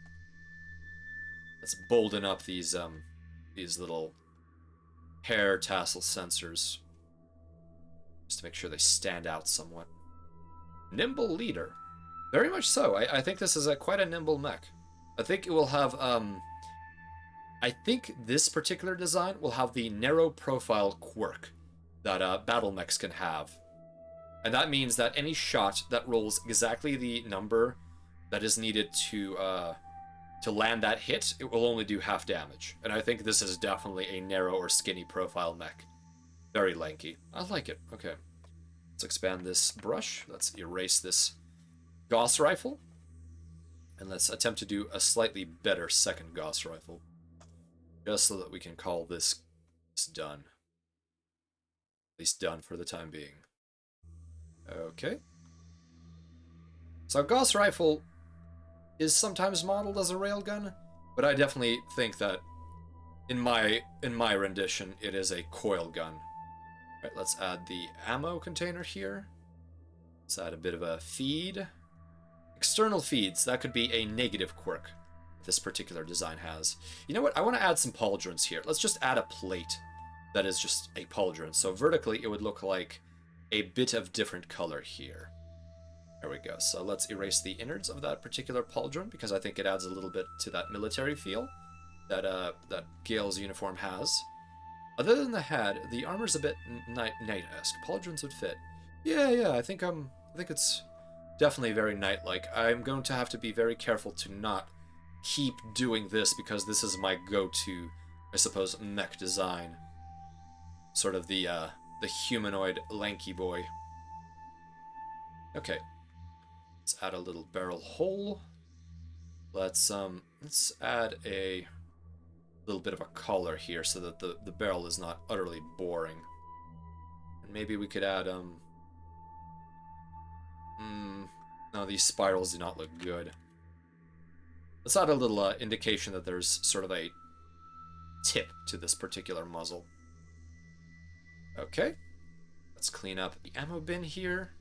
[SPEAKER 1] Let's bolden up these little hair tassel sensors, just to make sure they stand out somewhat. Nimble leader, very much so. I think this is quite a nimble mech. I think it will have I think this particular design will have the narrow profile quirk that battle mechs can have. And that means that any shot that rolls exactly the number that is needed to to land that hit, it will only do half damage. And I think this is definitely a narrow or skinny profile mech. Very lanky. I like it. Okay. Let's expand this brush. Let's erase this Gauss rifle. And let's attempt to do a slightly better second Gauss rifle. Just so that we can call this done. At least done for the time being. Okay. So Gauss rifle is sometimes modeled as a railgun, but I definitely think that in my rendition it is a coil gun. All right, let's add the ammo container here. Let's add a bit of a feed. External feeds, that could be a negative quirk this particular design has. You know what? I want to add some pauldrons here. Let's just add a plate that is just a pauldron. So vertically it would look like a bit of different color here. There we go. So let's erase the innards of that particular pauldron because I think it adds a little bit to that military feel that that Gale's uniform has. Other than the head, the armor's a bit knight-esque. Pauldrons would fit. Yeah. I think it's definitely very knight-like. I'm going to have to be very careful to not keep doing this because this is my go-to, I suppose, mech design. Sort of the humanoid lanky boy. Okay. Let's add a little barrel hole. Let's add a little bit of a collar here so that the barrel is not utterly boring. And maybe we could add no, these spirals do not look good. Let's add a little indication that there's sort of a tip to this particular muzzle. Okay. Let's clean up the ammo bin here.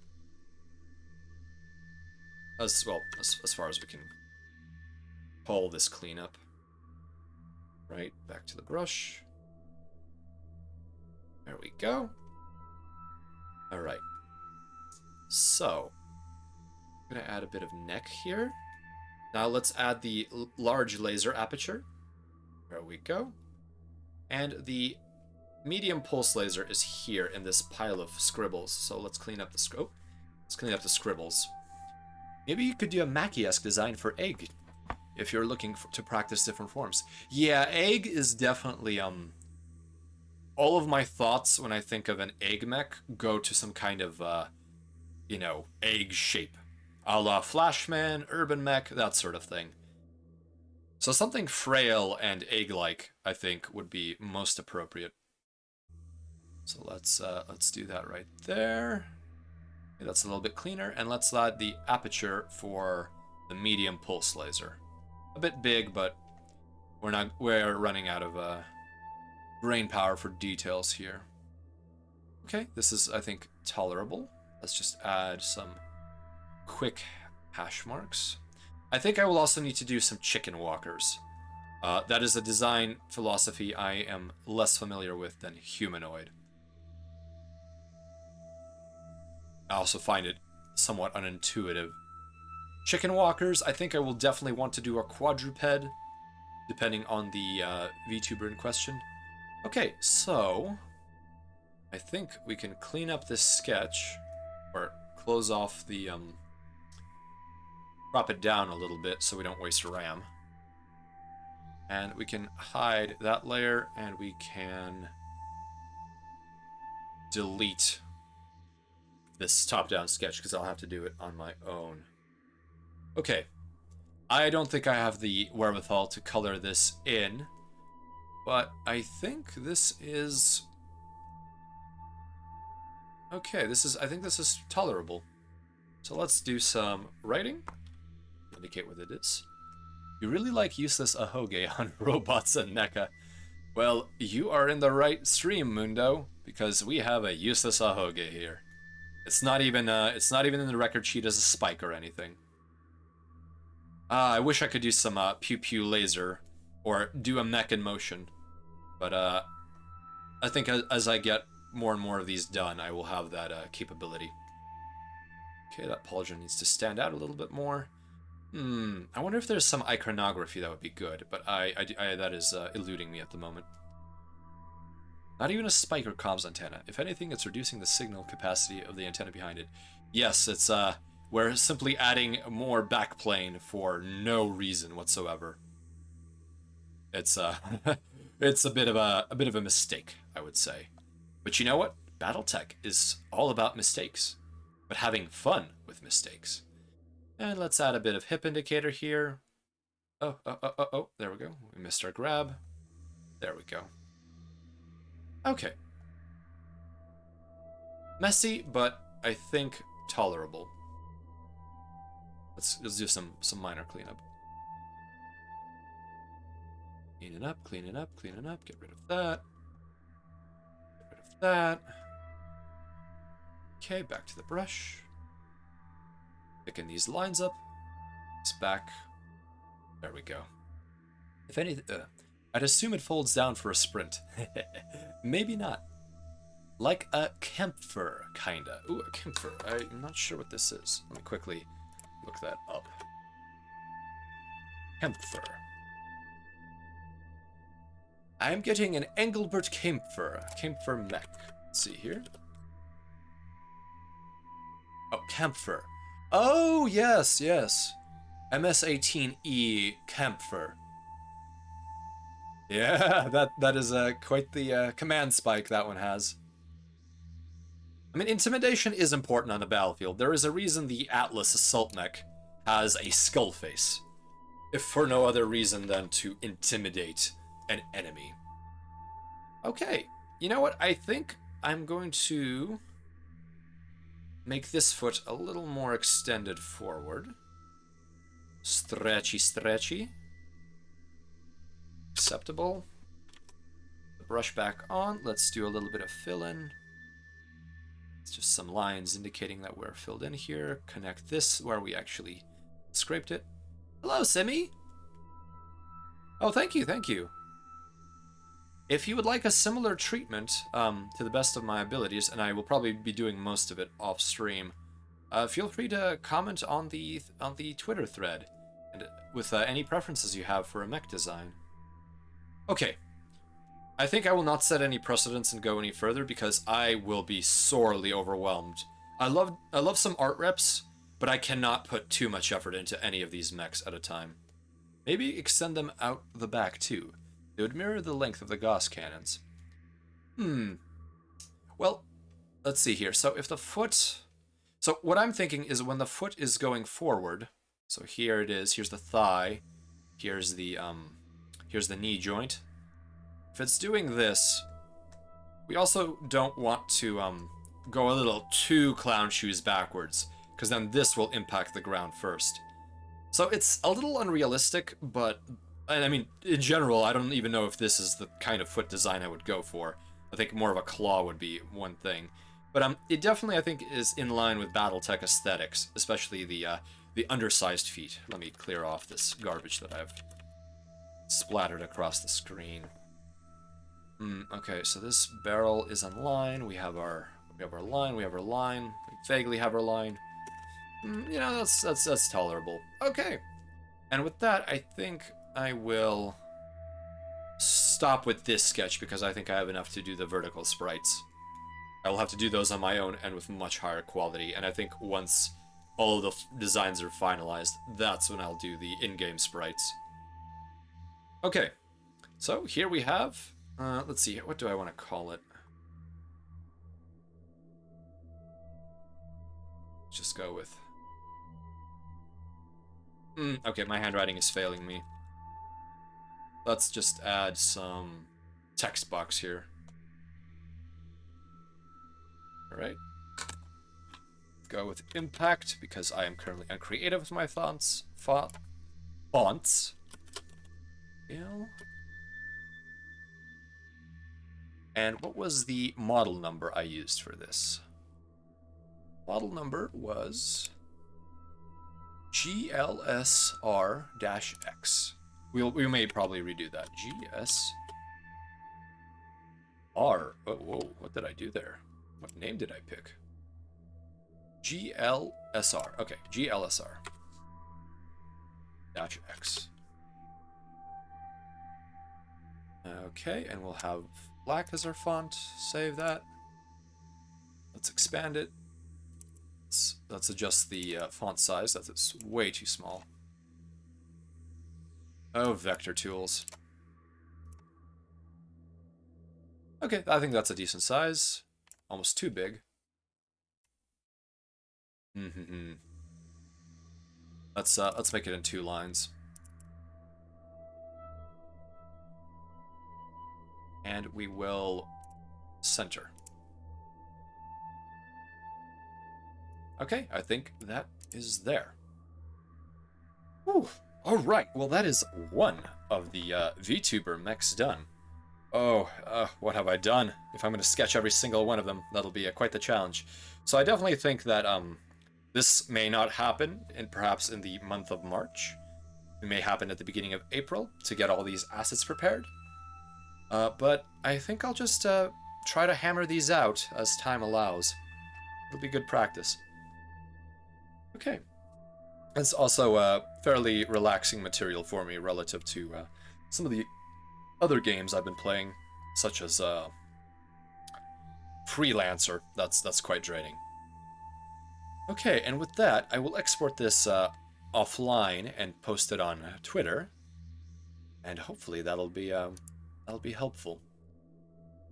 [SPEAKER 1] As far as we can pull this cleanup. Right, back to the brush. There we go. Alright. So, I'm going to add a bit of neck here. Now let's add the large laser aperture. There we go. And the medium pulse laser is here in this pile of scribbles. So let's clean up the scope. Let's clean up the scribbles. Maybe you could do a Mackie-esque design for egg if you're looking to practice different forms. Yeah, egg is definitely all of my thoughts when I think of an egg mech go to some kind of you know, egg shape. A la Flashman, Urban Mech, that sort of thing. So something frail and egg-like, I think, would be most appropriate. So let's do that right there. Okay, that's a little bit cleaner, and let's add the aperture for the medium pulse laser. A bit big, but we're running out of brain power for details here. Okay, this is, I think, tolerable. Let's just add some quick hash marks. I think I will also need to do some chicken walkers. That is a design philosophy I am less familiar with than humanoid. I also find it somewhat unintuitive. Chicken walkers, I think I will definitely want to do a quadruped, depending on the VTuber in question. Okay, so I think we can clean up this sketch, or close off the, prop it down a little bit so we don't waste RAM. And we can hide that layer, and we can delete this top-down sketch because I'll have to do it on my own. Okay, I don't think I have the wherewithal to color this in, but I think this is okay. I think this is tolerable. So let's do some writing. Indicate what it is. You really like useless ahoge on robots and mecha. Well, you are in the right stream, Mundo, because we have a useless ahoge here. It's not even in the record sheet as a spike or anything. I wish I could do some pew pew laser or do a mech in motion, but I think as I get more and more of these done, I will have that capability. Okay, that pauldron needs to stand out a little bit more. I wonder if there's some iconography that would be good, but that is eluding me at the moment. Not even a spike or comms antenna. If anything, it's reducing the signal capacity of the antenna behind it. Yes, it's we're simply adding more backplane for no reason whatsoever. It's it's a bit of a mistake, I would say. But you know what? BattleTech is all about mistakes, but having fun with mistakes. And let's add a bit of hip indicator here. Oh, there we go. We missed our grab. There we go. Okay. Messy, but I think tolerable. Let's do some minor cleanup. Cleaning up, cleaning up, cleaning up. Get rid of that. Get rid of that. Okay, back to the brush. Picking these lines up. It's back. There we go. If any, I'd assume it folds down for a sprint. Maybe not. Like a camphor, kinda. Ooh, a camphor. I'm not sure what this is. Let me quickly look that up. Camphor. I'm getting an Engelbert camphor. Camphor Mech. Let's see here. Oh, camphor. Oh, yes, yes. MS-18E camphor. Yeah, that is quite the command spike that one has. I mean, intimidation is important on the battlefield. There is a reason the Atlas assault mech has a skull face, if for no other reason than to intimidate an enemy. Okay, you know what? I think I'm going to make this foot a little more extended forward. Stretchy, stretchy. Acceptable. The brush back on. Let's do a little bit of fill-in. It's just some lines indicating that we're filled in here. Connect this where we actually scraped it. Hello, Simi! Oh, thank you, thank you. If you would like a similar treatment, to the best of my abilities, and I will probably be doing most of it off stream, feel free to comment on the Twitter thread, and with any preferences you have for a mech design. Okay, I think I will not set any precedents and go any further because I will be sorely overwhelmed. I love some art reps, but I cannot put too much effort into any of these mechs at a time. Maybe extend them out the back too. They would mirror the length of the Gauss cannons. Well, let's see here. So if the foot... So what I'm thinking is when the foot is going forward, so here it is, here's the thigh, here's the knee joint. If it's doing this, we also don't want to go a little too clown shoes backwards, because then this will impact the ground first. So it's a little unrealistic, but I mean, in general, I don't even know if this is the kind of foot design I would go for. I think more of a claw would be one thing. But it definitely, I think, is in line with BattleTech aesthetics, especially the undersized feet. Let me clear off this garbage that I've splattered across the screen. Okay, so this barrel is on line. We have our line. We have our line. We vaguely have our line. You know, that's tolerable. Okay, and with that, I think I will stop with this sketch because I think I have enough to do the vertical sprites. I will have to do those on my own and with much higher quality, and I think once all of the designs are finalized, that's when I'll do the in-game sprites. Okay, so here we have, let's see, what do I want to call it? Let's just go with... okay, my handwriting is failing me. Let's just add some text box here. Alright. Go with impact, because I am currently uncreative with my fonts. Fonts. And what was the model number I used for this? Model number was GLSR-X. We may probably redo that. GSR. Oh, whoa, what did I do there? What name did I pick? GLSR. Okay, GLSR-X. Okay, and we'll have black as our font. Save that. Let's expand it. Let's adjust the font size. That's way too small. Oh, vector tools. Okay, I think that's a decent size. Almost too big. Let's make it in 2 lines. And we will center. Okay, I think that is there. Whew. All right, well that is one of the VTuber mechs done. Oh, what have I done? If I'm going to sketch every single one of them, that'll be quite the challenge. So I definitely think that this may not happen, and perhaps in the month of March. It may happen at the beginning of April to get all these assets prepared. But I think I'll just try to hammer these out as time allows. It'll be good practice. Okay. It's also fairly relaxing material for me relative to some of the other games I've been playing, such as Freelancer. That's quite draining. Okay, and with that, I will export this offline and post it on Twitter, and hopefully that'll be helpful.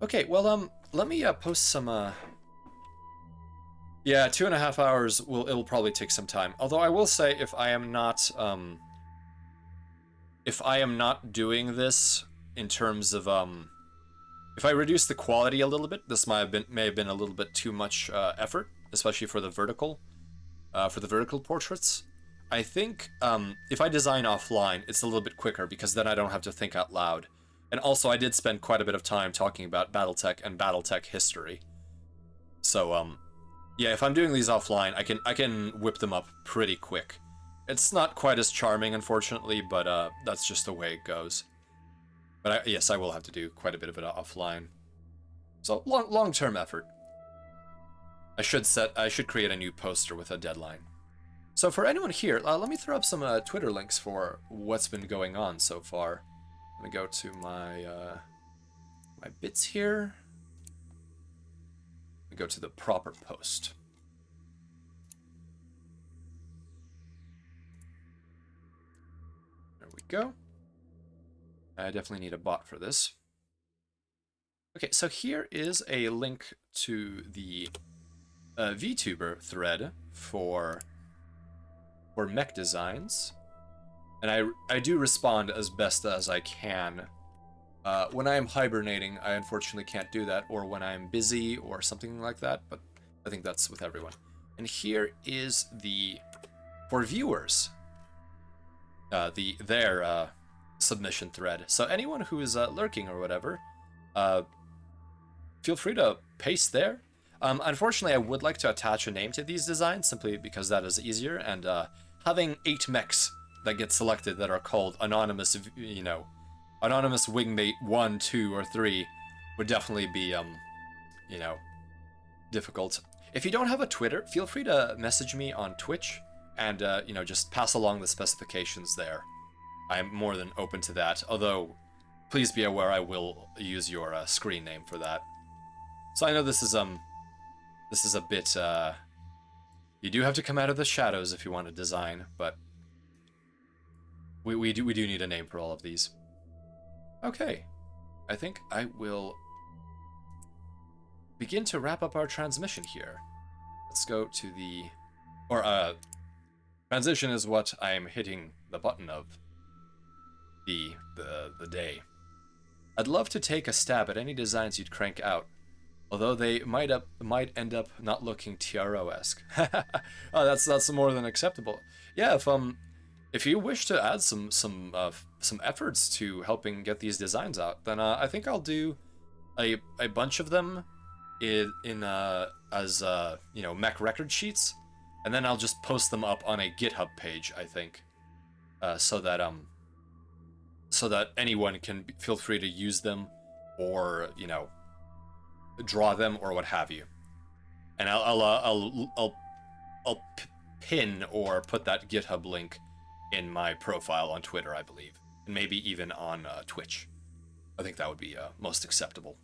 [SPEAKER 1] Okay, well let me post some yeah, 2.5 hours it'll probably take some time. Although I will say if I am not doing this in terms of if I reduce the quality a little bit, this may have been a little bit too much effort, especially for the vertical portraits. I think if I design offline, it's a little bit quicker because then I don't have to think out loud. And also, I did spend quite a bit of time talking about BattleTech and BattleTech history. So yeah, if I'm doing these offline, I can whip them up pretty quick. It's not quite as charming, unfortunately, but that's just the way it goes. But yes, I will have to do quite a bit of it offline. So long-term effort. I should create a new poster with a deadline. So for anyone here, let me throw up some Twitter links for what's been going on so far. Let me go to my my bits here. Let me go to the proper post. There we go. I definitely need a bot for this. Okay, so here is a link to the VTuber thread for mech designs, and I do respond as best as I can. When I am hibernating, I unfortunately can't do that, or when I'm busy or something like that, but I think that's with everyone. And here is for viewers, their submission thread. So anyone who is lurking or whatever, feel free to paste there. Unfortunately, I would like to attach a name to these designs simply because that is easier, and having 8 mechs that get selected that are called anonymous, anonymous wingmate 1, 2, or 3 would definitely be, difficult. If you don't have a Twitter, feel free to message me on Twitch and, just pass along the specifications there. I'm more than open to that, although please be aware I will use your screen name for that. So I know this is a bit, you do have to come out of the shadows if you want to design, but we do need a name for all of these. Okay, I think I will begin to wrap up our transmission here. Let's go to transition is what I'm hitting the button of the day. I'd love to take a stab at any designs you'd crank out, although they might end up not looking TRO-esque. Oh, that's more than acceptable. Yeah, if you wish to add some efforts to helping get these designs out, then I think I'll do a bunch of them as mech record sheets, and then I'll just post them up on a GitHub page, I think, so that anyone can feel free to use them, or draw them or what have you. And I'll pin or put that GitHub link in my profile on Twitter, I believe, and maybe even on Twitch. I think that would be most acceptable.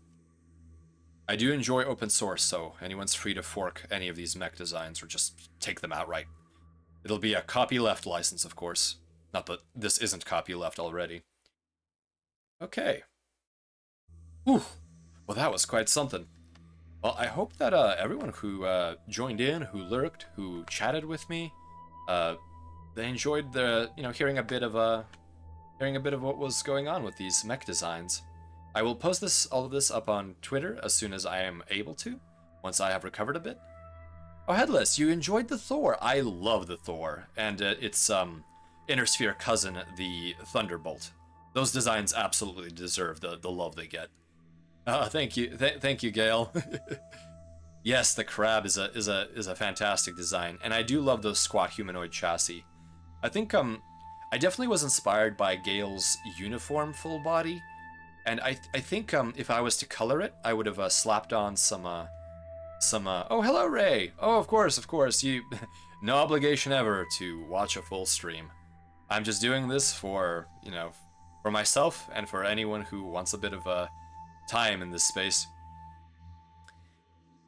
[SPEAKER 1] I do enjoy open source, so anyone's free to fork any of these mech designs or just take them outright. It'll be a copyleft license, of course. Not that this isn't copyleft already. Okay. Whew. Well, that was quite something. Well, I hope that everyone who joined in, who lurked, who chatted with me, uh, they enjoyed the hearing a bit of what was going on with these mech designs. I will post all of this up on Twitter as soon as I am able to, once I have recovered a bit. Oh, Headless, you enjoyed the Thor. I love the Thor, and its Inner Sphere cousin, the Thunderbolt. Those designs absolutely deserve the love they get. Thank you, thank you, Gail. Yes, the crab is a fantastic design, and I do love those squat humanoid chassis. I think I definitely was inspired by Gale's uniform full body, and I think if I was to color it, I would have slapped on some oh, hello, Ray. Oh, of course, you no obligation ever to watch a full stream. I'm just doing this for for myself and for anyone who wants a bit of time in this space.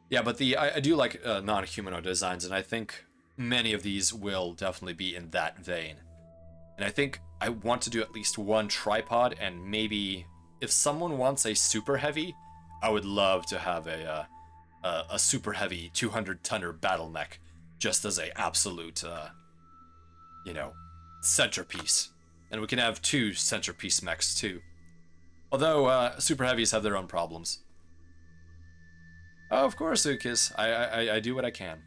[SPEAKER 1] Yeah, but I do like non-humanoid designs, and I think many of these will definitely be in that vein. And I think I want to do at least one tripod, and maybe if someone wants a super heavy, I would love to have a super heavy 200-tonner battle mech, just as a absolute, centerpiece. And we can have 2 centerpiece mechs too. Although super heavies have their own problems. Oh, of course, Ukis. I do what I can.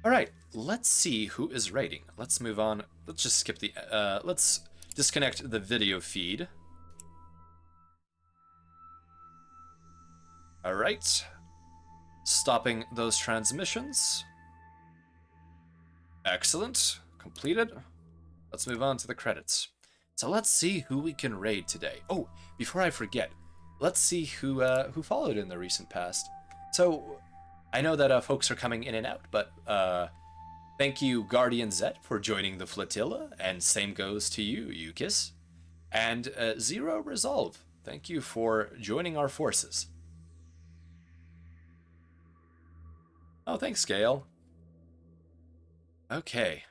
[SPEAKER 1] All right, let's see who is raiding. Let's move on. Let's just skip the. Let's disconnect the video feed. All right. Stopping those transmissions. Excellent. Completed. Let's move on to the credits. So let's see who we can raid today. Oh, before I forget, let's see who followed in the recent past. So I know that folks are coming in and out, but thank you, Guardian Zet, for joining the flotilla, and same goes to you, Yukis. And Zero Resolve, thank you for joining our forces. Oh, thanks, Gale. Okay.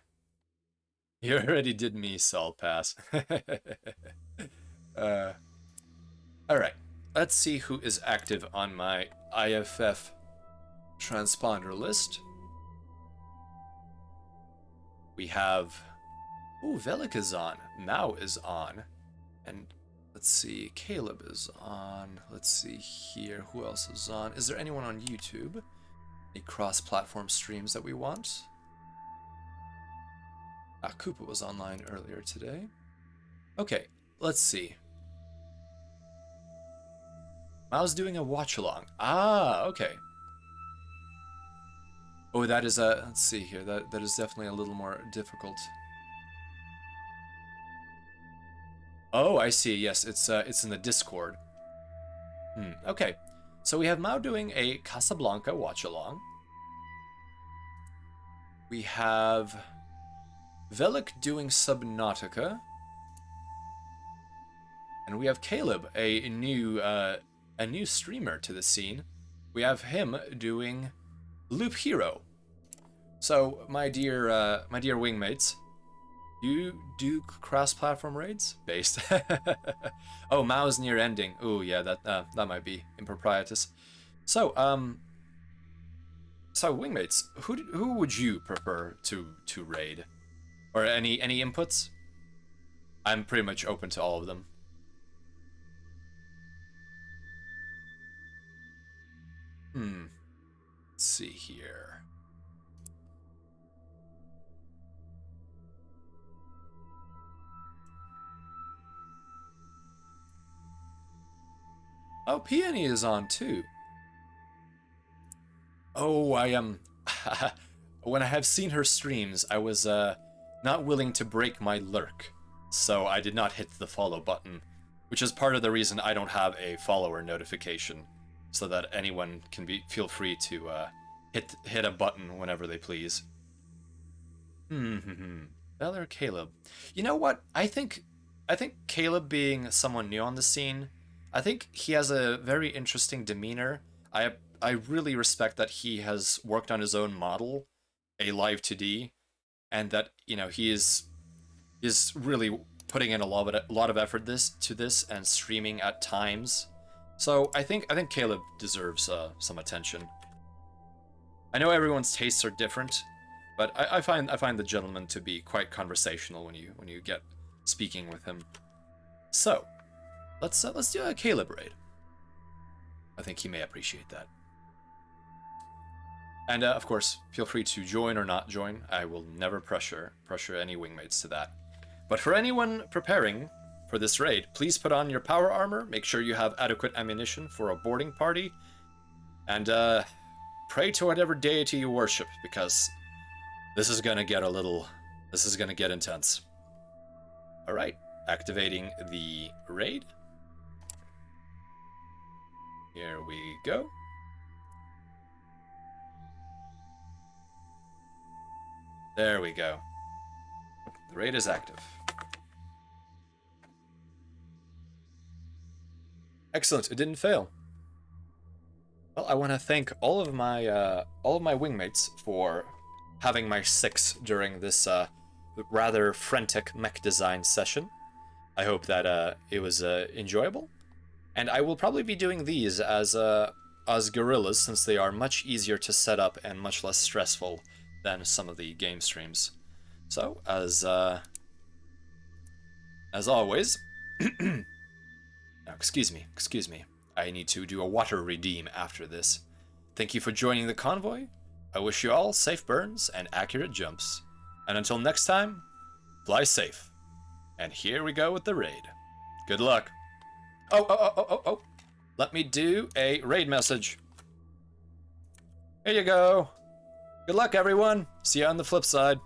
[SPEAKER 1] You already did me, Sol Pass. Alright, let's see who is active on my IFF transponder list. We have... Ooh, Velik is on. Mao is on. And let's see, Caleb is on. Let's see here, who else is on? Is there anyone on YouTube? Any cross-platform streams that we want? Koopa was online earlier today. Okay, let's see. Mao's doing a watch-along. Ah, okay. Oh, that is a... Let's see here. That is definitely a little more difficult. Oh, I see. Yes, it's in the Discord. Okay. So we have Mao doing a Casablanca watch-along. We have Velik doing Subnautica. And we have Caleb, a new streamer to the scene. We have him doing Loop Hero. So, my dear wingmates, you do cross-platform raids? Based. Oh, Mao's near ending. Ooh, yeah, that might be improprietous. So, wingmates, who would you prefer to raid, or any inputs? I'm pretty much open to all of them. Let's see here. Oh, Peony is on too. Oh, I am. When I have seen her streams, I was not willing to break my lurk, so I did not hit the follow button, which is part of the reason I don't have a follower notification, so that anyone can feel free to hit a button whenever they please. Bell or Caleb? You know what? I think Caleb, being someone new on the scene, I think he has a very interesting demeanor. I really respect that he has worked on his own model, a Live 2D, and that he is really putting in a lot of effort to this and streaming at times. So I think Caleb deserves some attention. I know everyone's tastes are different, but I find the gentleman to be quite conversational when you get speaking with him. So let's do a Caleb raid. I think he may appreciate that. And of course, feel free to join or not join. I will never pressure any wingmates to that. But for anyone preparing for this raid, please put on your power armor, make sure you have adequate ammunition for a boarding party, and pray to whatever deity you worship, because this is gonna get intense. Alright, activating the raid. Here we go. There we go. The raid is active. Excellent, it didn't fail. Well, I want to thank all of my wingmates for having my 6 during this rather frantic mech design session. I hope that it was enjoyable, and I will probably be doing these as gorillas, since they are much easier to set up and much less stressful than some of the game streams. So as always. Now, excuse me. I need to do a water redeem after this. Thank you for joining the convoy. I wish you all safe burns and accurate jumps. And until next time, fly safe. And here we go with the raid. Good luck. Oh. Let me do a raid message. Here you go. Good luck, everyone. See you on the flip side.